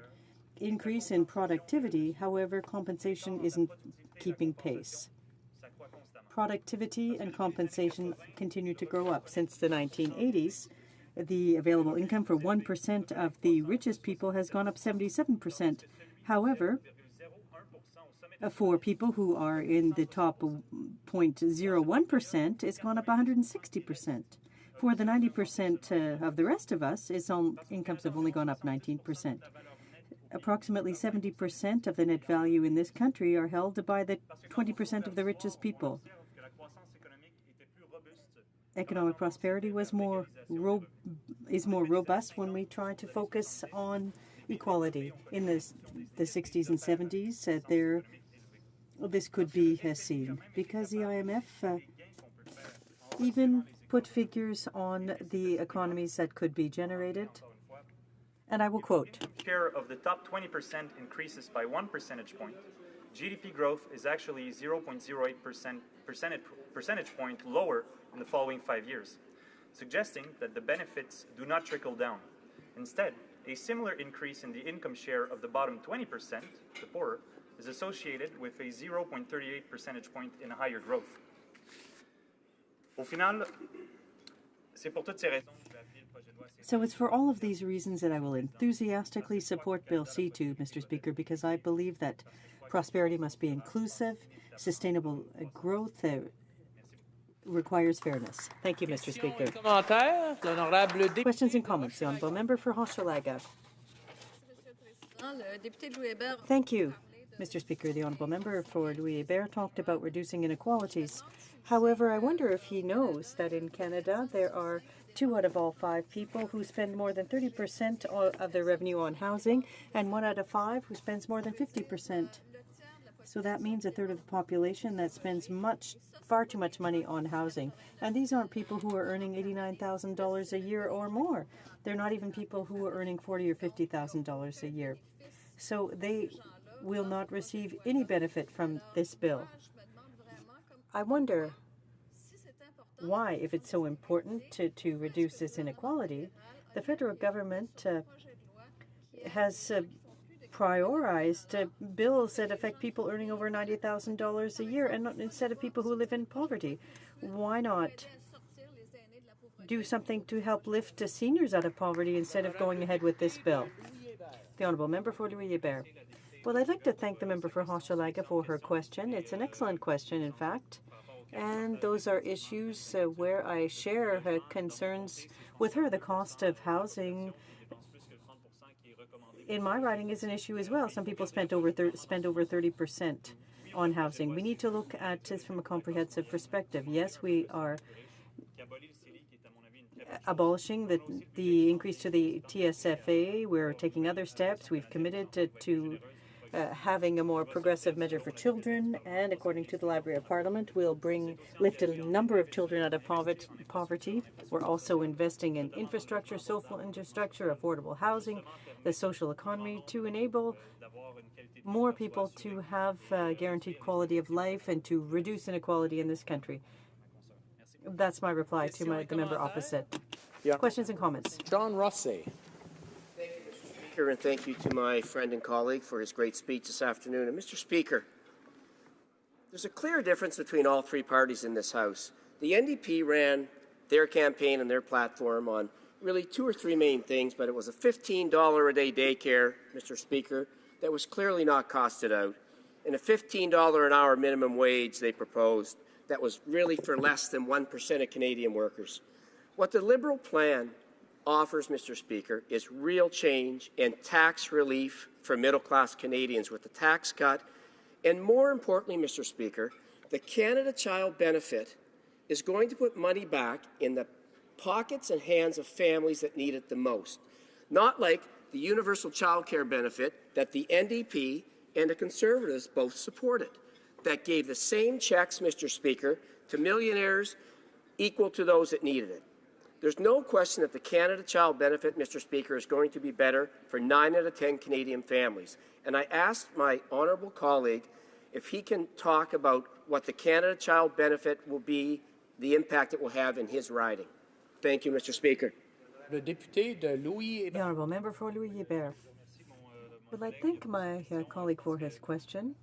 increase in productivity. However, compensation isn't keeping pace. Productivity and compensation continue to grow up. Since the 1980s, the available income for 1% of the richest people has gone up 77%. However, for people who are in the top 0.01%, it's gone up 160%. For the 90% of the rest of us, its incomes have only gone up 19%. Approximately 70% of the net value in this country are held by the 20% of the richest people. Economic prosperity is more robust when we try to focus on equality. In the 60s and 70s, this could be seen because the IMF even put figures on the economies that could be generated And I will quote, share of the top 20% increases by 1 percentage point, GDP growth is actually 0.08 percentage point lower in the following 5 years, suggesting that the benefits do not trickle down. Instead, a similar increase in the income share of the bottom 20%, the poorer, is associated with a 0.38 percentage point in higher growth. Au final, c'est pour toutes ces raisons que je vais appuyer le projet de loi. So it's for all of these reasons that I will enthusiastically support Bill C2, Mr. Speaker, because I believe that prosperity must be inclusive, sustainable growth requires fairness. Thank you, Mr. Speaker. Questions and comments. The Honourable Member for HoC. Thank you, Mr. Speaker. The Honourable Member for Louis Hébert talked about reducing inequalities. However, I wonder if he knows that in Canada there are 2 out of all 5 people who spend more than 30% of their revenue on housing, and 1 out of 5 who spends more than 50%. So that means a third of the population that spends far too much money on housing. And these aren't people who are earning $89,000 a year or more. They're not even people who are earning $40,000 or $50,000 a year. So they will not receive any benefit from this bill. I wonder why, if it's so important to reduce this inequality, the federal government has prioritized bills that affect people earning over $90,000 a year and not, instead of people who live in poverty. Why not do something to help lift seniors out of poverty instead of going ahead with this bill? The Honourable Member for Louis Hébert. Well, I'd like to thank the member for Hochelaga for her question. It's an excellent question, in fact. And those are issues where I share her concerns with her. The cost of housing in my riding is an issue as well. Some people spend over 30% on housing. We need to look at this from a comprehensive perspective. Yes, we are abolishing the increase to the TSFA. We're taking other steps. We've committed to having a more progressive measure for children, and according to the Library of Parliament, we'll lift a number of children out of poverty. We're also investing in infrastructure, social infrastructure, affordable housing, the social economy, to enable more people to have guaranteed quality of life and to reduce inequality in this country. That's my reply to the member opposite. Questions and comments. John Rossi. And thank you to my friend and colleague for his great speech this afternoon. And Mr. Speaker, there's a clear difference between all 3 parties in this House. The NDP ran their campaign and their platform on really 2 or 3 main things, but it was a $15 a day daycare, Mr. Speaker, that was clearly not costed out, and a $15 an hour minimum wage they proposed that was really for less than 1% of Canadian workers. What the Liberal plan offers, Mr. Speaker, is real change and tax relief for middle-class Canadians with the tax cut. And more importantly, Mr. Speaker, the Canada Child Benefit is going to put money back in the pockets and hands of families that need it the most. Not like the universal child care benefit that the NDP and the Conservatives both supported, that gave the same checks, Mr. Speaker, to millionaires equal to those that needed it. There's no question that the Canada Child Benefit, Mr. Speaker, is going to be better for 9 out of 10 Canadian families. And I asked my honourable colleague if he can talk about what the Canada Child Benefit will be, the impact it will have in his riding. Thank you, Mr. Speaker. The Honourable Member for Louis Hébert. Well, I thank my colleague for his question.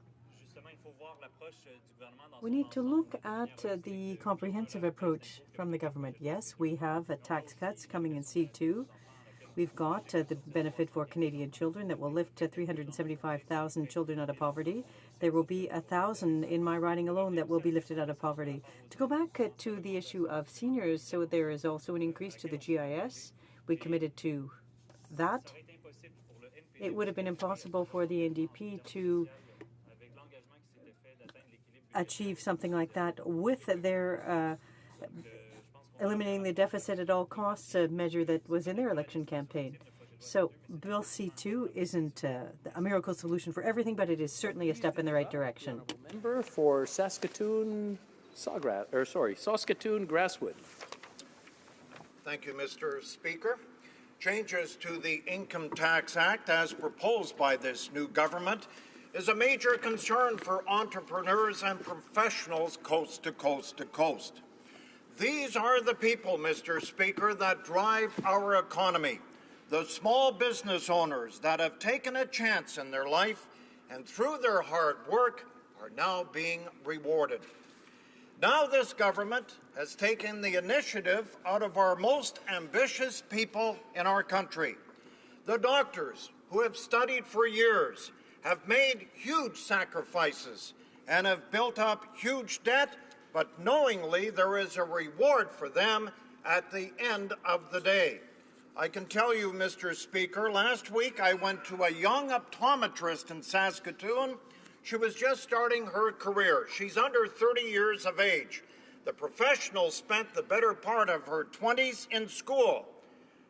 We need to look at the comprehensive approach from the government. Yes, we have tax cuts coming in C2. We've got the benefit for Canadian children that will lift 375,000 children out of poverty. There will be 1,000 in my riding alone that will be lifted out of poverty. To go back to the issue of seniors, so there is also an increase to the GIS. We committed to that. It would have been impossible for the NDP to achieve something like that with their eliminating the deficit at all costs, a measure that was in their election campaign. So Bill C2 isn't a miracle solution for everything, but it is certainly a step in the right direction. Member for Saskatoon, Saskatoon Grasswood. Thank you, Mr. Speaker. Changes to the Income Tax Act, as proposed by this new government, is a major concern for entrepreneurs and professionals coast to coast to coast. These are the people, Mr. Speaker, that drive our economy, the small business owners that have taken a chance in their life and through their hard work are now being rewarded. Now this government has taken the initiative out of our most ambitious people in our country. The doctors who have studied for years have made huge sacrifices and have built up huge debt, but knowingly there is a reward for them at the end of the day. I can tell you, Mr. Speaker, last week I went to a young optometrist in Saskatoon. She was just starting her career. She's under 30 years of age. The professional spent the better part of her 20s in school.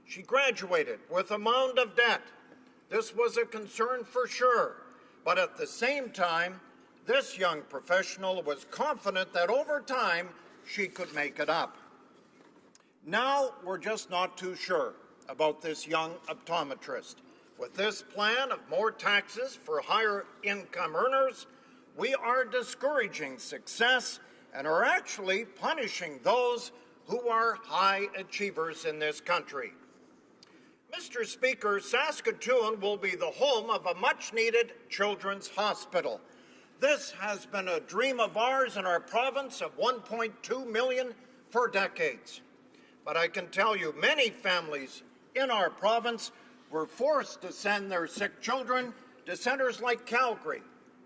She graduated with a mound of debt. This was a concern for sure, but at the same time, this young professional was confident that over time she could make it up. Now we're just not too sure about this young optometrist. With this plan of more taxes for higher income earners, we are discouraging success and are actually punishing those who are high achievers in this country. Mr. Speaker, Saskatoon will be the home of a much-needed children's hospital. This has been a dream of ours in our province of 1.2 million for decades. But I can tell you, many families in our province were forced to send their sick children to centres like Calgary,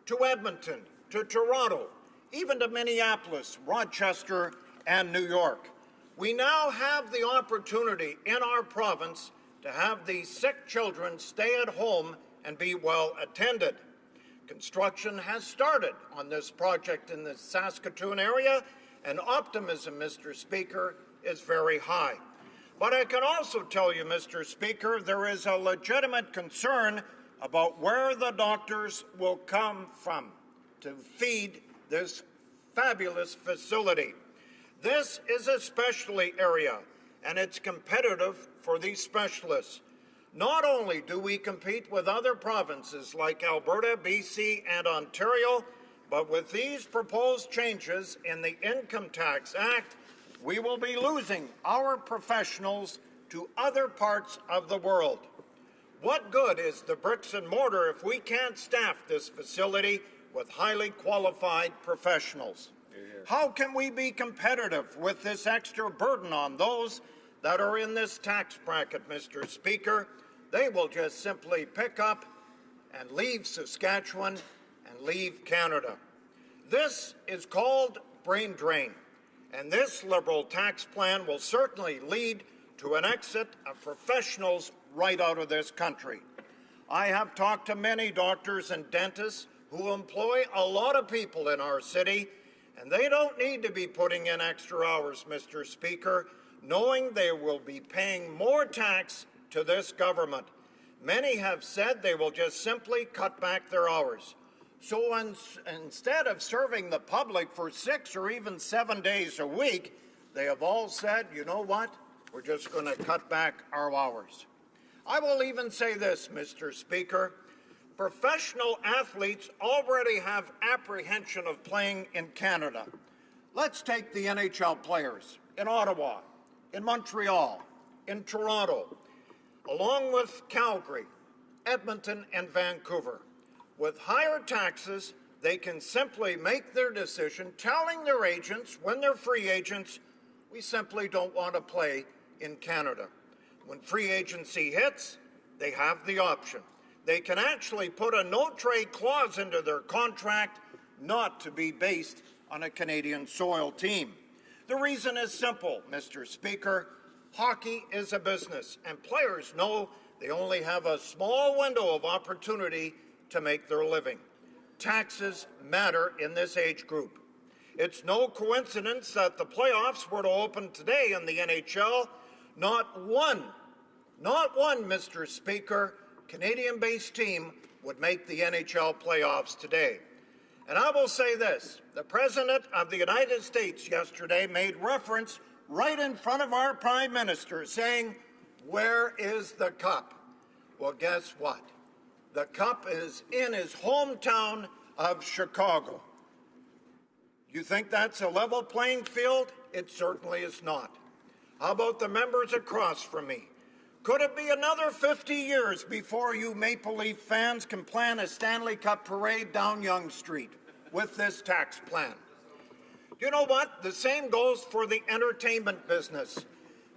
to Edmonton, to Toronto, even to Minneapolis, Rochester, and New York. We now have the opportunity in our province to have these sick children stay at home and be well attended. Construction has started on this project in the Saskatoon area, and optimism, Mr. Speaker, is very high. But I can also tell you, Mr. Speaker, there is a legitimate concern about where the doctors will come from to feed this fabulous facility. This is a specialty area, and it's competitive for these specialists. Not only do we compete with other provinces like Alberta, BC, and Ontario, but with these proposed changes in the Income Tax Act, we will be losing our professionals to other parts of the world. What good is the bricks and mortar if we can't staff this facility with highly qualified professionals? How can we be competitive with this extra burden on those that are in this tax bracket, Mr. Speaker? They will just simply pick up and leave Saskatchewan and leave Canada. This is called brain drain. And this Liberal tax plan will certainly lead to an exit of professionals right out of this country. I have talked to many doctors and dentists who employ a lot of people in our city, and they don't need to be putting in extra hours, Mr. Speaker, knowing they will be paying more tax to this government. Many have said they will just simply cut back their hours. So instead of serving the public for 6 or even 7 days a week, they have all said, you know what, we're just going to cut back our hours. I will even say this, Mr. Speaker, professional athletes already have apprehension of playing in Canada. Let's take the NHL players in Ottawa, in Montreal, in Toronto, along with Calgary, Edmonton, and Vancouver. With higher taxes, they can simply make their decision, telling their agents when they're free agents, we simply don't want to play in Canada. When free agency hits, they have the option. They can actually put a no-trade clause into their contract not to be based on a Canadian soil team. The reason is simple, Mr. Speaker. Hockey is a business, and players know they only have a small window of opportunity to make their living. Taxes matter in this age group. It's no coincidence that the playoffs were to open today in the NHL. Not one, Mr. Speaker, Canadian-based team would make the NHL playoffs today. And I will say this, the President of the United States yesterday made reference right in front of our Prime Minister saying, Where is the cup? Well, guess what? The cup is in his hometown of Chicago. You think that's a level playing field? It certainly is not. How about the members across from me? Could it be another 50 years before you Maple Leaf fans can plan a Stanley Cup parade down Yonge Street with this tax plan? You know what? The same goes for the entertainment business.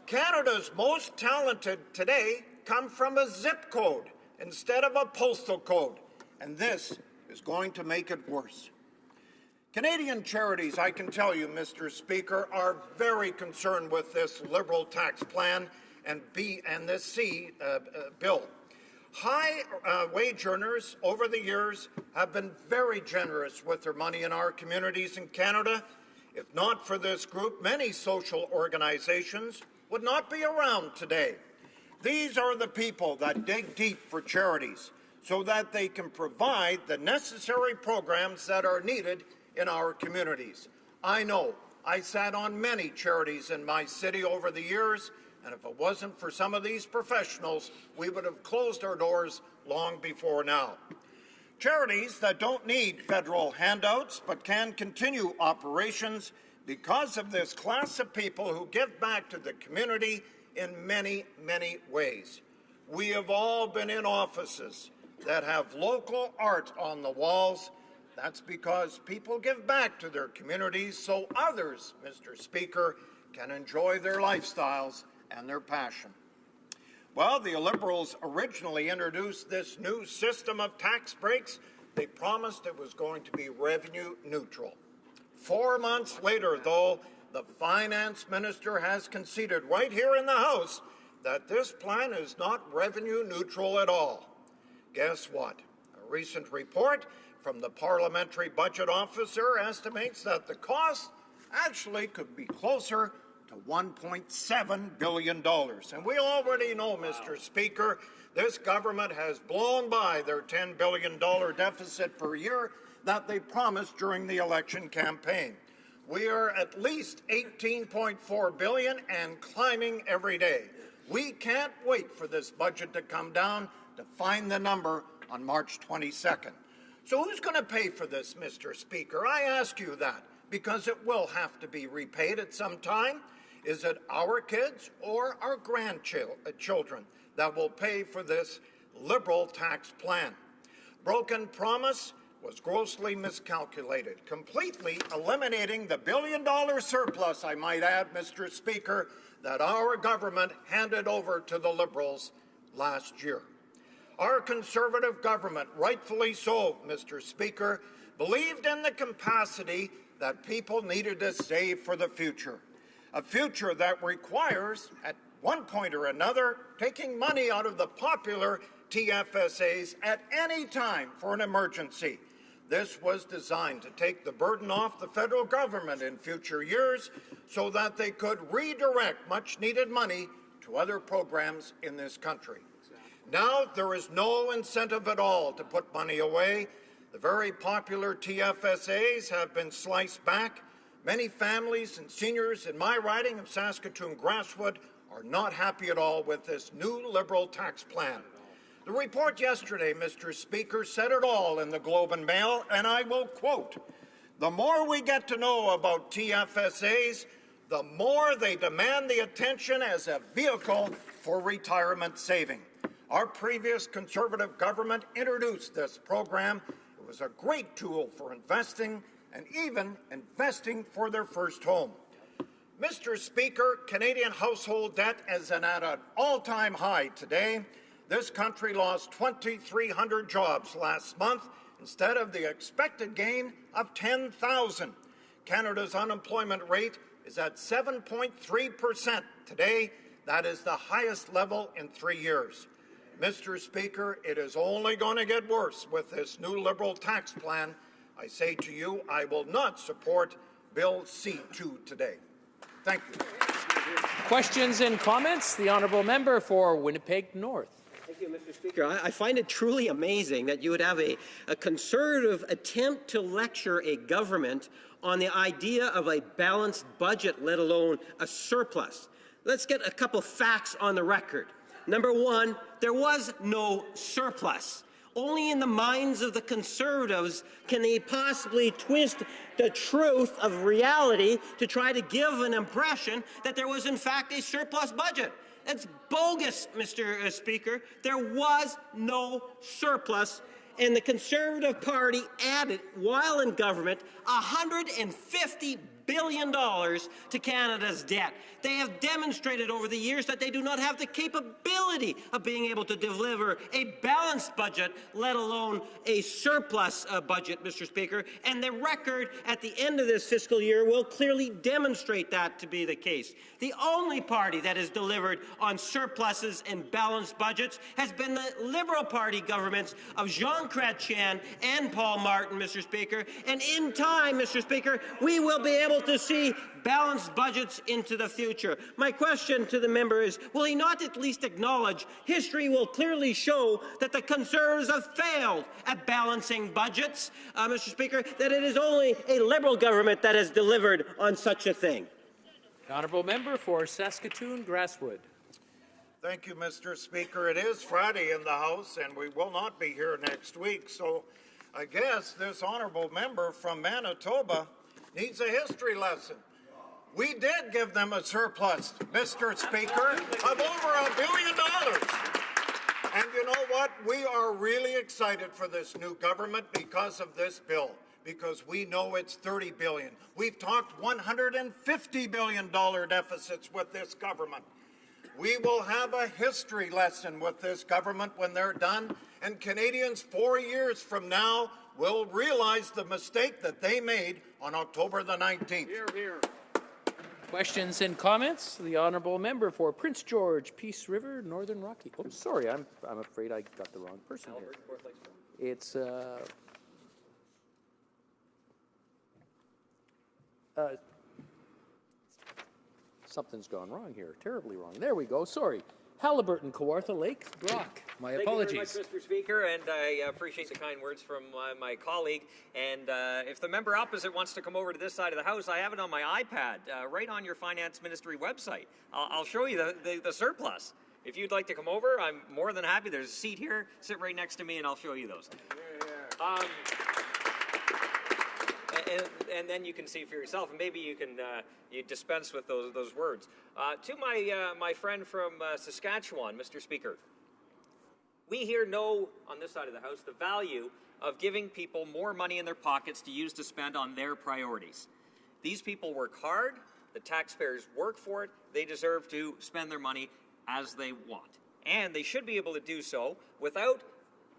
Canada's most talented today come from a zip code instead of a postal code, and this is going to make it worse. Canadian charities, I can tell you, Mr. Speaker, are very concerned with this Liberal tax plan and this C bill. High wage earners over the years have been very generous with their money in our communities in Canada. If not for this group, many social organizations would not be around today. These are the people that dig deep for charities so that they can provide the necessary programs that are needed in our communities. I know I sat on many charities in my city over the years, and if it wasn't for some of these professionals, we would have closed our doors long before now. Charities that don't need federal handouts but can continue operations because of this class of people who give back to the community in many, many ways. We have all been in offices that have local art on the walls. That's because people give back to their communities so others, Mr. Speaker, can enjoy their lifestyles and their passion. Well, the Liberals originally introduced this new system of tax breaks. They promised it was going to be revenue neutral. 4 months later, though, the finance minister has conceded right here in the House that this plan is not revenue neutral at all. Guess what? A recent report from the Parliamentary Budget Officer estimates that the cost actually could be closer to $1.7 billion. And we already know, Mr. Speaker, this government has blown by their $10 billion deficit per year that they promised during the election campaign. We are at least $18.4 billion and climbing every day. We can't wait for this budget to come down to find the number on March 22nd. So who's going to pay for this, Mr. Speaker? I ask you that because it will have to be repaid at some time. Is it our kids or our grandchildren that will pay for this Liberal tax plan? Broken promise was grossly miscalculated, completely eliminating the billion-dollar surplus, I might add, Mr. Speaker, that our government handed over to the Liberals last year. Our Conservative government, rightfully so, Mr. Speaker, believed in the capacity that people needed to save for the future. A future that requires, at one point or another, taking money out of the popular TFSAs at any time for an emergency. This was designed to take the burden off the federal government in future years so that they could redirect much-needed money to other programs in this country. Now there is no incentive at all to put money away. The very popular TFSAs have been sliced back. Many families and seniors in my riding of Saskatoon-Grasswood are not happy at all with this new Liberal tax plan. The report yesterday, Mr. Speaker, said it all in the Globe and Mail, and I will quote, "The more we get to know about TFSAs, the more they demand the attention as a vehicle for retirement saving." Our previous Conservative government introduced this program. It was a great tool for investing and even investing for their first home. Mr. Speaker, Canadian household debt is at an all-time high today. This country lost 2,300 jobs last month instead of the expected gain of 10,000. Canada's unemployment rate is at 7.3% today. That is the highest level in 3 years. Mr. Speaker, it is only going to get worse with this new Liberal tax plan. I say to you, I will not support Bill C2 today. Thank you. Questions and comments? The honourable member for Winnipeg North. Thank you, Mr. Speaker. I find it truly amazing that you would have a Conservative attempt to lecture a government on the idea of a balanced budget, let alone a surplus. let's get a couple facts on the record. Number one, there was no surplus. Only in the minds of the Conservatives can they possibly twist the truth of reality to try to give an impression that there was in fact a surplus budget. It's bogus, Mr. Speaker. There was no surplus, and the Conservative Party added, while in government, $150 billion to Canada's debt. They have demonstrated over the years that they do not have the capability of being able to deliver a balanced budget, let alone a surplus budget, Mr. Speaker. And the record at the end of this fiscal year will clearly demonstrate that to be the case. The only party that has delivered on surpluses and balanced budgets has been the Liberal Party governments of Jean Chrétien and Paul Martin, Mr. Speaker. And in time, Mr. Speaker, we will be able to see balanced budgets into the future. My question to the member is, will he not at least acknowledge history will clearly show that the Conservatives have failed at balancing budgets, Mr. Speaker, that it is only a Liberal government that has delivered on such a thing? The honourable member for Saskatoon-Grasswood. Thank you, Mr. Speaker. It is Friday in the House, and we will not be here next week, so I guess this honourable member from Manitoba needs a history lesson. We did give them a surplus, Mr. Speaker, of over $1 billion. And you know what? We are really excited for this new government because of this bill, because we know it's $30 billion. We've talked $150 billion deficits with this government. We will have a history lesson with this government when they're done, and Canadians 4 years from now will realize the mistake that they made on October the 19th. Hear, hear. Questions and comments? The honourable member for Prince George, Peace River, Northern Rocky. Oh, sorry, I'm afraid I got the wrong person here. It's something's gone wrong here, terribly wrong. There we go. Sorry. Halliburton, Kawartha Lake, Brock. My apologies. Thank you very much, Mr. Speaker, and I appreciate the kind words from my colleague. And if the member opposite wants to come over to this side of the House, I have it on my iPad, right on your Finance Ministry website. I'll show you the surplus. If you'd like to come over, I'm more than happy. There's a seat here. Sit right next to me, and I'll show you those. And then you can see for yourself, and maybe you can you dispense with those words. To my friend from Saskatchewan, Mr. Speaker, we here know on this side of the House the value of giving people more money in their pockets to use to spend on their priorities. These people work hard. The taxpayers work for it. They deserve to spend their money as they want, and they should be able to do so without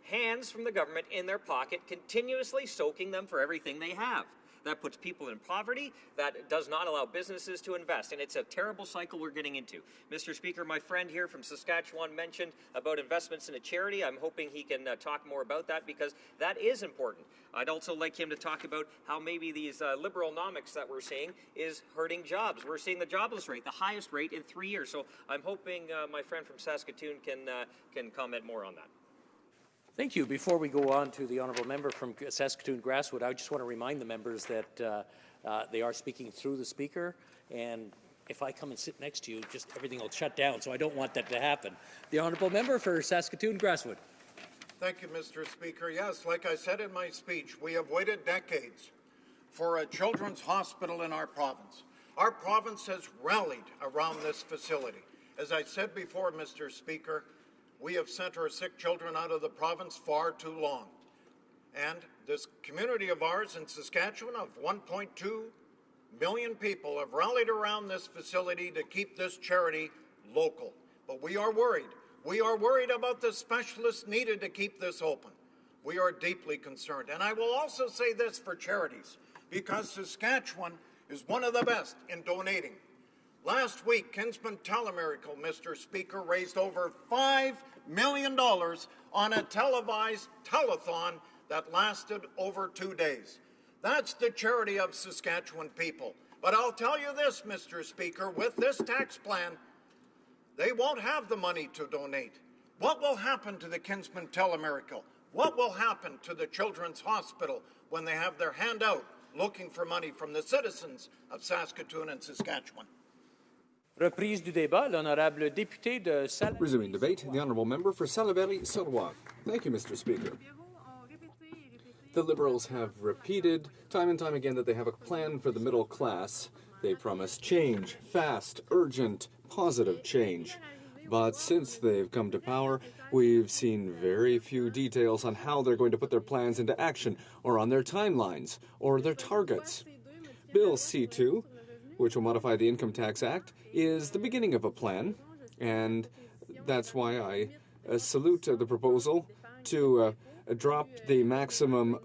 hands from the government in their pocket continuously soaking them for everything they have. That puts people in poverty. That does not allow businesses to invest. And it's a terrible cycle we're getting into. Mr. Speaker, my friend here from Saskatchewan mentioned about investments in a charity. I'm hoping he can talk more about that because that is important. I'd also like him to talk about how maybe these liberalnomics that we're seeing is hurting jobs. We're seeing the jobless rate, the highest rate in 3 years. So I'm hoping my friend from Saskatoon can comment more on that. Thank you. Before we go on to the honourable member from Saskatoon-Grasswood, I just want to remind the members that they are speaking through the speaker, and if I come and sit next to you, just everything will shut down, so I don't want that to happen. The honourable member for Saskatoon-Grasswood. Thank you, Mr. Speaker. Yes, like I said in my speech, we have waited decades for a children's hospital in our province. Our province has rallied around this facility. As I said before, Mr. Speaker, we have sent our sick children out of the province far too long. And this community of ours in Saskatchewan of 1.2 million people have rallied around this facility to keep this charity local. But we are worried. We are worried about the specialists needed to keep this open. We are deeply concerned. And I will also say this for charities, because Saskatchewan is one of the best in donating. Last week, Kinsman Telemiracle, Mr. Speaker, raised over $5 million on a televised telethon that lasted over 2 days. That's the charity of Saskatchewan people. But I'll tell you this, Mr. Speaker, with this tax plan, they won't have the money to donate. What will happen to the Kinsman Telemiracle? What will happen to the Children's Hospital when they have their hand out looking for money from the citizens of Saskatoon and Saskatchewan? Reprise du débat, l'honorable député de Salaberry. Resuming debate, the honourable member for Salaberry-sur-Loire. Thank you, Mr. Speaker. The Liberals have repeated time and time again that they have a plan for the middle class. They promise change, fast, urgent, positive change. But since they've come to power, we've seen very few details on how they're going to put their plans into action, or on their timelines, or their targets. Bill C-2, which will modify the Income Tax Act, is the beginning of a plan, and that's why I salute the proposal to drop the maximum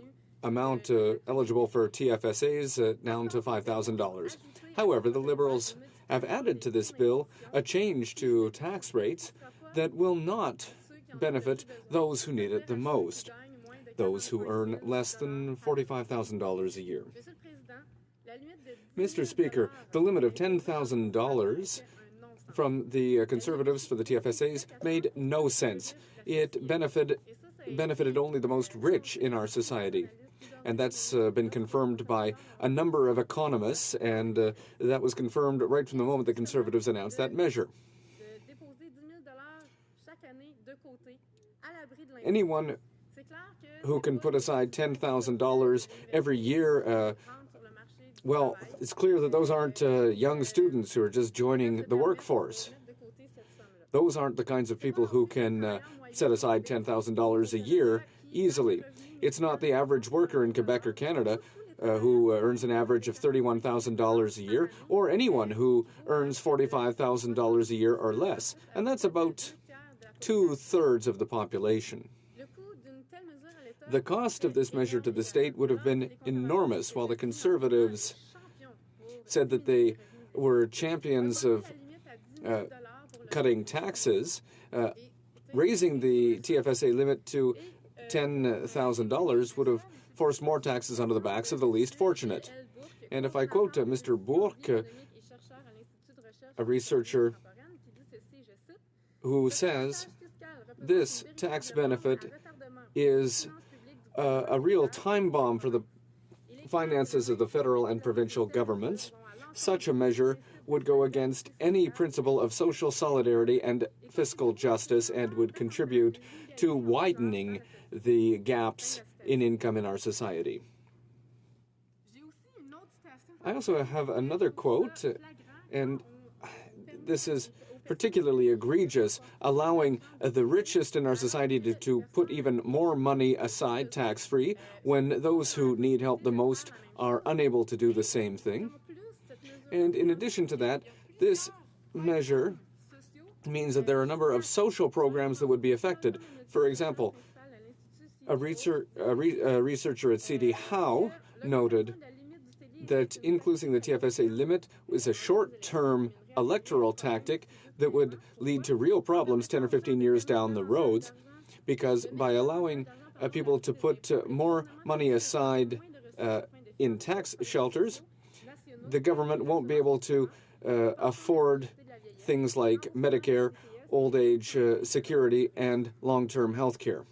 amount eligible for TFSAs down to $5,000. However, the Liberals have added to this bill a change to tax rates that will not benefit those who need it the most, those who earn less than $45,000 a year. Mr. Speaker, the limit of $10,000 from the Conservatives for the TFSAs made no sense. It benefited only the most rich in our society. And that's been confirmed by a number of economists, and that was confirmed right from the moment the Conservatives announced that measure. Anyone who can put aside $10,000 every year, well, it's clear that those aren't young students who are just joining the workforce. Those aren't the kinds of people who can set aside $10,000 a year easily. It's not the average worker in Quebec or Canada who earns an average of $31,000 a year, or anyone who earns $45,000 a year or less. And that's about 2/3 of the population. The cost of this measure to the state would have been enormous, while the Conservatives said that they were champions of cutting taxes. Raising the TFSA limit to $10,000 would have forced more taxes onto the backs of the least fortunate. And if I quote Mr. Bourque, a researcher who says, this tax benefit is a real time bomb for the finances of the federal and provincial governments. Such a measure would go against any principle of social solidarity and fiscal justice and would contribute to widening the gaps in income in our society. I also have another quote, and this is particularly egregious, allowing the richest in our society to put even more money aside tax-free when those who need help the most are unable to do the same thing. And in addition to that, this measure means that there are a number of social programs that would be affected. For example, a researcher at CD Howe noted that increasing the TFSA limit was a short-term electoral tactic that would lead to real problems 10 or 15 years down the road, because by allowing people to put more money aside in tax shelters, the government won't be able to afford things like Medicare, old age security, and long-term health care.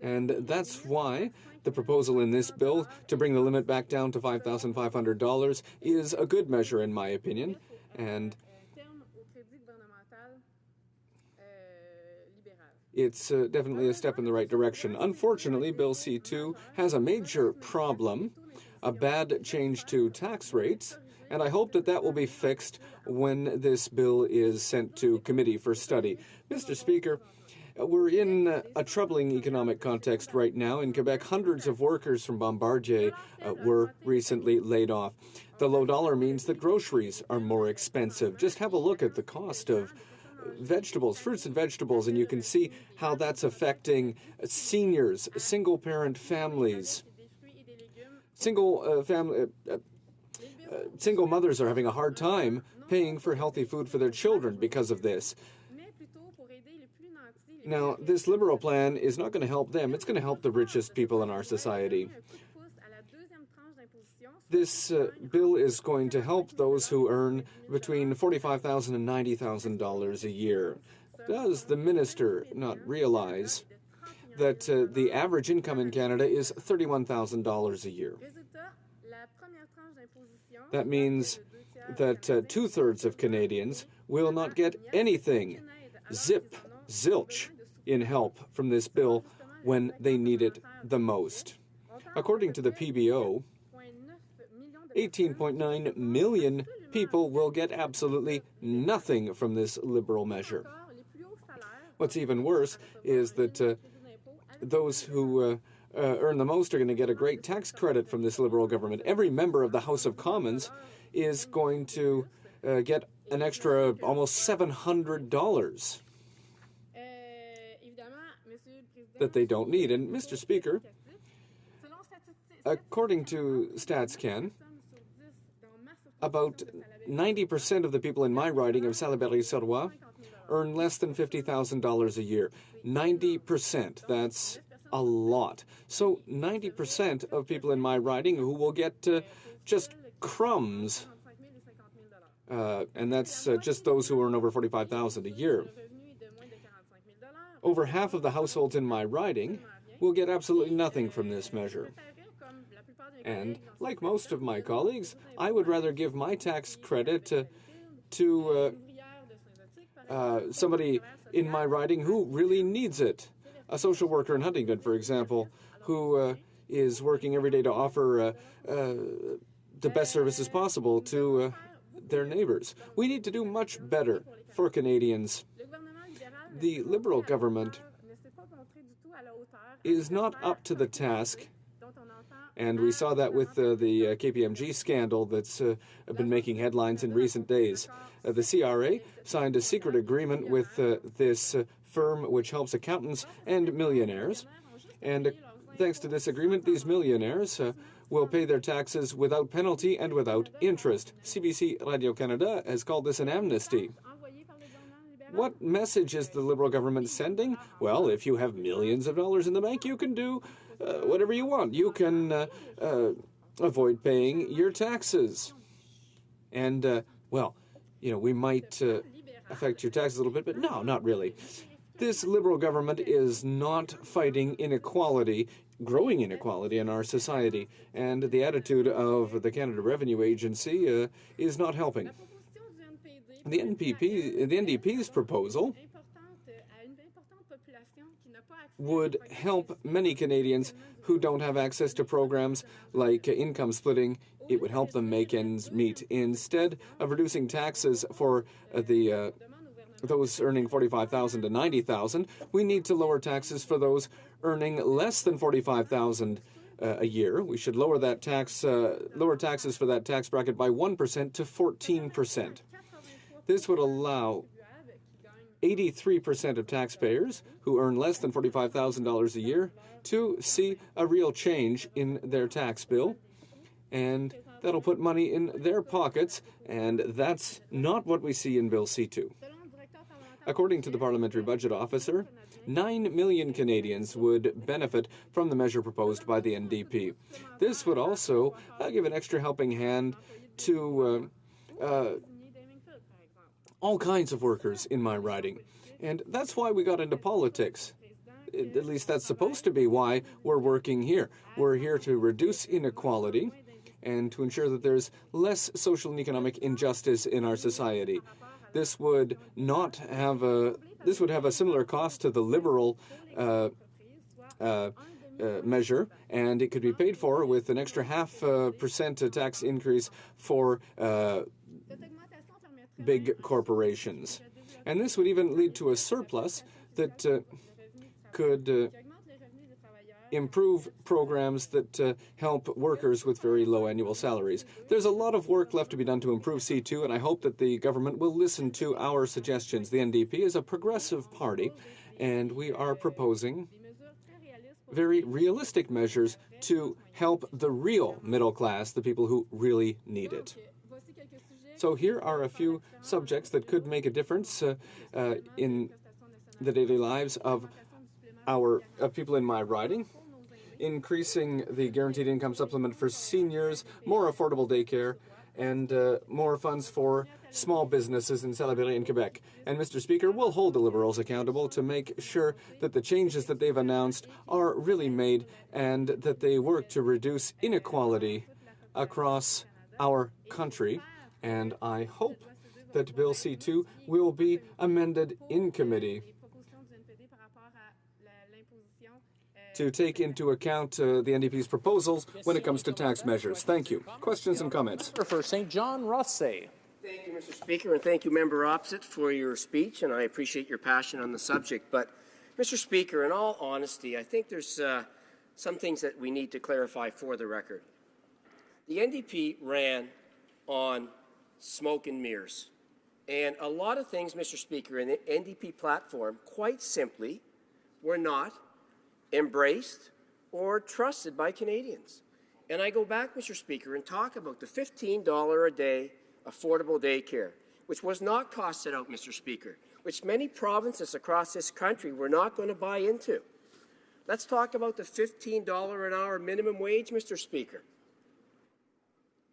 And that's why the proposal in this bill to bring the limit back down to $5,500 is a good measure, in my opinion, and it's definitely a step in the right direction. Unfortunately, Bill C-2 has a major problem, a bad change to tax rates, and I hope that that will be fixed when this bill is sent to committee for study. Mr. Speaker, we're in a troubling economic context right now. In Quebec, hundreds of workers from Bombardier were recently laid off. The low dollar means that groceries are more expensive. Just have a look at the cost of vegetables, fruits and vegetables, and you can see how that's affecting seniors, single-parent families. Single mothers are having a hard time paying for healthy food for their children because of this. Now, this Liberal plan is not going to help them. It's going to help the richest people in our society. This bill is going to help those who earn between $45,000 and $90,000 a year. Does the minister not realize that the average income in Canada is $31,000 a year? That means that 2/3 of Canadians will not get anything, zip, zilch, in help from this bill when they need it the most. According to the PBO, 18.9 million people will get absolutely nothing from this Liberal measure. What's even worse is that those who earn the most are going to get a great tax credit from this Liberal government. Every member of the House of Commons is going to get an extra almost $700 that they don't need. And Mr. Speaker, according to StatsCan, about 90% of the people in my riding of Salaberry-sur-Loire earn less than $50,000 a year. 90%, that's a lot. So 90% of people in my riding who will get just crumbs, and that's just those who earn over $45,000 a year. Over half of the households in my riding will get absolutely nothing from this measure. And like most of my colleagues, I would rather give my tax credit to somebody in my riding who really needs it. A social worker in Huntington, for example, who is working every day to offer the best services possible to their neighbors. We need to do much better for Canadians. The Liberal government is not up to the task, and we saw that with the KPMG scandal that's been making headlines in recent days. The CRA signed a secret agreement with this firm which helps accountants and millionaires, and thanks to this agreement, these millionaires will pay their taxes without penalty and without interest. CBC Radio-Canada has called this an amnesty. What message is the Liberal government sending? Well, if you have millions of dollars in the bank, you can do whatever you want. You can avoid paying your taxes. And, well, you know, we might affect your taxes a little bit, but no, not really. This Liberal government is not fighting inequality, growing inequality in our society, and the attitude of the Canada Revenue Agency is not helping. The NDP's proposal would help many Canadians who don't have access to programs like income splitting. It would help them make ends meet. Instead of reducing taxes for those earning $45,000 to $90,000, we need to lower taxes for those earning less than $45,000 a year. We should lower that lower taxes for that tax bracket by 1% to 14%. This would allow 83% of taxpayers who earn less than $45,000 a year to see a real change in their tax bill, and that'll put money in their pockets, and that's not what we see in Bill C2. According to the Parliamentary Budget Officer, 9 million Canadians would benefit from the measure proposed by the NDP. This would also give an extra helping hand to all kinds of workers in my riding. And that's why we got into politics. At least that's supposed to be why we're working here. We're here to reduce inequality and to ensure that there's less social and economic injustice in our society. This would have a similar cost to the Liberal measure, and it could be paid for with an extra 0.5% tax increase for big corporations. And this would even lead to a surplus that could improve programs that help workers with very low annual salaries. There's a lot of work left to be done to improve C2, and I hope that the government will listen to our suggestions. The NDP is a progressive party, and we are proposing very realistic measures to help the real middle class, the people who really need it. So here are a few subjects that could make a difference in the daily lives of people in my riding. Increasing the guaranteed income supplement for seniors, more affordable daycare, and more funds for small businesses in Salaberry and Quebec. And Mr. Speaker, we'll hold the Liberals accountable to make sure that the changes that they've announced are really made and that they work to reduce inequality across our country, and I hope that Bill C-2 will be amended in committee to take into account the NDP's proposals when it comes to tax measures. Thank you. Questions and comments? For St. John, Rothsay. Thank you, Mr. Speaker, and thank you, Member Opposite, for your speech, and I appreciate your passion on the subject. But, Mr. Speaker, in all honesty, I think there's some things that we need to clarify for the record. The NDP ran on smoke and mirrors. And a lot of things, Mr. Speaker, in the NDP platform, quite simply, were not embraced or trusted by Canadians. And I go back, Mr. Speaker, and talk about the $15 a day affordable daycare, which was not costed out, Mr. Speaker, which many provinces across this country were not going to buy into. Let's talk about the $15 an hour minimum wage, Mr. Speaker.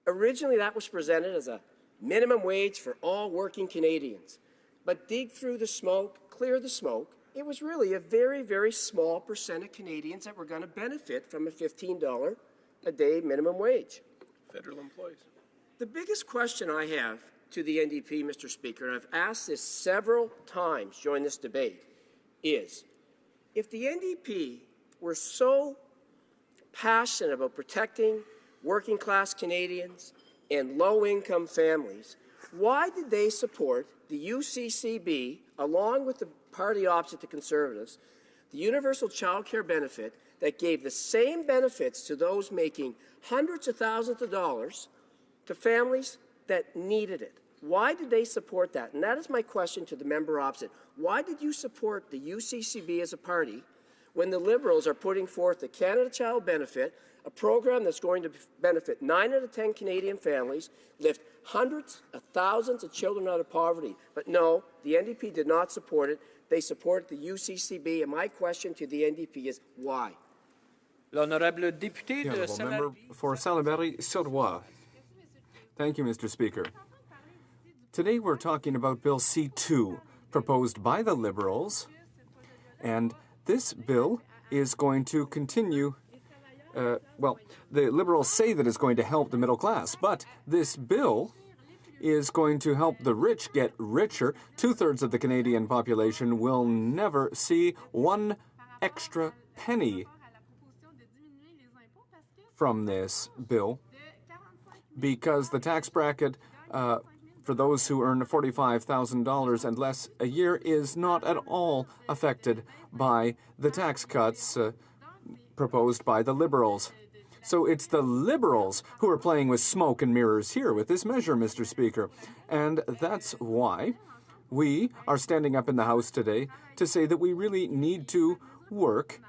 Originally, that was presented as a minimum wage for all working Canadians. But dig through the smoke, clear the smoke, it was really a very, very small percent of Canadians that were going to benefit from a $15 a day minimum wage. Federal employees. The biggest question I have to the NDP, Mr. Speaker, and I've asked this several times during this debate, is if the NDP were so passionate about protecting working-class Canadians and low-income families, why did they support the UCCB, along with the party opposite the Conservatives, the universal child care benefit that gave the same benefits to those making hundreds of thousands of dollars to families that needed it? Why did they support that? And that is my question to the member opposite. Why did you support the UCCB as a party when the Liberals are putting forth the Canada Child Benefit, a program that's going to benefit 9 out of 10 Canadian families, lift hundreds of thousands of children out of poverty? But no, the NDP did not support it. They support the UCCB, and my question to the NDP is why? L'honorable député The de honourable member for Salaberry-sur-Loire. Thank you, Mr. Speaker. Today we're talking about Bill C-2, proposed by the Liberals, and this bill is going to continue. Well, the Liberals say that it's going to help the middle class, but this bill is going to help the rich get richer. 2/3 of the Canadian population will never see one extra penny from this bill because the tax bracket for those who earn $45,000 and less a year is not at all affected by the tax cuts proposed by the Liberals. So it's the Liberals who are playing with smoke and mirrors here with this measure, Mr. Speaker. And that's why we are standing up in the House today to say that we really need to work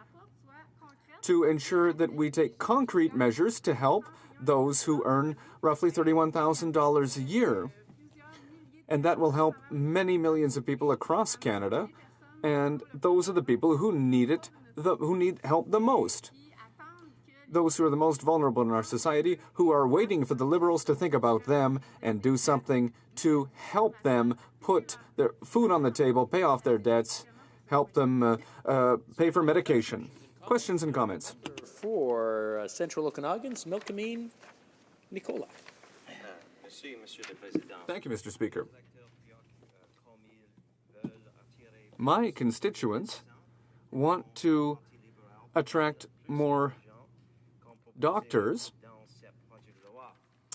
to ensure that we take concrete measures to help those who earn roughly $31,000 a year. And that will help many millions of people across Canada, and those are the people who need it, who need help the most. Those who are the most vulnerable in our society, who are waiting for the Liberals to think about them and do something to help them put their food on the table, pay off their debts, help them pay for medication. Questions and comments? For Central Okanagan's Milkameen Nicola. Thank you, Mr. Speaker. My constituents want to attract more doctors,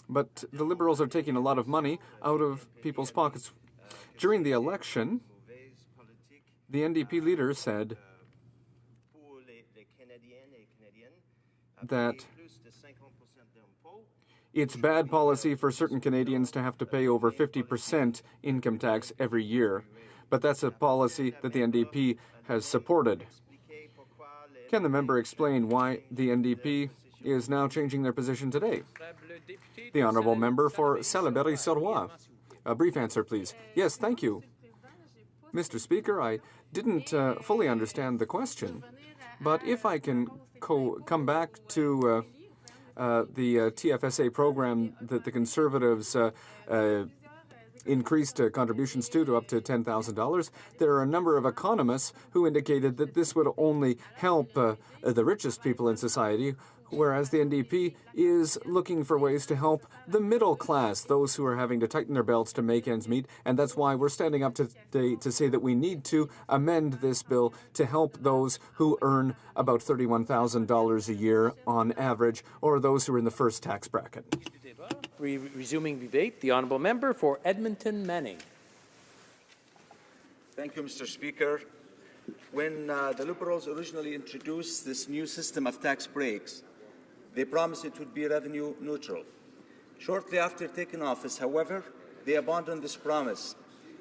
but the Liberals are taking a lot of money out of people's pockets. During the election, the NDP leader said that it's bad policy for certain Canadians to have to pay over 50% income tax every year. But that's a policy that the NDP has supported. Can the member explain why the NDP is now changing their position today? The honourable member for Salaberry-sur-Loire. A brief answer, please. Yes, thank you. Mr. Speaker, I didn't fully understand the question, but if I can come back to the TFSA program that the Conservatives increased contributions to up to $10,000. There are a number of economists who indicated that this would only help the richest people in society whereas the NDP is looking for ways to help the middle class, those who are having to tighten their belts to make ends meet. And that's why we're standing up today to say that we need to amend this bill to help those who earn about $31,000 a year on average, or those who are in the first tax bracket. Resuming debate, the honourable member for Edmonton Manning. Thank you, Mr. Speaker. When the Liberals originally introduced this new system of tax breaks, they promised it would be revenue neutral. Shortly after taking office, however, they abandoned this promise.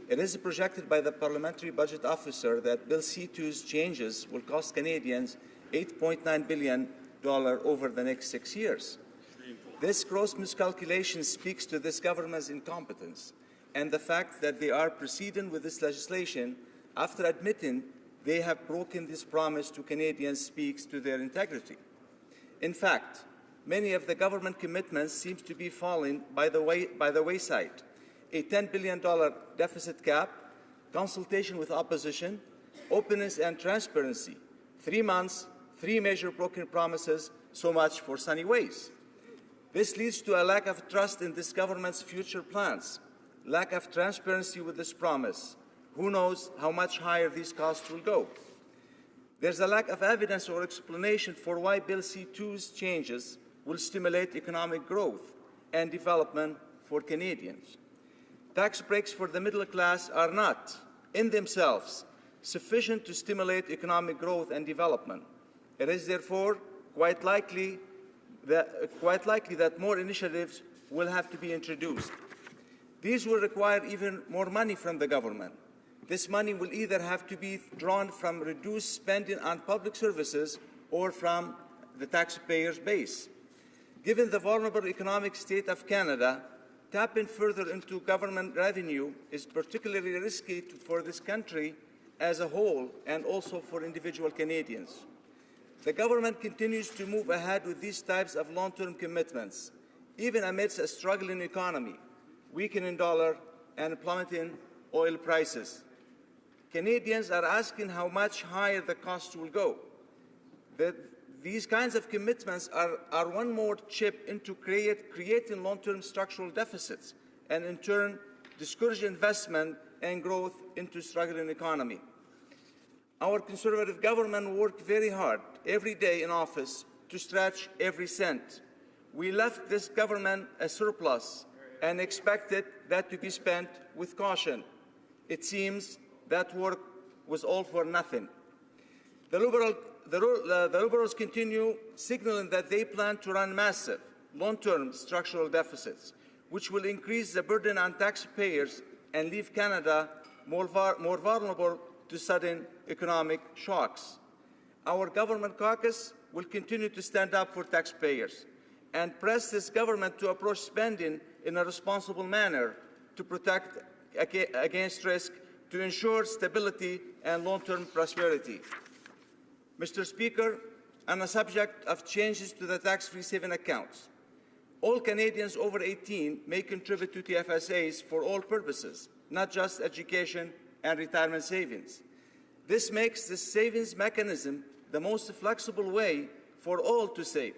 It is projected by the Parliamentary Budget Officer that Bill C-2's changes will cost Canadians $8.9 billion over the next 6 years. This gross miscalculation speaks to this government's incompetence and the fact that they are proceeding with this legislation after admitting they have broken this promise to Canadians speaks to their integrity. In fact, many of the government commitments seem to be falling by the wayside. A $10 billion deficit cap, consultation with opposition, openness and transparency. 3 months, 3 major broken promises, so much for sunny ways. This leads to a lack of trust in this government's future plans, lack of transparency with this promise. Who knows how much higher these costs will go? There's a lack of evidence or explanation for why Bill C-2's changes will stimulate economic growth and development for Canadians. Tax breaks for the middle class are not, in themselves, sufficient to stimulate economic growth and development. It is therefore quite likely that more initiatives will have to be introduced. These will require even more money from the government. This money will either have to be drawn from reduced spending on public services or from the taxpayers' base. Given the vulnerable economic state of Canada, tapping further into government revenue is particularly risky for this country as a whole and also for individual Canadians. The government continues to move ahead with these types of long-term commitments, even amidst a struggling economy, weakening dollar, and plummeting oil prices. Canadians are asking how much higher the costs will go. These kinds of commitments are one more chip into creating long-term structural deficits and, in turn, discourage investment and growth into struggling economy. Our Conservative government worked very hard every day in office to stretch every cent. We left this government a surplus and expected that to be spent with caution. It seems that work was all for nothing. The Liberals continue signaling that they plan to run massive, long-term structural deficits, which will increase the burden on taxpayers and leave Canada more vulnerable to sudden economic shocks. Our government caucus will continue to stand up for taxpayers and press this government to approach spending in a responsible manner to protect against risk, to ensure stability and long-term prosperity. Mr. Speaker, on the subject of changes to the tax-free saving accounts, all Canadians over 18 may contribute to TFSAs for all purposes, not just education and retirement savings. This makes the savings mechanism the most flexible way for all to save.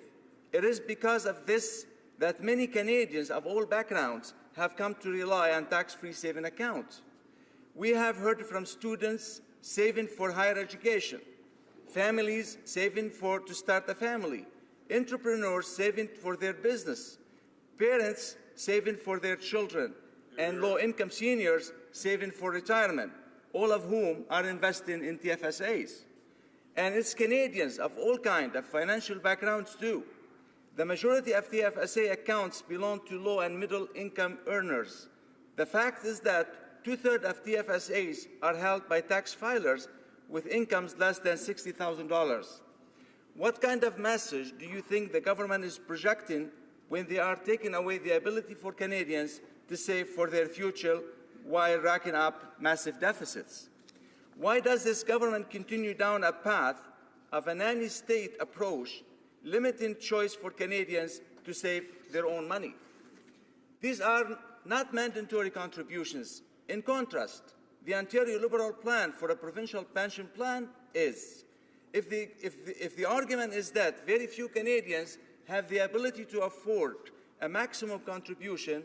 It is because of this that many Canadians of all backgrounds have come to rely on tax-free saving accounts. We have heard from students saving for higher education, families saving to start a family, entrepreneurs saving for their business, parents saving for their children, and low-income seniors saving for retirement, all of whom are investing in TFSAs. And it's Canadians of all kinds of financial backgrounds too. The majority of TFSA accounts belong to low and middle-income earners. The fact is that 2/3 of TFSAs are held by tax filers with incomes less than $60,000. What kind of message do you think the government is projecting when they are taking away the ability for Canadians to save for their future while racking up massive deficits? Why does this government continue down a path of a nanny-state approach, limiting choice for Canadians to save their own money? These are not mandatory contributions. In contrast, the Ontario Liberal plan for a provincial pension plan is. If the argument is that very few Canadians have the ability to afford a maximum contribution,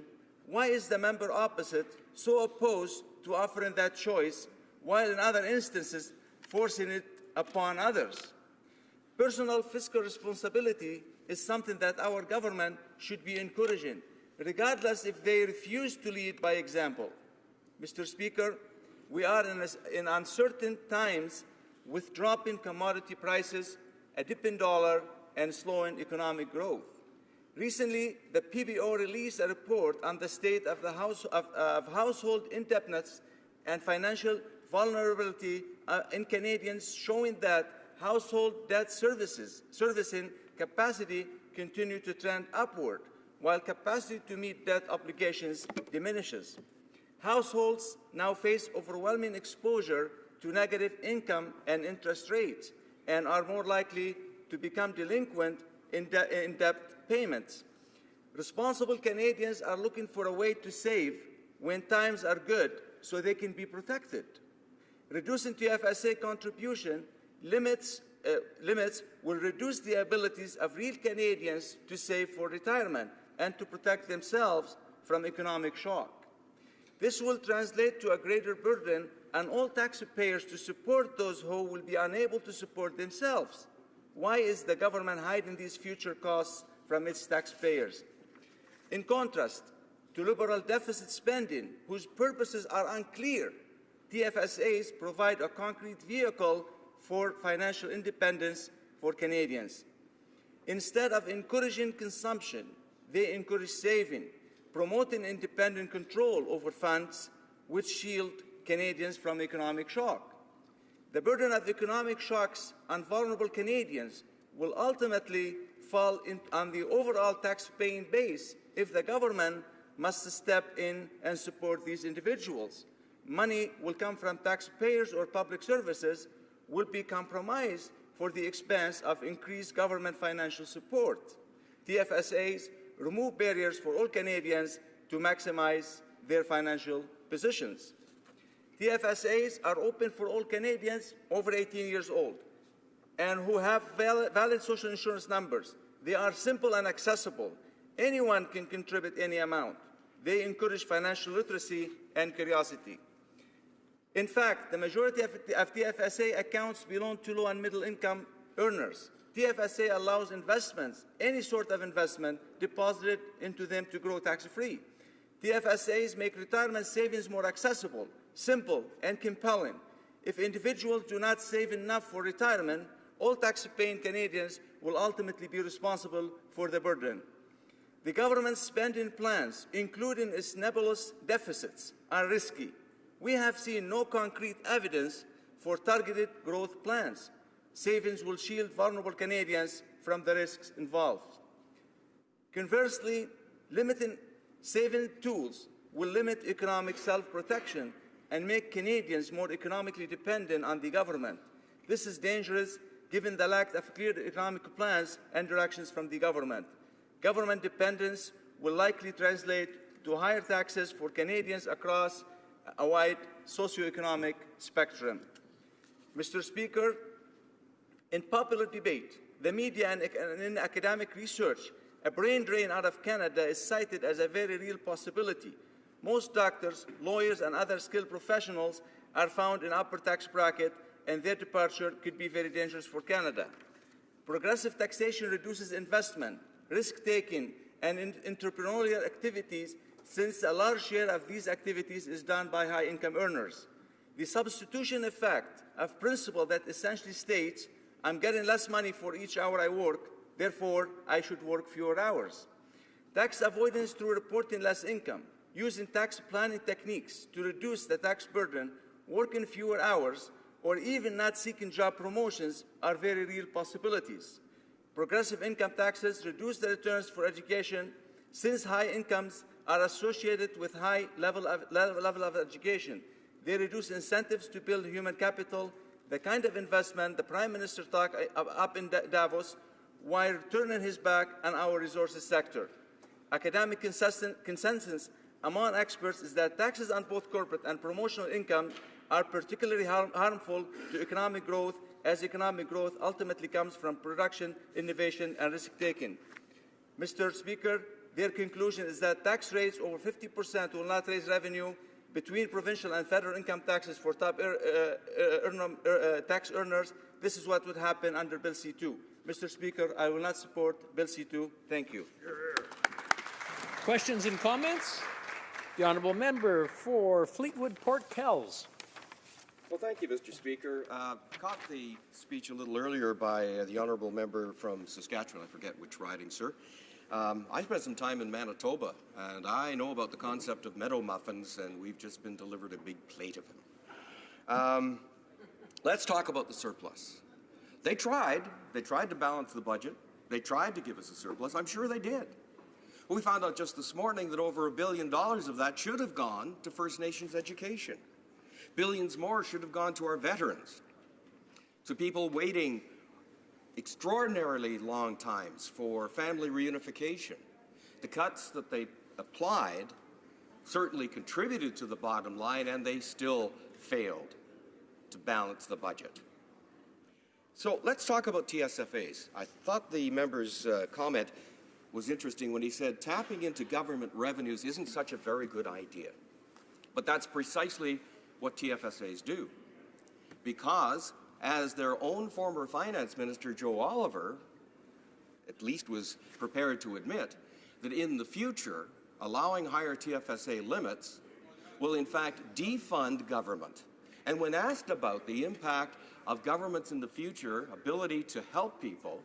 why is the member opposite so opposed to offering that choice, while in other instances forcing it upon others? Personal fiscal responsibility is something that our government should be encouraging, regardless if they refuse to lead by example. Mr. Speaker, we are in uncertain times with dropping commodity prices, a dipping dollar, and slowing economic growth. Recently, the PBO released a report on the state of household indebtedness and financial vulnerability in Canadians, showing that household debt servicing capacity continue to trend upward, while capacity to meet debt obligations diminishes. Households now face overwhelming exposure to negative income and interest rates and are more likely to become delinquent in debt payments. Responsible Canadians are looking for a way to save when times are good so they can be protected. Reducing TFSA contribution limits will reduce the abilities of real Canadians to save for retirement and to protect themselves from economic shock. This will translate to a greater burden on all taxpayers to support those who will be unable to support themselves. Why is the government hiding these future costs from its taxpayers? In contrast to liberal deficit spending, whose purposes are unclear, TFSAs provide a concrete vehicle for financial independence for Canadians. Instead of encouraging consumption, they encourage saving, promoting independent control over funds which shield Canadians from economic shock. The burden of economic shocks on vulnerable Canadians will ultimately fall on the overall tax-paying base if the government must step in and support these individuals. Money will come from taxpayers or public services will be compromised for the expense of increased government financial support. TFSAs remove barriers for all Canadians to maximize their financial positions. TFSAs are open for all Canadians over 18 years old and who have valid social insurance numbers. They are simple and accessible. Anyone can contribute any amount. They encourage financial literacy and curiosity. In fact, the majority of TFSA accounts belong to low and middle income earners. TFSA allows investments, any sort of investment, deposited into them to grow tax-free. TFSAs make retirement savings more accessible, simple, and compelling. If individuals do not save enough for retirement, all tax-paying Canadians will ultimately be responsible for the burden. The government's spending plans, including its nebulous deficits, are risky. We have seen no concrete evidence for targeted growth plans. Savings will shield vulnerable Canadians from the risks involved. Conversely, limiting saving tools will limit economic self-protection and make Canadians more economically dependent on the government. This is dangerous given the lack of clear economic plans and directions from the government. Government dependence will likely translate to higher taxes for Canadians across a wide socioeconomic spectrum. Mr. Speaker, in popular debate, the media, and in academic research, a brain drain out of Canada is cited as a very real possibility. Most doctors, lawyers, and other skilled professionals are found in upper tax bracket, and their departure could be very dangerous for Canada. Progressive taxation reduces investment, risk-taking, and entrepreneurial activities, since a large share of these activities is done by high-income earners. The substitution effect of principle that essentially states, I'm getting less money for each hour I work, therefore I should work fewer hours. Tax avoidance through reporting less income, using tax planning techniques to reduce the tax burden, working fewer hours, or even not seeking job promotions are very real possibilities. Progressive income taxes reduce the returns for education, since high incomes are associated with high level of education. They reduce incentives to build human capital, the kind of investment the Prime Minister talked up in Davos, while turning his back on our resources sector. Academic consensus among experts is that taxes on both corporate and promotional income are particularly harmful to economic growth, as economic growth ultimately comes from production, innovation, and risk-taking. Mr. Speaker, their conclusion is that tax rates over 50% will not raise revenue between provincial and federal income taxes for top tax earners. This is what would happen under Bill C-2. Mr. Speaker, I will not support Bill C-2. Thank you. Questions and comments? The Honourable Member for Fleetwood Port Kells. Well, thank you, Mr. Speaker. Caught the speech a little earlier by the Honourable Member from Saskatchewan. I forget which riding, sir. I spent some time in Manitoba, and I know about the concept of meadow muffins, and we've just been delivered a big plate of them. Let's talk about the surplus. They tried to balance the budget. They tried to give us a surplus. I'm sure they did. We found out just this morning that over $1 billion of that should have gone to First Nations education. Billions more should have gone to our veterans, to people waiting extraordinarily long times for family reunification. The cuts that they applied certainly contributed to the bottom line, and they still failed to balance the budget. So let's talk about TSFAs. I thought the member's comment was interesting when he said tapping into government revenues isn't such a very good idea. But that's precisely what TFSAs do. Because, as their own former finance minister, Joe Oliver, at least was prepared to admit, that in the future, allowing higher TFSA limits will in fact defund government. And when asked about the impact of governments in the future, ability to help people,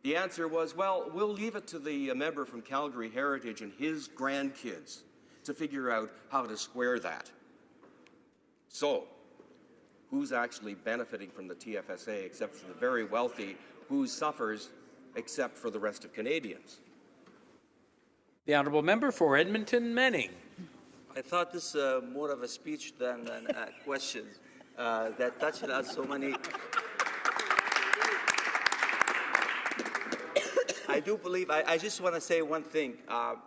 the answer was, well, we'll leave it to the member from Calgary Heritage and his grandkids to figure out how to square that. So, who's actually benefiting from the TFSA except for the very wealthy? Who suffers except for the rest of Canadians? The Honourable Member for Edmonton Menning. I thought this more of a speech than a question that touched on so many. I do believe, I just want to say one thing.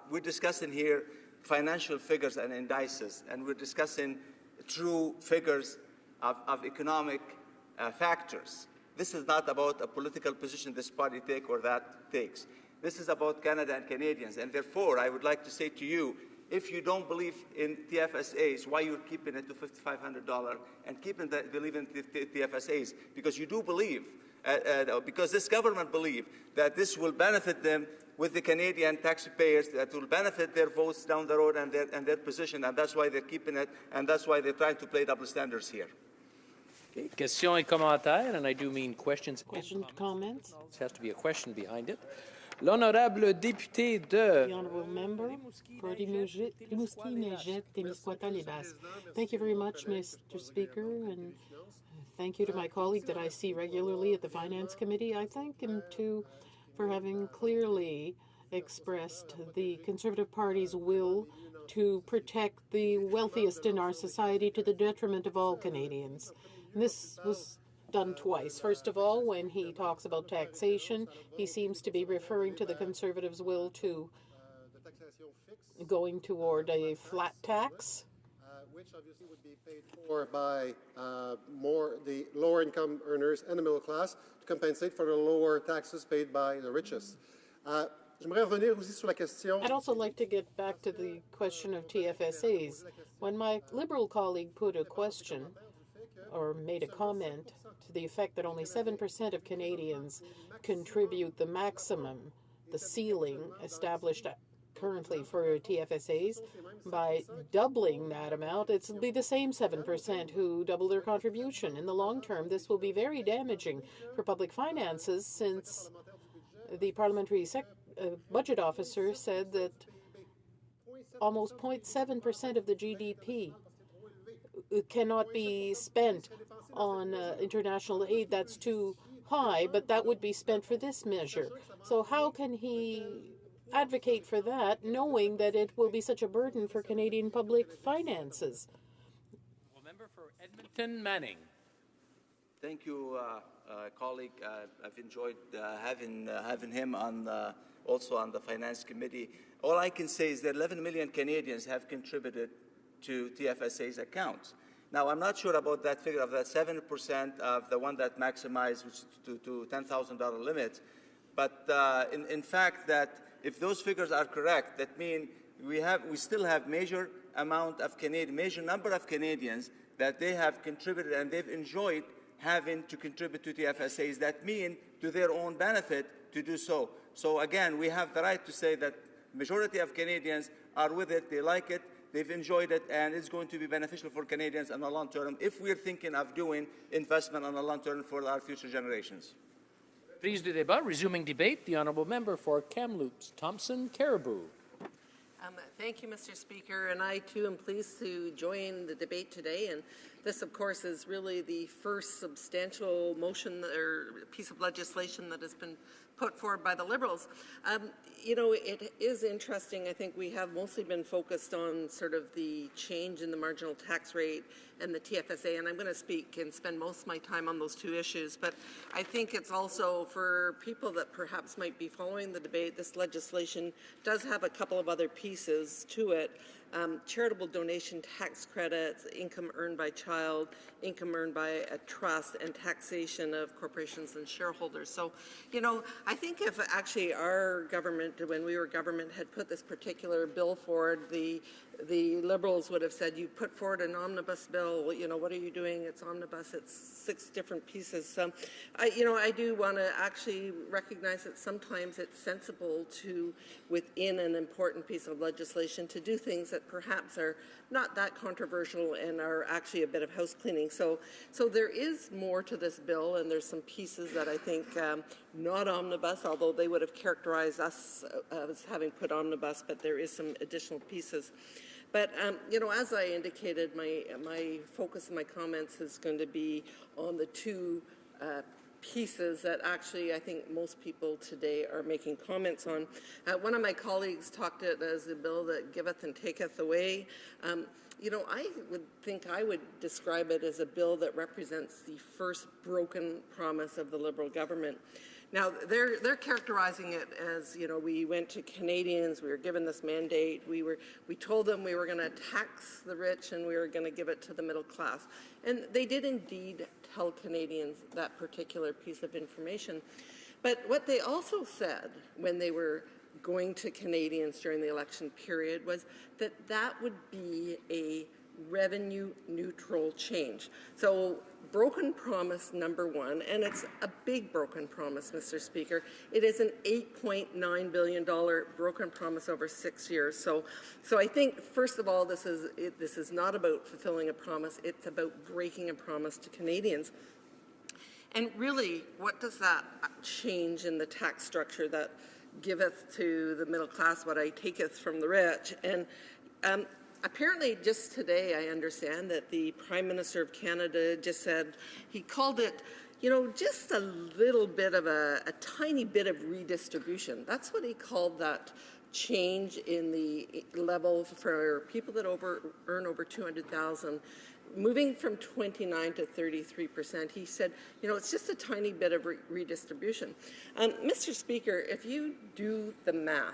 We're discussing here financial figures and indices, and we're discussing true figures of economic factors. This is not about a political position this party takes or that takes. This is about Canada and Canadians, and therefore I would like to say to you, if you don't believe in TFSAs, why you're keeping it to $5,500 and believing in TFSAs? Because you do believe, because this government believes that this will benefit them with the Canadian taxpayers, that will benefit their votes down the road and their position, and that's why they're keeping it, and that's why they're trying to play double standards here. Okay. Questions et commentaires, and I do mean questions. Questions, comments? There has to be a question behind it. L'honorable député de... The honourable member for Rimouski-Neigette, Témiscouata-les-Basses. Thank you very much, Mr. Speaker, and thank you to my colleague that I see regularly at the Finance Committee. I thank him, too, for having clearly expressed the Conservative Party's will to protect the wealthiest in our society to the detriment of all Canadians. And this was done twice. First of all, when he talks about taxation, he seems to be referring to the Conservatives' will to going toward a flat tax, which obviously would be paid for by the lower income earners and the middle class to compensate for the lower taxes paid by the richest. I'd also like to get back to the question of TFSAs. When my Liberal colleague put a question or made a comment to the effect that only 7% of Canadians contribute the maximum, the ceiling established currently for TFSAs, by doubling that amount, it'll be the same 7% who double their contribution. In the long term, this will be very damaging for public finances, since the parliamentary budget officer said that almost 0.7% of the GDP cannot be spent on international aid. That's too high, but that would be spent for this measure. So how can he advocate for that, knowing that it will be such a burden for Canadian public finances? Member for Edmonton Manning. Thank you, colleague. I've enjoyed having him on also on the Finance Committee. All I can say is that 11 million Canadians have contributed to TFSA's accounts. Now, I'm not sure about that figure of that 7% of the one that maximized, which is to $10,000 limit. But in fact, that if those figures are correct, that means we still have major number of Canadians that they have contributed and they've enjoyed having to contribute to TFSAs. That mean to their own benefit to do so. So again, we have the right to say that majority of Canadians are with it, they like it, they've enjoyed it, and it's going to be beneficial for Canadians in the long term if we're thinking of doing investment on the long term for our future generations. Prise de débat, resuming debate, the honourable member for Kamloops, Thompson, Caribou. Thank you, Mr. Speaker, and I too am pleased to join the debate today. And this, of course, is really the first substantial motion or piece of legislation that has been put forward by the Liberals. You know, it is interesting. I think we have mostly been focused on sort of the change in the marginal tax rate and the TFSA, and I'm going to speak and spend most of my time on those two issues. But I think it's also for people that perhaps might be following the debate, this legislation does have a couple of other pieces to it. Charitable donation tax credits, income earned by child, income earned by a trust, and taxation of corporations and shareholders. So, you know, I think if actually our government, when we were government, had put this particular bill forward, the Liberals would have said, you put forward an omnibus bill, you know, what are you doing? It's omnibus, it's 6 different pieces. I do want to actually recognize that sometimes it's sensible to, within an important piece of legislation, to do things that perhaps are not that controversial and are actually a bit of house cleaning. So there is more to this bill, and there's some pieces that I think not omnibus, although they would have characterized us as having put omnibus, but there is some additional pieces. But, you know, as I indicated, my focus in my comments is going to be on the two pieces that actually I think most people today are making comments on. One of my colleagues talked it as a bill that giveth and taketh away. You know, I would think I would describe it as a bill that represents the first broken promise of the Liberal government. Now, they're characterizing it as, you know, we went to Canadians, we were given this mandate, we told them we were going to tax the rich and we were going to give it to the middle class. And they did indeed tell Canadians that particular piece of information. But what they also said when they were going to Canadians during the election period was that that would be a revenue neutral change. So broken promise number one, and it's a big broken promise, Mr. Speaker. It is an $8.9 billion broken promise over 6 years. So I think, first of all, this is not about fulfilling a promise. It's about breaking a promise to Canadians. And really, what does that change in the tax structure that giveth to the middle class what I taketh from the rich? And apparently, just today, I understand that the Prime Minister of Canada just said, he called it, you know, just a little bit of a tiny bit of redistribution. That's what he called that change in the level for people that earn over $200,000, moving from 29 to 33%. He said, you know, it's just a tiny bit of redistribution. Mr. Speaker, if you do the math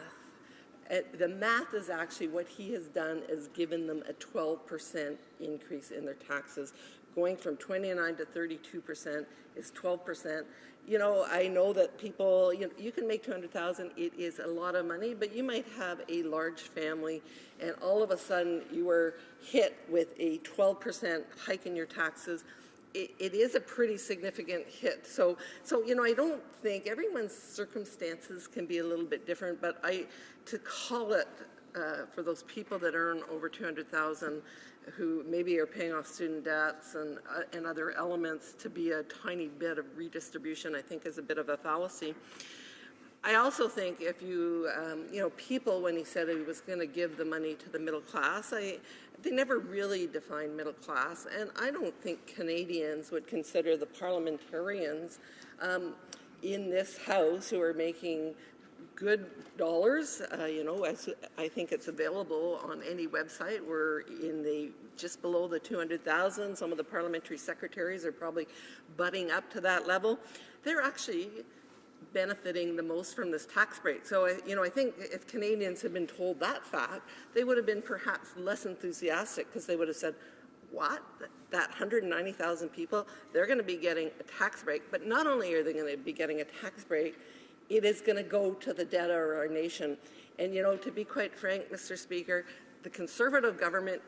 is actually what he has done is given them a 12% increase in their taxes. Going from 29 to 32% is 12%. You know, I know that people, you can make $200,000. It is a lot of money, but you might have a large family, and all of a sudden you are hit with a 12% hike in your taxes. It is a pretty significant hit. So you know, I don't think everyone's circumstances can be a little bit different, but to call it for those people that earn over $200,000 who maybe are paying off student debts and other elements to be a tiny bit of redistribution, I think is a bit of a fallacy. I also think if you know, people, when he said he was going to give the money to the middle class, they never really defined middle class, and I don't think Canadians would consider the parliamentarians in this House who are making good dollars, you know, as I think it's available on any website. We're in just below the 200,000. Some of the parliamentary secretaries are probably butting up to that level. They're actually benefiting the most from this tax break. So, I think if Canadians had been told that fact, they would have been perhaps less enthusiastic because they would have said, what? That 190,000 people, they're going to be getting a tax break. But not only are they going to be getting a tax break, it is going to go to the debt of our nation. And, to be quite frank, Mr. Speaker, the Conservative government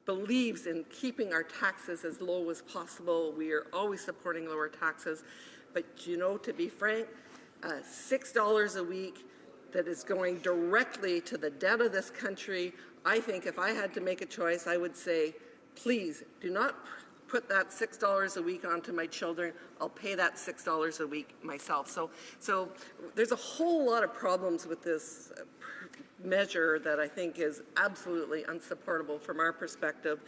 believes in keeping our taxes as low as possible. We are always supporting lower taxes. But, to be frank, $6 a week that is going directly to the debt of this country, I think if I had to make a choice, I would say, please do not put that $6 a week onto my children. I'll pay that $6 a week myself. So there's a whole lot of problems with this measure that I think is absolutely unsupportable from our perspective.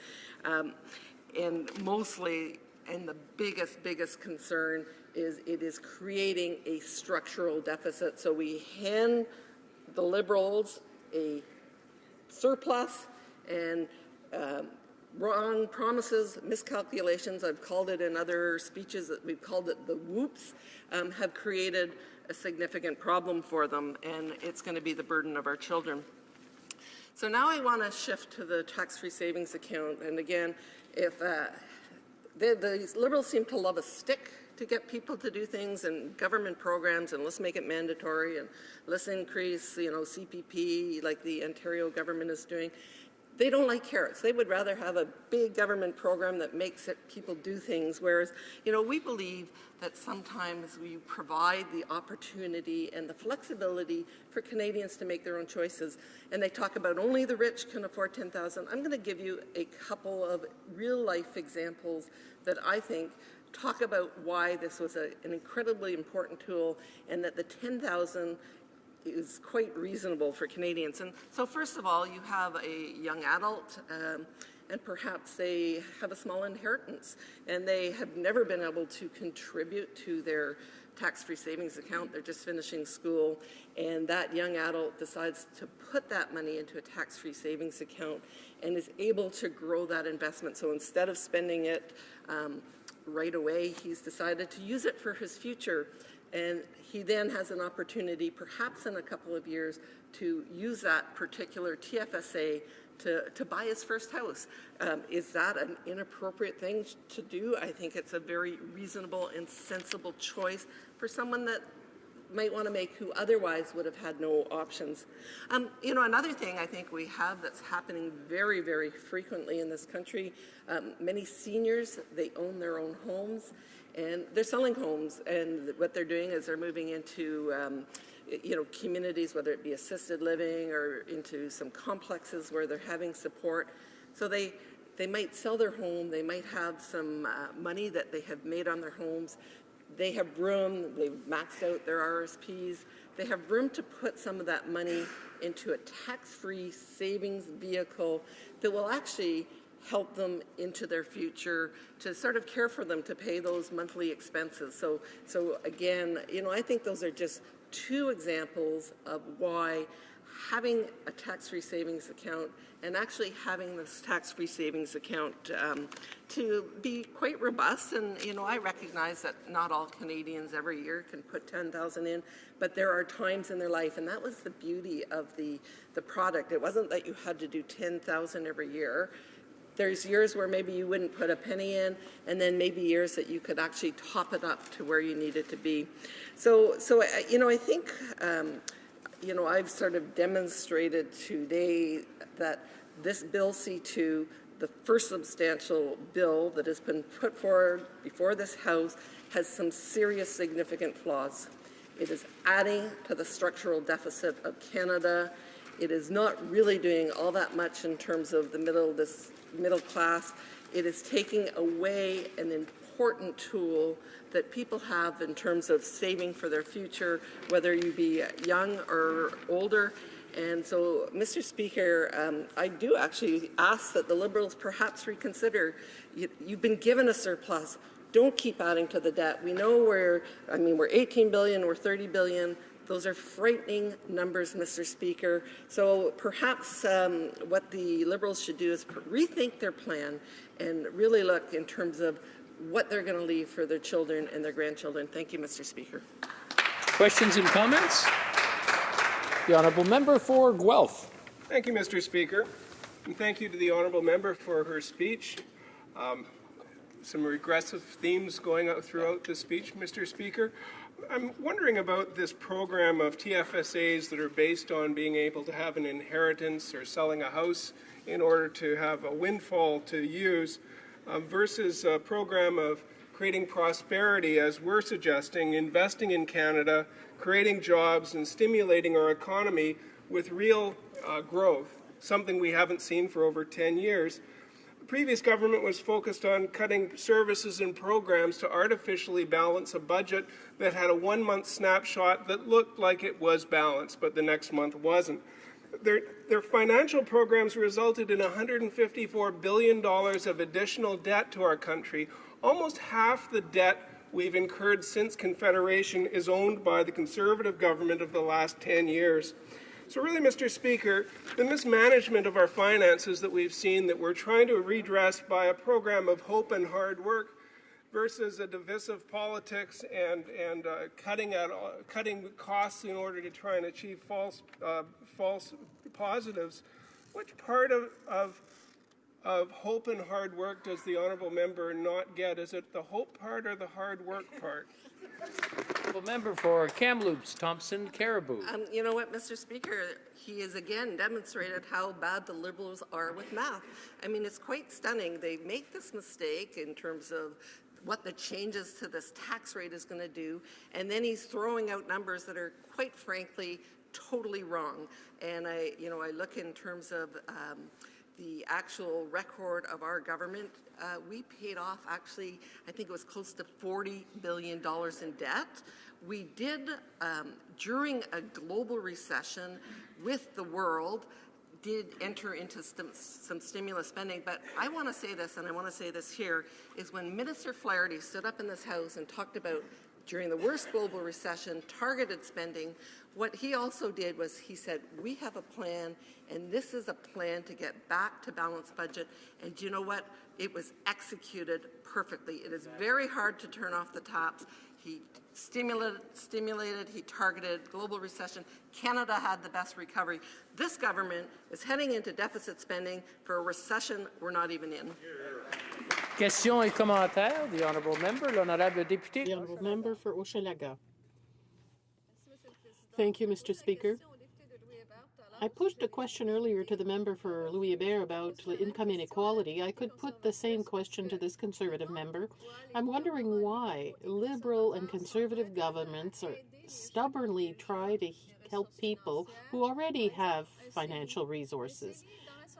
And mostly, and the biggest concern is it is creating a structural deficit. So we hand the Liberals a surplus and wrong promises, miscalculations, I've called it in other speeches, we've called it the whoops, have created a significant problem for them, and it's going to be the burden of our children. So now I want to shift to the tax-free savings account, and again, if the Liberals seem to love a stick to get people to do things and government programs, and let's make it mandatory, and let's increase, CPP like the Ontario government is doing. They don't like carrots. They would rather have a big government program that makes people do things, whereas, we believe that sometimes we provide the opportunity and the flexibility for Canadians to make their own choices. And they talk about only the rich can afford $10,000. I'm going to give you a couple of real-life examples that I think talk about why this was an incredibly important tool, and that the $10,000 is quite reasonable for Canadians. And so first of all, you have a young adult, and perhaps they have a small inheritance, and they have never been able to contribute to their tax-free savings account. They're just finishing school, and that young adult decides to put that money into a tax-free savings account and is able to grow that investment. So instead of spending it right away, he's decided to use it for his future. And he then has an opportunity, perhaps in a couple of years, to use that particular TFSA to buy his first house. Is that an inappropriate thing to do? I think it's a very reasonable and sensible choice for someone that might want to make who otherwise would have had no options. Another thing I think we have that's happening very, very frequently in this country, many seniors, they own their own homes, and they're selling homes, and what they're doing is they're moving into communities, whether it be assisted living or into some complexes where they're having support. So they might sell their home, they might have some money that they have made on their homes. They have room, they've maxed out their RSPs, they have room to put some of that money into a tax-free savings vehicle that will actually help them into their future, to sort of care for them, to pay those monthly expenses. So again, I think those are just two examples of why having a tax-free savings account and actually having this tax-free savings account to be quite robust. And, I recognize that not all Canadians every year can put $10,000 in, but there are times in their life, and that was the beauty of the product. It wasn't that you had to do $10,000 every year. There's years where maybe you wouldn't put a penny in, and then maybe years that you could actually top it up to where you need it to be. So I think, I've sort of demonstrated today that this Bill C2, the first substantial bill that has been put forward before this House, has some serious significant flaws. It is adding to the structural deficit of Canada. It is not really doing all that much in terms of the middle class. It is taking away an important tool that people have in terms of saving for their future, whether you be young or older. And so, Mr. Speaker, I do actually ask that the Liberals perhaps reconsider. You've been given a surplus. Don't keep adding to the debt. We know we're 18 billion, we're 30 billion. Those are frightening numbers, Mr. Speaker. So perhaps what the Liberals should do is rethink their plan and really look in terms of what they're going to leave for their children and their grandchildren. Thank you, Mr. Speaker. Questions and comments? The Honourable Member for Guelph. Thank you, Mr. Speaker. And thank you to the Honourable Member for her speech. Some regressive themes going out throughout the speech, Mr. Speaker. I'm wondering about this program of TFSAs that are based on being able to have an inheritance or selling a house in order to have a windfall to use versus a program of creating prosperity, as we're suggesting, investing in Canada, creating jobs and stimulating our economy with real growth, something we haven't seen for over 10 years. The previous government was focused on cutting services and programs to artificially balance a budget that had a one-month snapshot that looked like it was balanced, but the next month wasn't. Their financial programs resulted in $154 billion of additional debt to our country. Almost half the debt we've incurred since Confederation is owned by the Conservative government of the last 10 years. So really, Mr. Speaker, the mismanagement of our finances that we've seen that we're trying to redress by a program of hope and hard work versus a divisive politics and cutting costs in order to try and achieve false positives. Which part of hope and hard work does the Honourable Member not get? Is it the hope part or the hard work part? Member for Kamloops, Thompson, Caribou. You know what, Mr. Speaker, he has again demonstrated how bad the Liberals are with math. I mean, it's quite stunning. They make this mistake in terms of what the changes to this tax rate is going to do, and then he's throwing out numbers that are, quite frankly, totally wrong. And I look in terms of the actual record of our government. We paid off, actually, I think it was close to $40 billion in debt. We did, during a global recession with the world, did enter into some stimulus spending. But I want to say this, and I want to say this here, is when Minister Flaherty stood up in this House and talked about, during the worst global recession, targeted spending, what he also did was he said, we have a plan, and this is a plan to get back to balanced budget. And you know what? It was executed perfectly. It is very hard to turn off the taps. He stimulated, he targeted global recession. Canada had the best recovery. This government is heading into deficit spending for a recession we're not even in. Questions et commentaires. The Honourable Member, l'Honourable Député. The Honourable Member for Hochelaga. Thank you, Mr. Speaker. I pushed a question earlier to the member for Louis Hébert about income inequality. I could put the same question to this Conservative member. I'm wondering why Liberal and Conservative governments are stubbornly try to help people who already have financial resources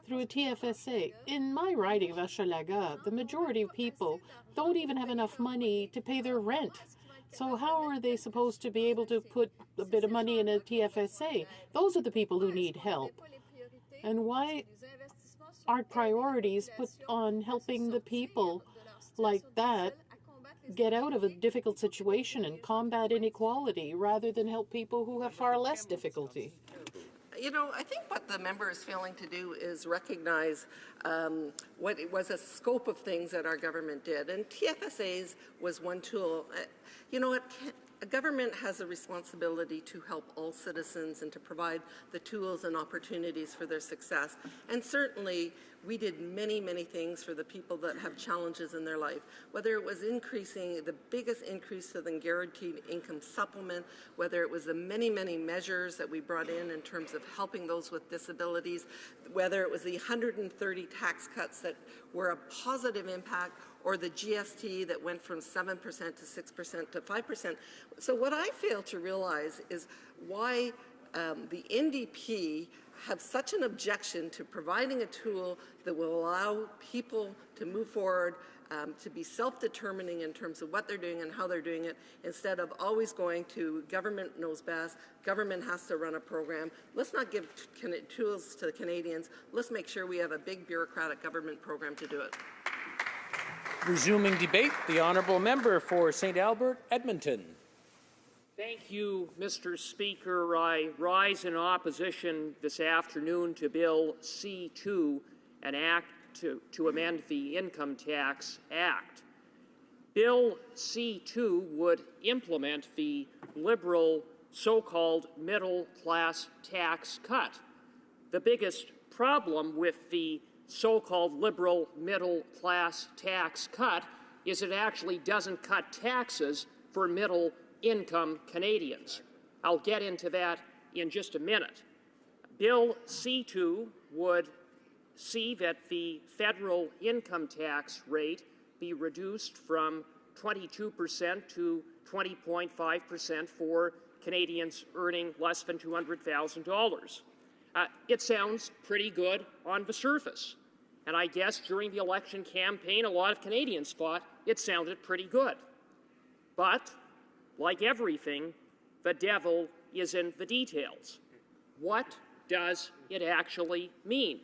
through a TFSA. In my riding of Hochelaga, the majority of people don't even have enough money to pay their rent. So how are they supposed to be able to put a bit of money in a TFSA? Those are the people who need help. And why aren't priorities put on helping the people like that get out of a difficult situation and combat inequality rather than help people who have far less difficulty? You know, I think what the member is failing to do is recognize what it was a scope of things that our government did. And TFSAs was one tool. You know what? A government has a responsibility to help all citizens and to provide the tools and opportunities for their success. And certainly, we did many, many things for the people that have challenges in their life, whether it was increasing the biggest increase to the guaranteed income supplement, whether it was the many, many measures that we brought in terms of helping those with disabilities, whether it was the 130 tax cuts that were a positive impact, or the GST that went from 7% to 6% to 5%. So what I fail to realize is why the NDP have such an objection to providing a tool that will allow people to move forward, to be self-determining in terms of what they're doing and how they're doing it, instead of always going to government knows best, government has to run a program. Let's not give tools to the Canadians. Let's make sure we have a big bureaucratic government program to do it. Resuming debate, the Honourable Member for St. Albert, Edmonton. Thank you, Mr. Speaker. I rise in opposition this afternoon to Bill C-2, an act to amend the Income Tax Act. Bill C-2 would implement the Liberal so-called middle-class tax cut. The biggest problem with the so-called Liberal middle-class tax cut is it actually doesn't cut taxes for middle-income Canadians. I'll get into that in just a minute. Bill C-2 would see that the federal income tax rate be reduced from 22% to 20.5% for Canadians earning less than $200,000. It sounds pretty good on the surface. And I guess during the election campaign, a lot of Canadians thought it sounded pretty good. But, like everything, the devil is in the details. What does it actually mean?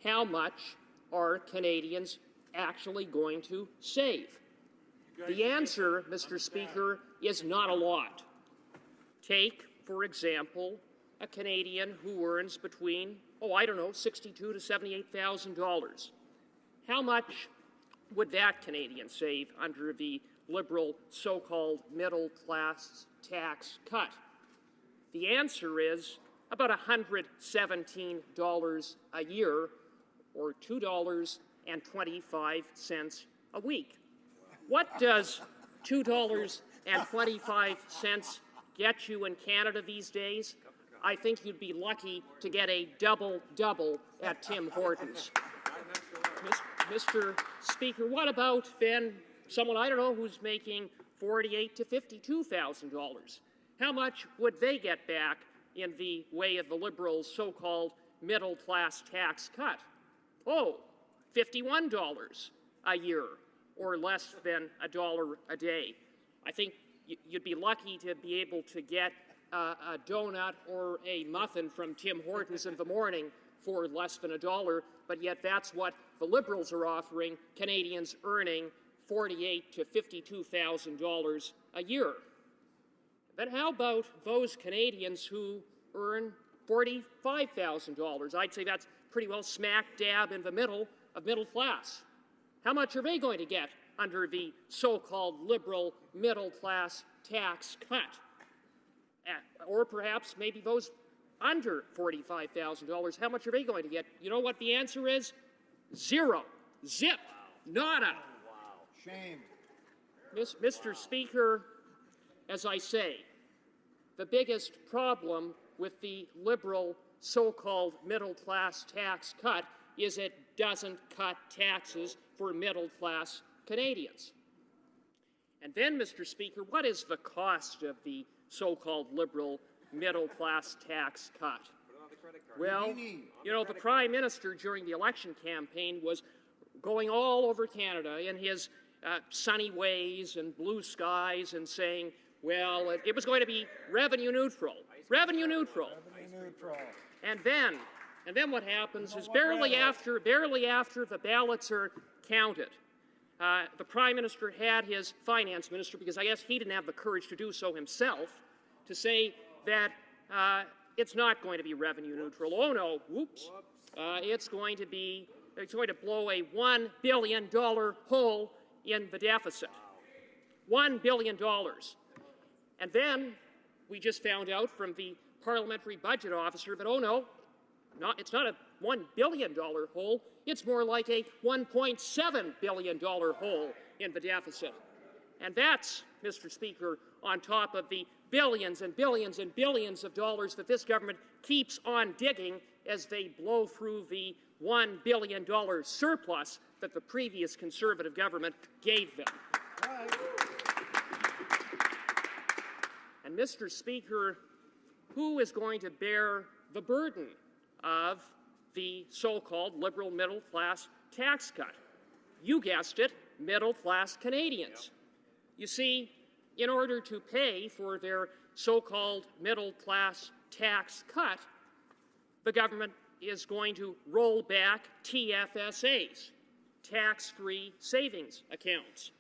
How much are Canadians actually going to save? The answer, Mr. Speaker, is not a lot. Take, for example, a Canadian who earns between, $62,000 to $78,000. How much would that Canadian save under the Liberal so-called middle-class tax cut? The answer is about $117 a year, or $2.25 a week. What does $2.25 get you in Canada these days? I think you'd be lucky to get a double-double at Tim Hortons. Mr. Speaker, what about then someone, who's making $48,000 to $52,000? How much would they get back in the way of the Liberals' so-called middle-class tax cut? $51 a year, or less than $1 a day. I think you'd be lucky to be able to get a donut or a muffin from Tim Hortons in the morning for less than $1, but yet that's what the Liberals are offering Canadians earning $48,000 to $52,000 a year. But how about those Canadians who earn $45,000? I'd say that's pretty well smack dab in the middle of middle class. How much are they going to get under the so-called Liberal middle-class tax cut? Or perhaps maybe those under $45,000, how much are they going to get? You know what the answer is? Zero. Zip. Nada. Wow. Shame. Mr. Speaker, as I say, the biggest problem with the Liberal so-called middle-class tax cut is it doesn't cut taxes for middle-class Canadians. And then, Mr. Speaker, what is the cost of the so-called Liberal middle-class tax cut? Well, the Prime Minister during the election campaign was going all over Canada in his sunny ways and blue skies and saying, well, it was going to be revenue neutral. Revenue neutral. And then what happens is barely after the ballots are counted, the Prime Minister had his Finance Minister, because I guess he didn't have the courage to do so himself, to say that it's not going to be revenue neutral. Oh no, whoops. It's going to blow a $1 billion hole in the deficit. $1 billion. And then we just found out from the parliamentary budget officer that, it's not a $1 billion hole, it's more like a $1.7 billion hole in the deficit. And that's, Mr. Speaker, on top of the billions and billions and billions of dollars that this government keeps on digging as they blow through the $1 billion surplus that the previous Conservative government gave them. And, Mr. Speaker, who is going to bear the burden of the so-called Liberal middle-class tax cut? You guessed it, middle-class Canadians. You see, in order to pay for their so-called middle-class tax cut, the government is going to roll back TFSAs, tax-free savings accounts,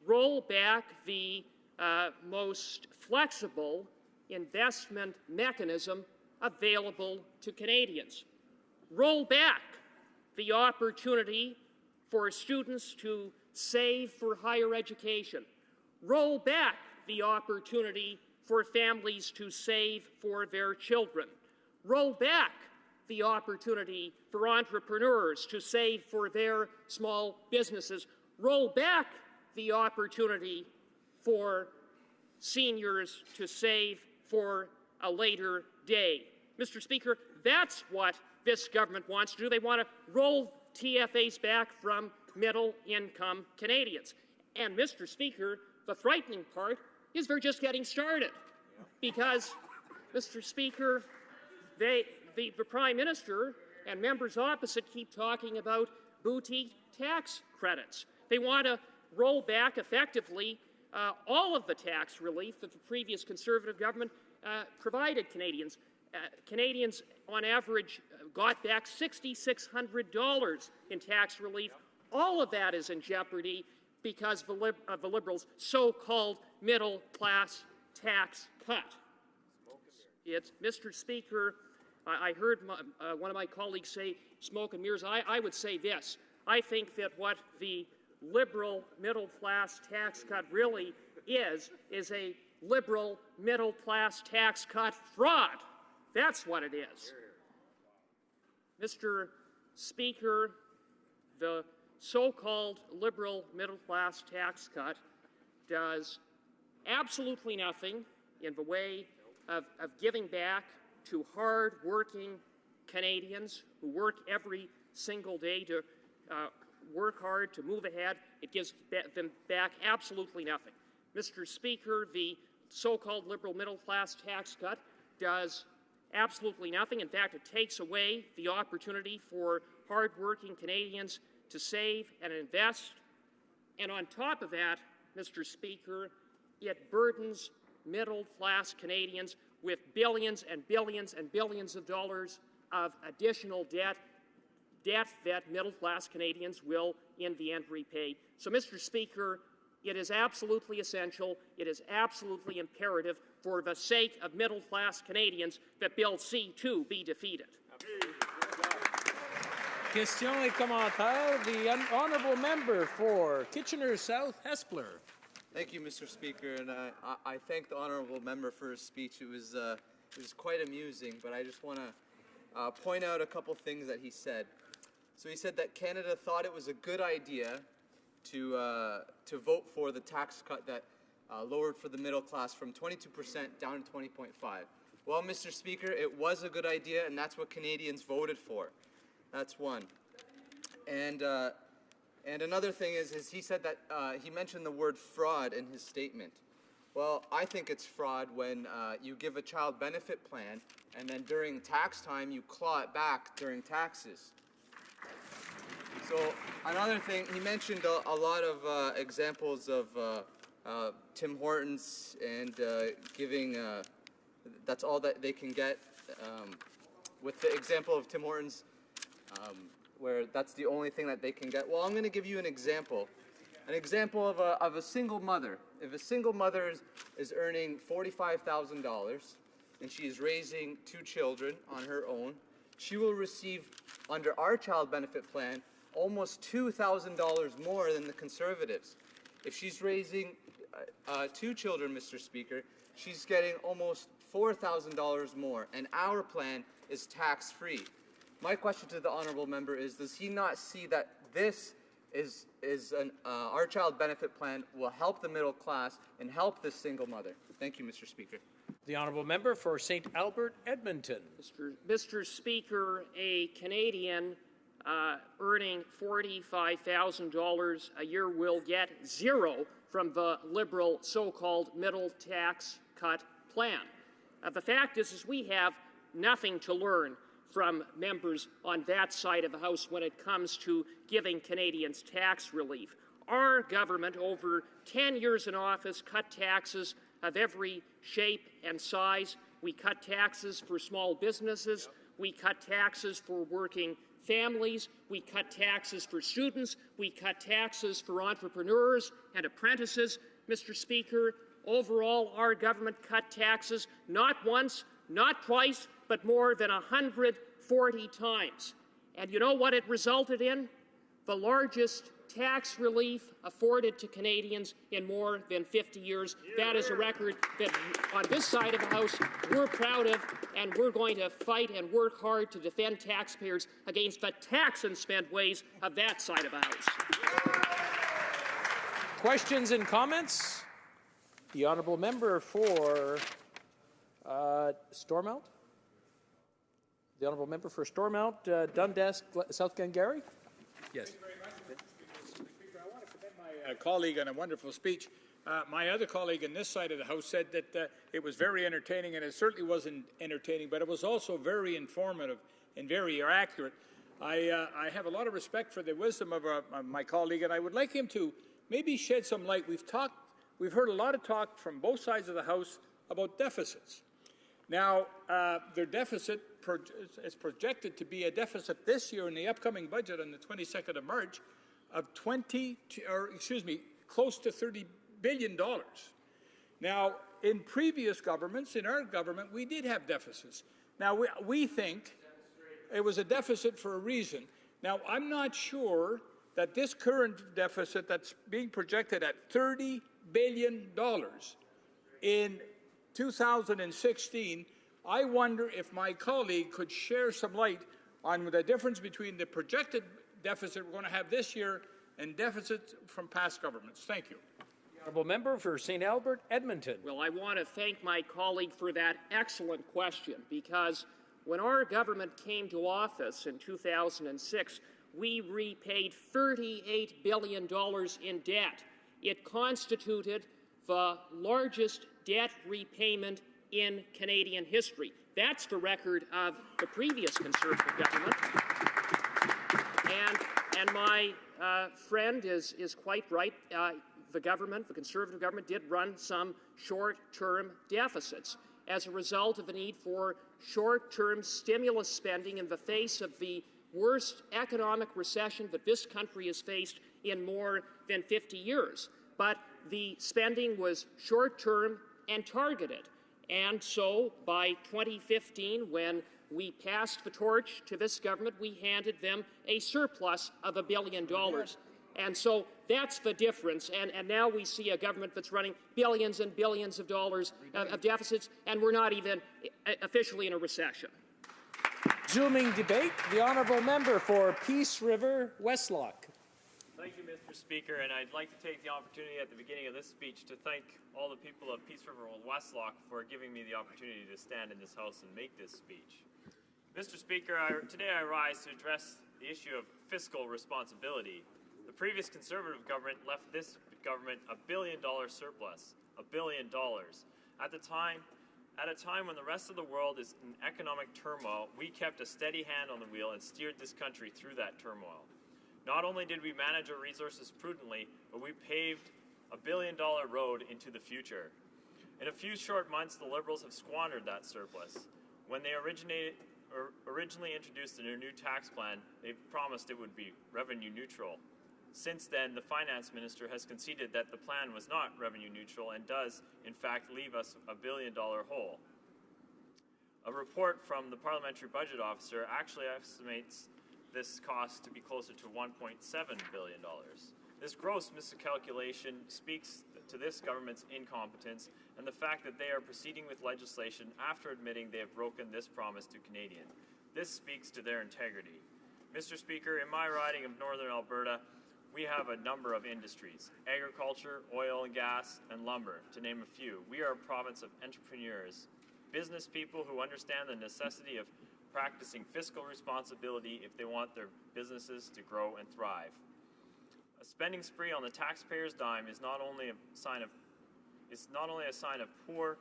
roll back the most flexible investment mechanism available to Canadians, roll back the opportunity for students to save for higher education. Roll back the opportunity for families to save for their children. Roll back the opportunity for entrepreneurs to save for their small businesses. Roll back the opportunity for seniors to save for a later day. Mr. Speaker, that's what this government wants to do. They want to roll TFAs back from middle-income Canadians. And, Mr. Speaker, the frightening part is they're just getting started. Because, Mr. Speaker, the Prime Minister and members opposite keep talking about boutique tax credits. They want to roll back effectively all of the tax relief that the previous Conservative government provided Canadians. Canadians, on average, got back $6,600 in tax relief. All of that is in jeopardy because of the Liberals' so-called middle-class tax cut. It's, Mr. Speaker, I heard one of my colleagues say smoke and mirrors. I would say this. I think that what the Liberal middle-class tax cut really is a Liberal middle-class tax cut fraud. That's what it is. Mr. Speaker, the so-called Liberal middle-class tax cut does absolutely nothing in the way of giving back to hard-working Canadians who work every single day to work hard to move ahead. It gives them back absolutely nothing. Mr. Speaker, the so-called Liberal middle-class tax cut does absolutely nothing. In fact, it takes away the opportunity for hard-working Canadians to save and invest. And on top of that, Mr. Speaker, it burdens middle-class Canadians with billions and billions and billions of dollars of additional debt that middle-class Canadians will, in the end, repay. So, Mr. Speaker, it is absolutely essential, it is absolutely imperative for the sake of middle-class Canadians that Bill C-2 be defeated. Questions et commentaires. The honourable member for Kitchener South Hespeler. Thank you, Mr. Speaker, and I thank the honourable member for his speech. It was quite amusing, but I just want to point out a couple things that he said. So he said that Canada thought it was a good idea to vote for the tax cut that lowered for the middle class from 22% down to 20.5%. Well, Mr. Speaker, it was a good idea, and that's what Canadians voted for. That's one. And another thing is he said that he mentioned the word fraud in his statement. Well, I think it's fraud when you give a child benefit plan and then during tax time you claw it back during taxes. So another thing, he mentioned a lot of examples of Tim Hortons and giving, that's all that they can get. With the example of Tim Hortons, where that's the only thing that they can get. Well, I'm going to give you an example of a single mother. If a single mother is earning $45,000 and she is raising 2 children on her own, she will receive, under our child benefit plan, almost $2,000 more than the Conservatives. If she's raising 2 children, Mr. Speaker, she's getting almost $4,000 more, and our plan is tax-free. My question to the honourable member is, does he not see that this is our child benefit plan will help the middle class and help this single mother? Thank you, Mr. Speaker. The honourable member for St. Albert, Edmonton. Mr. Speaker, a Canadian earning $45,000 a year will get zero from the Liberal so-called middle tax cut plan. The fact is we have nothing to learn from members on that side of the House when it comes to giving Canadians tax relief. Our government, over 10 years in office, cut taxes of every shape and size. We cut taxes for small businesses. We cut taxes for working families. We cut taxes for students. We cut taxes for entrepreneurs and apprentices. Mr. Speaker, overall, our government cut taxes not once, not twice, but more than 140 times. And you know what it resulted in? The largest tax relief afforded to Canadians in more than 50 years. That is a record that on this side of the House we're proud of, and we're going to fight and work hard to defend taxpayers against the tax and spend ways of that side of the House. Questions and comments? The honourable member for Stormont. The honourable member for Stormont, Dundas, South Glengarry. Yes. I want to commend my colleague on a wonderful speech. My other colleague on this side of the House said that it was very entertaining, and it certainly wasn't entertaining, but it was also very informative and very accurate. I have a lot of respect for the wisdom of my colleague, and I would like him to maybe shed some light. We've heard a lot of talk from both sides of the House about deficits. Now, their deficit is projected to be a deficit this year in the upcoming budget on the 22nd of March of close to $30 billion. Now, in previous governments, in our government, we did have deficits. Now, we think it was a deficit for a reason. Now, I'm not sure that this current deficit that's being projected at $30 billion in 2016, I wonder if my colleague could share some light on the difference between the projected deficit we're going to have this year and deficits from past governments. Thank you. The honourable member for St. Albert, Edmonton. Well, I want to thank my colleague for that excellent question, because when our government came to office in 2006, we repaid $38 billion in debt. It constituted the largest debt repayment in Canadian history. That's the record of the previous Conservative government. And my friend is quite right. The Conservative government, did run some short-term deficits as a result of a need for short-term stimulus spending in the face of the worst economic recession that this country has faced in more than 50 years. But the spending was short-term and targeted. And so by 2015, when we passed the torch to this government, we handed them a surplus of $1 billion. And so that's the difference. And now we see a government that's running billions and billions of dollars of deficits, and we're not even officially in a recession. Resuming debate, the honourable member for Peace River, Westlock. Thank you, Mr. Speaker, and I'd like to take the opportunity at the beginning of this speech to thank all the people of Peace River Westlock for giving me the opportunity to stand in this House and make this speech. Mr. Speaker, today I rise to address the issue of fiscal responsibility. The previous Conservative government left this government a $1 billion surplus, $1 billion. At a time when the rest of the world is in economic turmoil, we kept a steady hand on the wheel and steered this country through that turmoil. Not only did we manage our resources prudently, but we paved a $1 billion road into the future. In a few short months, the Liberals have squandered that surplus. When they originally introduced their new tax plan, they promised it would be revenue neutral. Since then, the finance minister has conceded that the plan was not revenue neutral and does, in fact, leave us a $1 billion hole. A report from the Parliamentary Budget Officer actually estimates this cost to be closer to $1.7 billion. This gross miscalculation speaks to this government's incompetence and the fact that they are proceeding with legislation after admitting they have broken this promise to Canadians. This speaks to their integrity. Mr. Speaker, in my riding of Northern Alberta, we have a number of industries: agriculture, oil and gas, and lumber, to name a few. We are a province of entrepreneurs, business people who understand the necessity of practicing fiscal responsibility if they want their businesses to grow and thrive. A spending spree on the taxpayer's dime is not only a sign of poor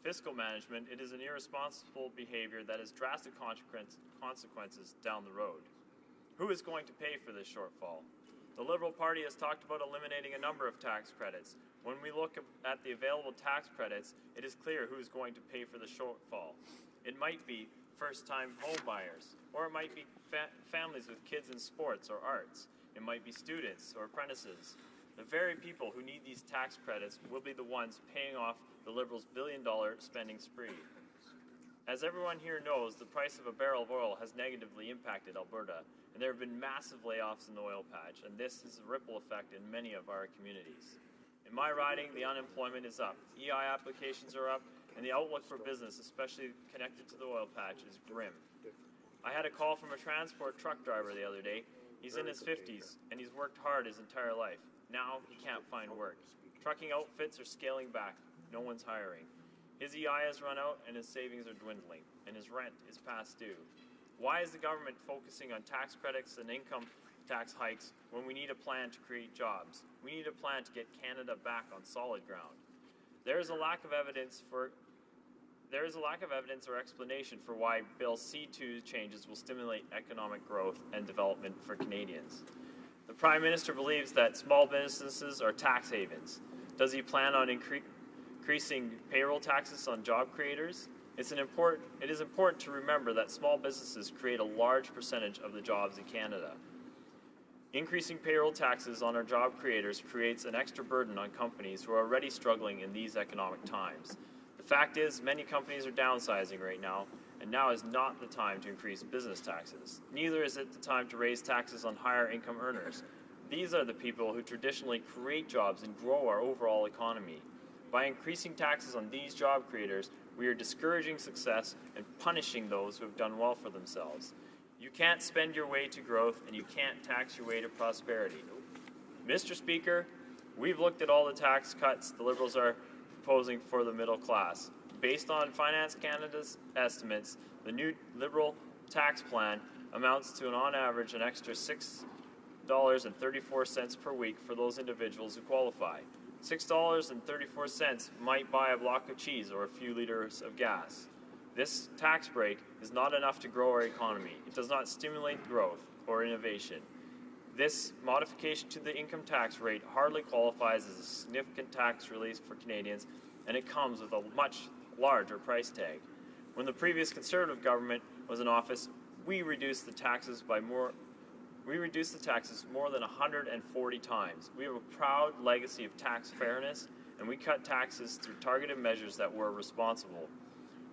fiscal management, it is an irresponsible behavior that has drastic consequences down the road. Who is going to pay for this shortfall? The Liberal Party has talked about eliminating a number of tax credits. When we look at the available tax credits, it is clear who is going to pay for the shortfall. It might be first-time home buyers, or it might be families with kids in sports or arts. It might be students or apprentices. The very people who need these tax credits will be the ones paying off the Liberals' $1 billion spending spree. As everyone here knows, the price of a barrel of oil has negatively impacted Alberta. and there have been massive layoffs in the oil patch, and this is a ripple effect in many of our communities. In my riding, the unemployment is up, EI applications are up, and the outlook for business, especially connected to the oil patch, is grim. I had a call from a transport truck driver the other day. He's in his 50s, and he's worked hard his entire life. Now he can't find work. Trucking outfits are scaling back. No one's hiring. His EI has run out, and his savings are dwindling, and his rent is past due. Why is the government focusing on tax credits and income tax hikes when we need a plan to create jobs? We need a plan to get Canada back on solid ground. There is a lack of evidence or explanation for why Bill C2 changes will stimulate economic growth and development for Canadians. The Prime Minister believes that small businesses are tax havens. Does he plan on increasing payroll taxes on job creators? It is important to remember that small businesses create a large percentage of the jobs in Canada. Increasing payroll taxes on our job creators creates an extra burden on companies who are already struggling in these economic times. The fact is, many companies are downsizing right now, and now is not the time to increase business taxes. Neither is it the time to raise taxes on higher income earners. These are the people who traditionally create jobs and grow our overall economy. By increasing taxes on these job creators, we are discouraging success and punishing those who have done well for themselves. You can't spend your way to growth, and you can't tax your way to prosperity. Mr. Speaker, we've looked at all the tax cuts the Liberals are proposing for the middle class. Based on Finance Canada's estimates, the new Liberal tax plan amounts to on average an extra $6.34 per week for those individuals who qualify. $6.34 might buy a block of cheese or a few liters of gas. This tax break is not enough to grow our economy. It does not stimulate growth or innovation. This modification to the income tax rate hardly qualifies as a significant tax relief for Canadians, and it comes with a much larger price tag. When the previous Conservative government was in office, we reduced the taxes more than 140 times. We have a proud legacy of tax fairness, and we cut taxes through targeted measures that were responsible.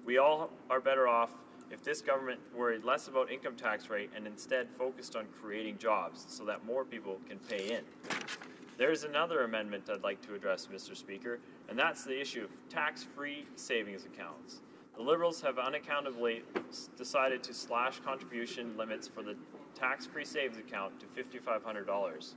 We all are better off if this government worried less about income tax rate and instead focused on creating jobs so that more people can pay in. There is another amendment I'd like to address, Mr. Speaker, and that's the issue of tax-free savings accounts. The Liberals have unaccountably decided to slash contribution limits for the tax-free savings account to $5,500.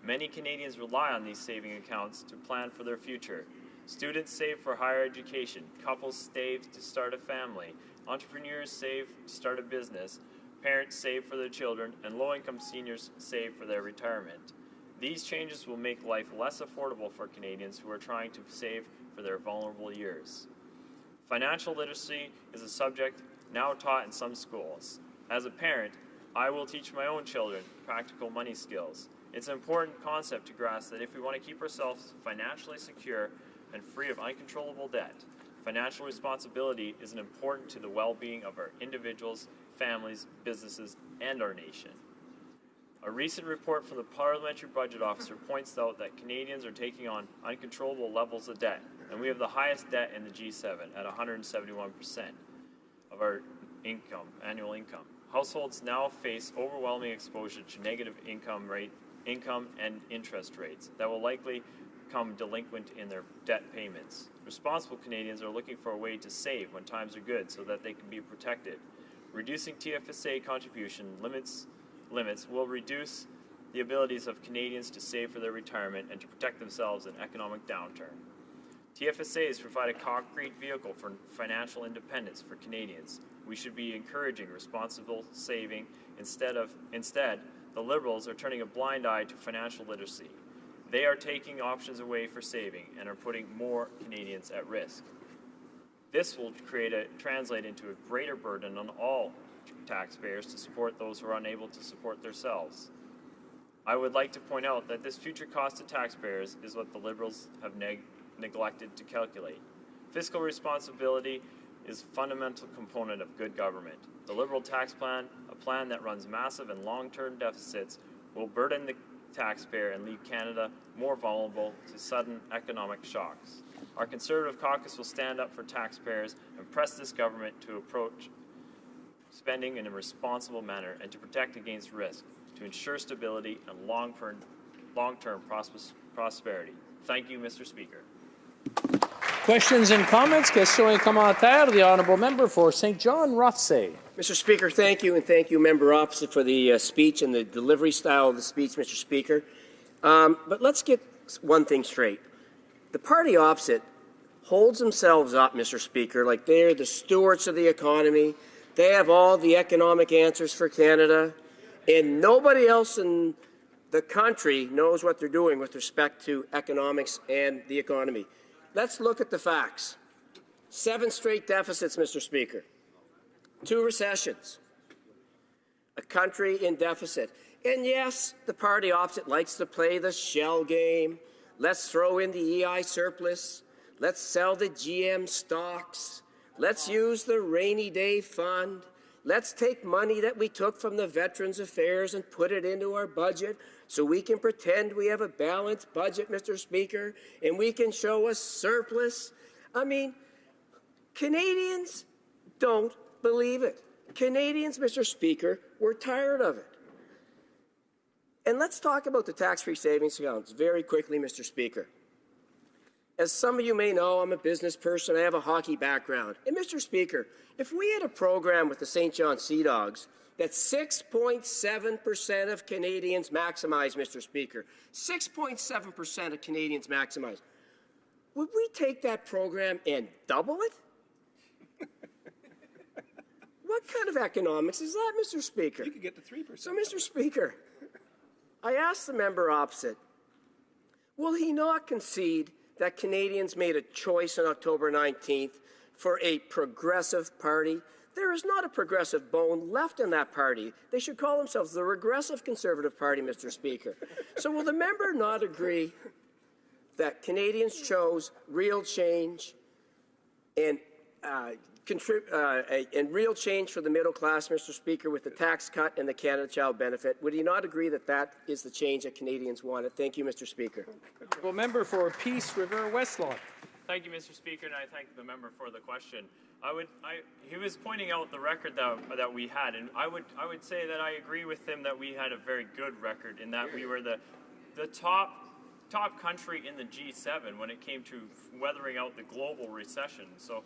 Many Canadians rely on these saving accounts to plan for their future. Students save for higher education, couples save to start a family, entrepreneurs save to start a business, parents save for their children, and low-income seniors save for their retirement. These changes will make life less affordable for Canadians who are trying to save for their vulnerable years. Financial literacy is a subject now taught in some schools. As a parent, I will teach my own children practical money skills. It's an important concept to grasp that if we want to keep ourselves financially secure and free of uncontrollable debt, financial responsibility is important to the well-being of our individuals, families, businesses, and our nation. A recent report from the Parliamentary Budget Officer points out that Canadians are taking on uncontrollable levels of debt, and we have the highest debt in the G7 at 171% of our annual income. Households now face overwhelming exposure to negative income and interest rates that will likely become delinquent in their debt payments. Responsible Canadians are looking for a way to save when times are good so that they can be protected. Reducing TFSA contribution limits will reduce the abilities of Canadians to save for their retirement and to protect themselves in economic downturn. TFSAs provide a concrete vehicle for financial independence for Canadians. We should be encouraging responsible saving. Instead, the Liberals are turning a blind eye to financial literacy. They are taking options away for saving and are putting more Canadians at risk. This will translate into a greater burden on all taxpayers to support those who are unable to support themselves. I would like to point out that this future cost to taxpayers is what the Liberals have neglected to calculate. Fiscal responsibility is a fundamental component of good government. The Liberal tax plan, a plan that runs massive and long-term deficits, will burden the taxpayer and leave Canada more vulnerable to sudden economic shocks. Our Conservative caucus will stand up for taxpayers and press this government to approach spending in a responsible manner and to protect against risk, to ensure stability and long-term prosperity. Thank you, Mr. Speaker. Questions and comments? Questions et commentaires. The honourable member for St. John Rothsay. Mr. Speaker, thank you, and thank you, member opposite, for the speech and the delivery style of the speech, Mr. Speaker. But let's get one thing straight. The party opposite holds themselves up, Mr. Speaker, like they're the stewards of the economy. They have all the economic answers for Canada, and nobody else in the country knows what they're doing with respect to economics and the economy. Let's look at the facts. 7 straight deficits, Mr. Speaker. 2 recessions. A country in deficit. And yes, the party opposite likes to play the shell game. Let's throw in the EI surplus. Let's sell the GM stocks. Let's use the rainy day fund. Let's take money that we took from the Veterans Affairs and put it into our budget so we can pretend we have a balanced budget, Mr. Speaker, and we can show a surplus. I mean, Canadians don't believe it. Canadians, Mr. Speaker, we're tired of it. And let's talk about the tax-free savings accounts very quickly, Mr. Speaker. As some of you may know, I'm a business person. I have a hockey background. And, Mr. Speaker, if we had a program with the St. John Sea Dogs that 6.7% of Canadians maximize, Mr. Speaker, 6.7% of Canadians maximize, would we take that program and double it? What kind of economics is that, Mr. Speaker? You could get to 3%. So, Mr. Speaker, I asked the member opposite, will he not concede that Canadians made a choice on October 19th for a progressive party? There is not a progressive bone left in that party. They should call themselves the Regressive Conservative Party, Mr. Speaker. So will the member not agree that Canadians chose real change and real change for the middle class, Mr. Speaker, with the tax cut and the Canada Child benefit? Would he not agree that that is the change that Canadians wanted? Thank you, Mr. Speaker. Honourable member for Peace River Westlawn. Thank you, Mr. Speaker, and I thank the member for the question. He was pointing out the record that we had, and I would say that I agree with him that we had a very good record in that we were the top country in the G7 when it came to weathering out the global recession. So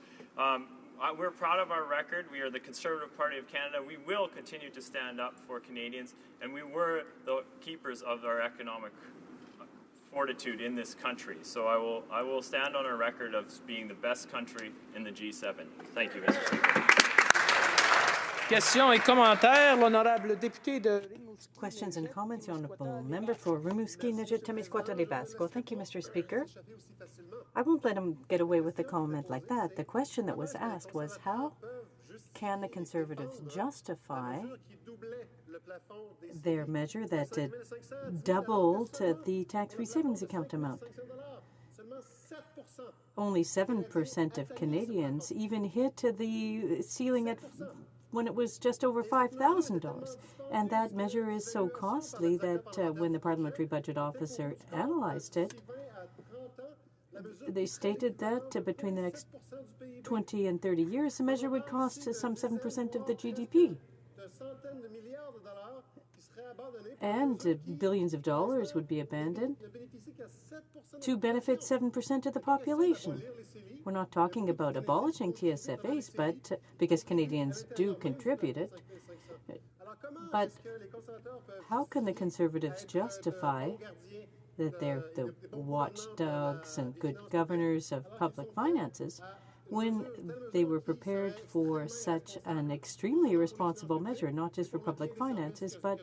we're proud of our record. We are the Conservative Party of Canada. We will continue to stand up for Canadians, and we were the keepers of our economic fortitude in this country. So I will stand on our record of being the best country in the G7. Thank you, Mr. Speaker. Questions et commentaires. L'honorable député de Rimouski. Questions and comments, the honourable member for Rimouski, Nejet-Temiscouata Basco. Thank you, Mr. Speaker. I won't let him get away with a comment like that. The question that was asked was, how can the Conservatives justify their measure that doubled the tax-free savings account amount? Only 7% of Canadians even hit the ceiling when it was just over $5,000. And that measure is so costly that when the Parliamentary Budget Officer analyzed it, they stated that between the next 20 and 30 years, the measure would cost some 7% of the GDP. And billions of dollars would be abandoned to benefit 7% of the population. We're not talking about abolishing TSFAs, but because Canadians do contribute it. But how can the Conservatives justify that they're the watchdogs and good governors of public finances when they were prepared for such an extremely irresponsible measure, not just for public finances, but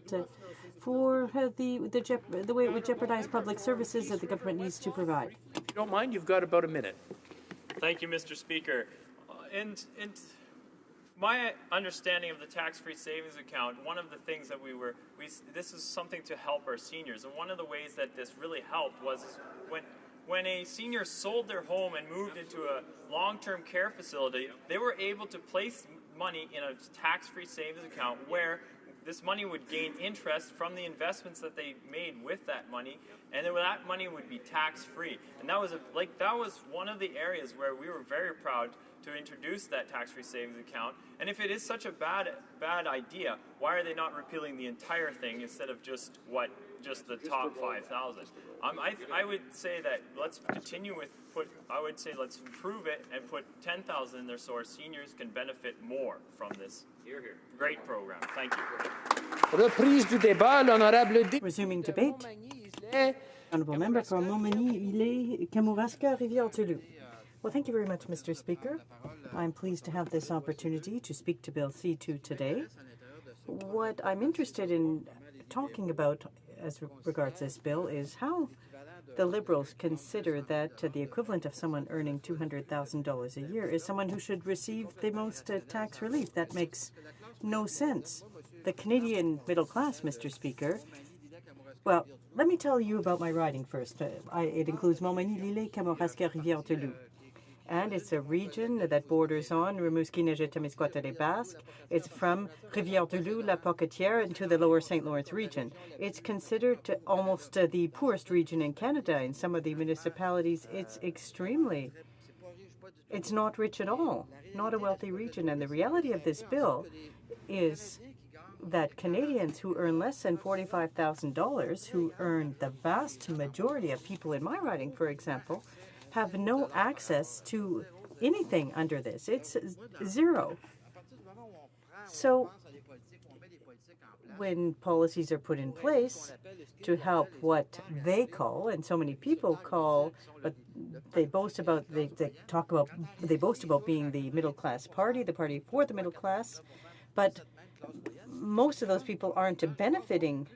for the way it would jeopardize public services that the government needs to provide? If you don't mind, you've got about a minute. Thank you, Mr. Speaker. And my understanding of the tax-free savings account, one of the things that this is something to help our seniors. And one of the ways that this really helped was when a senior sold their home and moved into a long-term care facility, they were able to place money in a tax-free savings account where this money would gain interest from the investments that they made with that money, and then that money would be tax-free. And that was one of the areas where we were very proud to introduce that tax-free savings account. And if it is such a bad idea, why are they not repealing the entire thing instead of just the top 5,000? I would say that let's continue with let's improve it and put 10,000 in there so our seniors can benefit more from this great program. Thank you. Reprise du débat, l'honorable Resuming debate. Honourable Member for Montmagny, Kamouraska, Rivière-du-Loup. Well, thank you very much, Mr. Speaker. I'm pleased to have this opportunity to speak to Bill C2 today. What I'm interested in talking about as regards this bill is how the Liberals consider that the equivalent of someone earning $200,000 a year is someone who should receive the most tax relief. That makes no sense. The Canadian middle class, Mr. Speaker, well, let me tell you about my riding first. It includes Montmagny, Lille, Kamouraska, Rivière-du-Loup. And it's a region that borders on Rimouski, Neige-Témiscouata-les-Basques. It's from Rivière-du-Loup, La Pocatière, into the lower St. Lawrence region. It's considered almost the poorest region in Canada. In some of the municipalities, it's not rich at all, not a wealthy region. And the reality of this bill is that Canadians who earn less than $45,000, who earn the vast majority of people in my riding, for example, have no access to anything under this. It's zero. So when policies are put in place to help what they call, and so many people call, but they boast about being the middle class party, the party for the middle class, but most of those people aren't benefiting.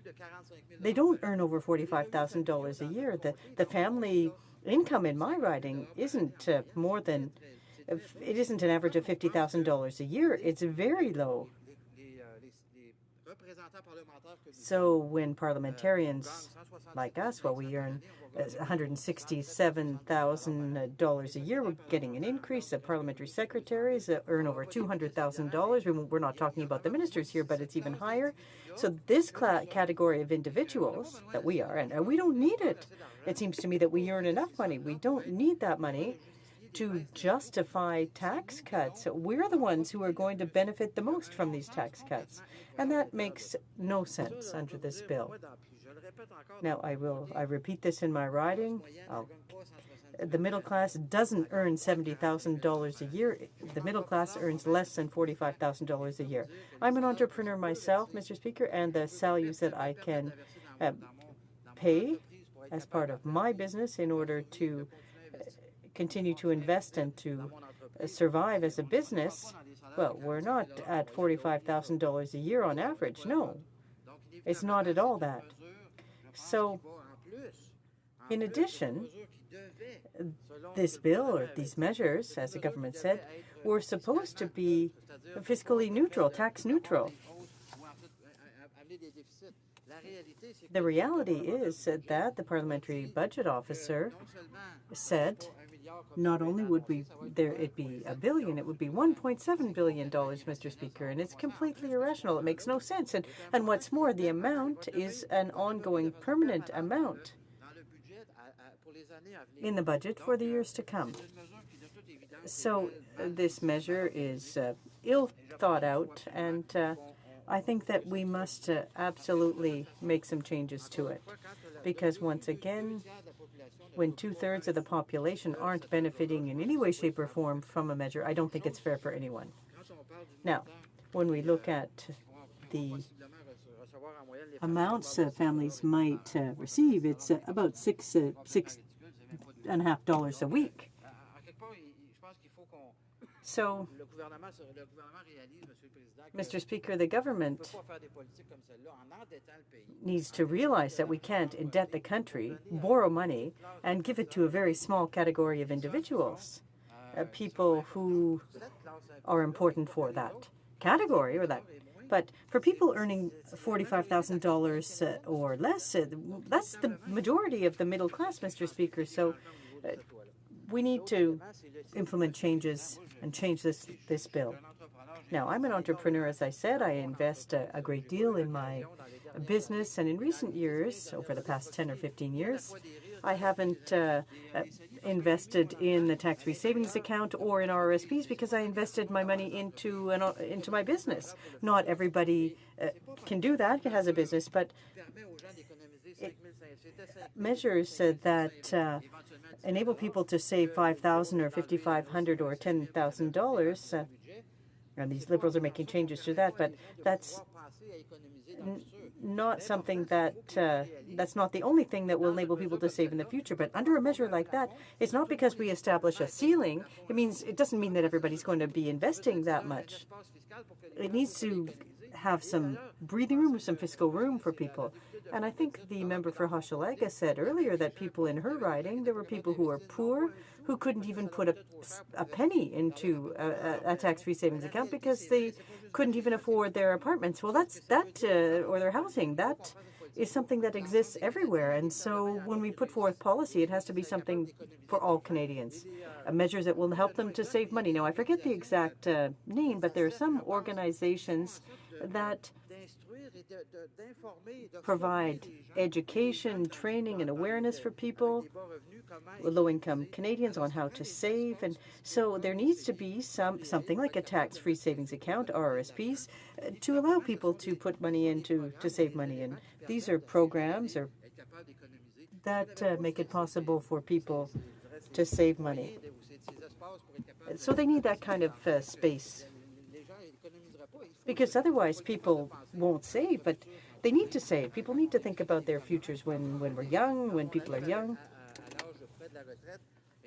They don't earn over $45,000 a year. The family income in my riding isn't it isn't an average of $50,000 a year. It's very low. So when parliamentarians like us, we earn $167,000 a year, we're getting an increase. The parliamentary secretaries earn over $200,000. We're not talking about the ministers here, but it's even higher. So this category of individuals that we are, and we don't need it. It seems to me that we earn enough money. We don't need that money to justify tax cuts. We're the ones who are going to benefit the most from these tax cuts. And that makes no sense under this bill. Now, I repeat this in my riding. The middle class doesn't earn $70,000 a year. The middle class earns less than $45,000 a year. I'm an entrepreneur myself, Mr. Speaker, and the salaries that I can pay as part of my business in order to continue to invest and to survive as a business, well, we're not at $45,000 a year on average. No, it's not at all that. So, in addition, this bill or these measures, as the government said, were supposed to be fiscally neutral, tax neutral. The reality is that the parliamentary budget officer said not only would it be $1 billion, it would be $1.7 billion, Mr. Speaker, and it's completely irrational. It makes no sense. And what's more, the amount is an ongoing permanent amount in the budget for the years to come. So this measure is ill thought out, and I think that we must absolutely make some changes to it, because once again, when 2/3 of the population aren't benefiting in any way, shape, or form from a measure, I don't think it's fair for anyone. Now, when we look at the amounts families might receive, it's about $6.50 a week. So, Mr. Speaker, the government needs to realize that we can't indebt the country, borrow money, and give it to a very small category of individuals, people who are important for that category or that. But for people earning $45,000 or less, that's the majority of the middle class, Mr. Speaker. So we need to implement changes and change this bill. Now, I'm an entrepreneur, as I said. I invest a great deal in my business, and in recent years, over the past 10 or 15 years, I haven't invested in the tax-free savings account or in RRSPs because I invested my money into my business. Not everybody can do that, has a business, but measures that enable people to save $5,000 or $5,500 or $10,000, and these Liberals are making changes to that, but that's not something that's not the only thing that will enable people to save in the future. But under a measure like that, it's not because we establish a ceiling. It doesn't mean that everybody's going to be investing that much. It needs to have some breathing room or some fiscal room for people. And I think the member for Hochelaga said earlier that people in her riding, there were people who are poor who couldn't even put a penny into a tax-free savings account because they couldn't even afford their apartments. Well, or their housing. That is something that exists everywhere. And so when we put forth policy, it has to be something for all Canadians, measures that will help them to save money. Now, I forget the exact name, but there are some organizations that provide education, training, and awareness for people, low-income Canadians, on how to save. And so there needs to be something like a tax-free savings account, RRSPs, to allow people to put money in to save money. And these are programs that make it possible for people to save money. So they need that kind of space. Because otherwise people won't save, but they need to save. People need to think about their futures when we're young, when people are young.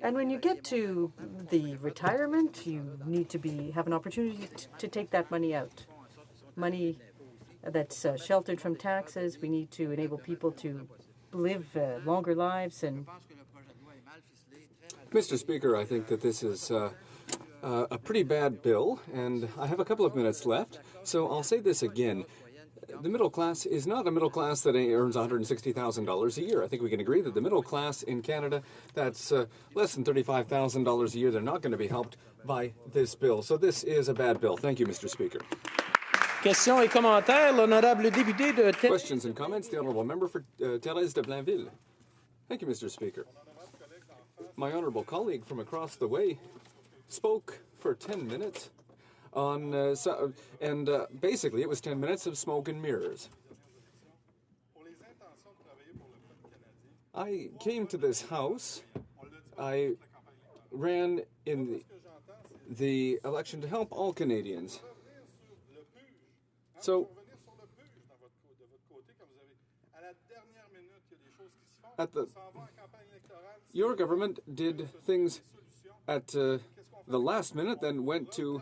And when you get to the retirement, you need to have an opportunity to take that money out. Money that's sheltered from taxes. We need to enable people to live longer lives. And Mr. Speaker, I think that this is a pretty bad bill, and I have a couple of minutes left, so I'll say this again. The middle class is not a middle class that earns $160,000 a year. I think we can agree that the middle class in Canada, that's less than $35,000 a year, they're not going to be helped by this bill. So this is a bad bill. Thank you, Mr. Speaker. Questions et commentaires, l'honorable député de... Questions and comments, the honourable member for Thérèse de Blainville. Thank you, Mr. Speaker. My honourable colleague from across the way spoke for 10 minutes on, basically it was 10 minutes of smoke and mirrors. I came to this House, I ran in the election to help all Canadians. So, your government did things at the last minute, then went to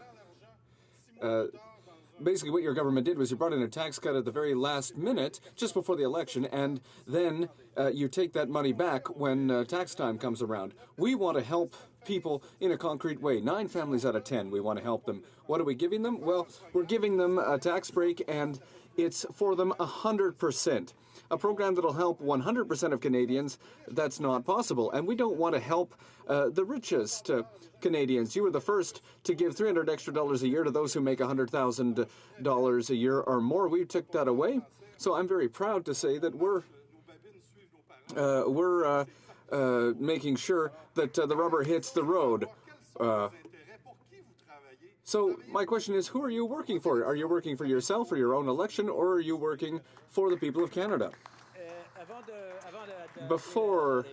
basically what your government did was you brought in a tax cut at the very last minute, just before the election, and then you take that money back when tax time comes around. We want to help people in a concrete way. 9 families out of 10, we want to help them. What are we giving them? Well, we're giving them a tax break, and it's for them 100%. A program that'll help 100% of Canadians, that's not possible. And we don't want to help the richest Canadians. You were the first to give $300 extra a year to those who make $100,000 a year or more. We took that away. So I'm very proud to say that we're making sure that the rubber hits the road. So my question is, who are you working for? Are you working for yourself or your own election, or are you working for the people of Canada? Before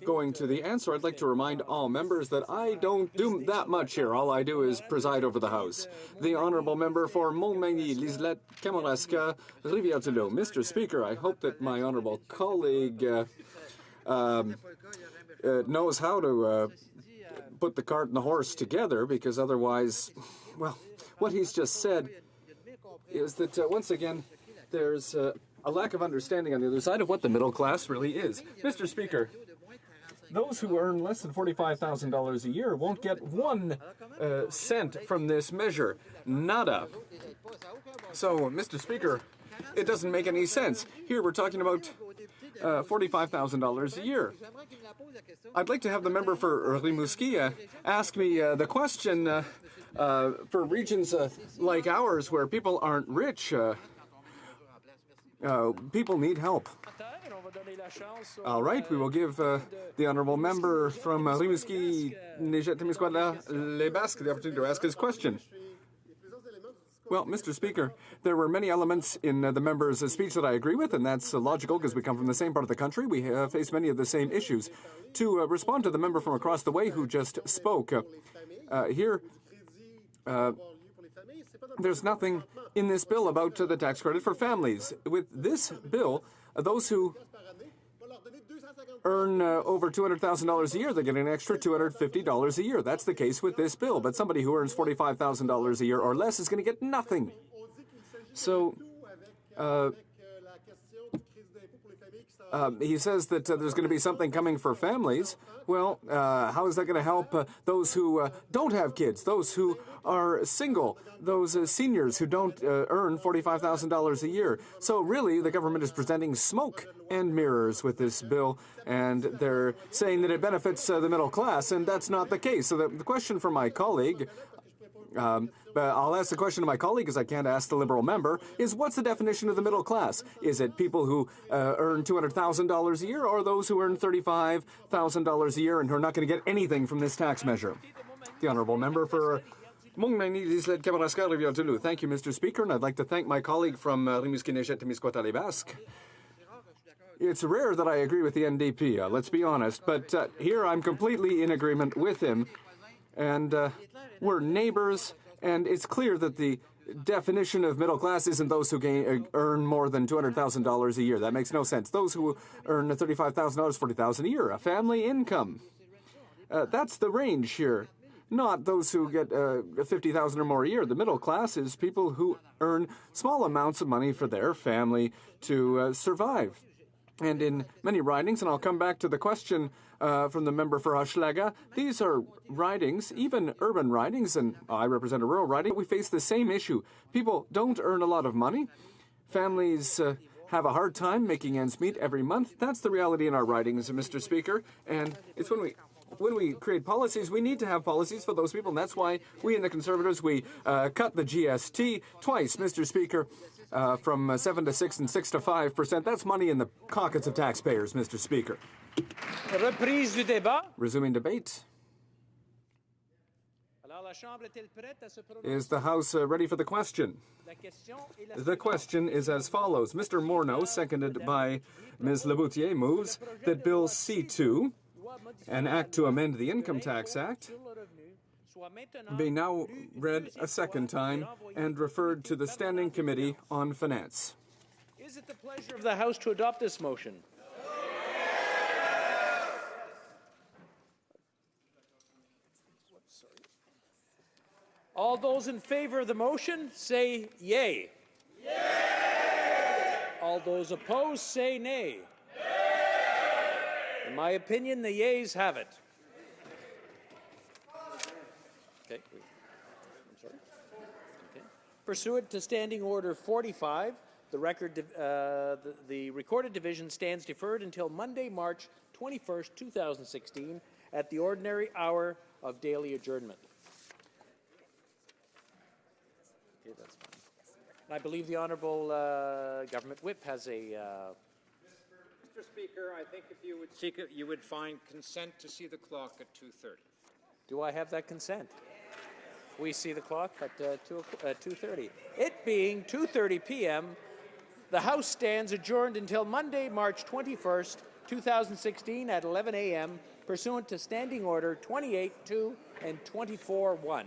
going to the answer, I'd like to remind all members that I don't do that much here. All I do is preside over the House. The honourable member for Montmagny, Liselette Kamouraska, Rivière-du-Loup. Mr. Speaker, I hope that my honourable colleague knows how to put the cart and the horse together, because otherwise, well, what he's just said is that, once again, there's a lack of understanding on the other side of what the middle class really is. Mr. Speaker, those who earn less than $45,000 a year won't get 1 cent from this measure. Nada. So, Mr. Speaker, it doesn't make any sense. Here we're talking about $45,000 a year. I'd like to have the member for Rimouski ask me the question for regions like ours where people aren't rich. People need help. All right, we will give the honourable member from Rimouski-Néjet-Témiscouata-Les-Basques the opportunity to ask his question. Well, Mr. Speaker, there were many elements in the member's speech that I agree with, and that's logical because we come from the same part of the country. We face many of the same issues. To respond to the member from across the way who just spoke, there's nothing in this bill about the tax credit for families. With this bill, those who earn over $200,000 a year, they're getting an extra $250 a year. That's the case with this bill. But somebody who earns $45,000 a year or less is going to get nothing. So he says that there's going to be something coming for families. Well, how is that going to help those who don't have kids, those who are single, those seniors who don't earn $45,000 a year? So really, the government is presenting smoke and mirrors with this bill, and they're saying that it benefits the middle class, and that's not the case. So the question for my colleague, but I'll ask the question to my colleague because I can't ask the Liberal member, is what's the definition of the middle class? Is it people who earn $200,000 a year or those who earn $35,000 a year and who are not going to get anything from this tax measure? The honourable member for Montmagny-Lise-Kabarasca-Rivière-du-Loup. Thank you, Mr. Speaker, and I'd like to thank my colleague from Rimouski-Néjet-Témiscouata-Les-Basques. It's rare that I agree with the NDP, let's be honest, but here I'm completely in agreement with him. And we're neighbors, and it's clear that the definition of middle class isn't those who earn more than $200,000 a year. That makes no sense. Those who earn $35,000, $40,000 a year, a family income. That's the range here, not those who get $50,000 or more a year. The middle class is people who earn small amounts of money for their family to survive. And in many ridings, and I'll come back to the question from the member for Hochelaga, these are ridings, even urban ridings, and I represent a rural riding, we face the same issue. People don't earn a lot of money. Families have a hard time making ends meet every month. That's the reality in our ridings, Mr. Speaker, and it's when we create policies, we need to have policies for those people, and that's why we in the Conservatives, we cut the GST twice, Mr. Speaker, from 7 to 6 and 6 to 5%. That's money in the pockets of taxpayers, Mr. Speaker. Reprise du débat. Resuming debate. Is the House ready for the question? The question is as follows. Mr. Morneau, seconded by Ms. Laboutier, moves that Bill C-2, an act to amend the Income Tax Act, be now read a second time and referred to the Standing Committee on Finance. Is it the pleasure of the House to adopt this motion? All those in favor of the motion say yay. Yay! All those opposed say nay. Nay! In my opinion, the yeas have it. Okay. I'm sorry. Okay. Pursuant to Standing Order 45, the recorded division stands deferred until Monday, March 21st, 2016, at the ordinary hour of daily adjournment. Okay, that's fine. I believe the Honourable Government Whip has a... Mr. Speaker, I think if you would seek it, you would find consent to see the clock at 2:30. Do I have that consent? We see the clock at 2:30. It being 2:30 p.m., the House stands adjourned until Monday, March 21st, 2016 at 11 a.m., pursuant to Standing Order 28-2 and 24-1.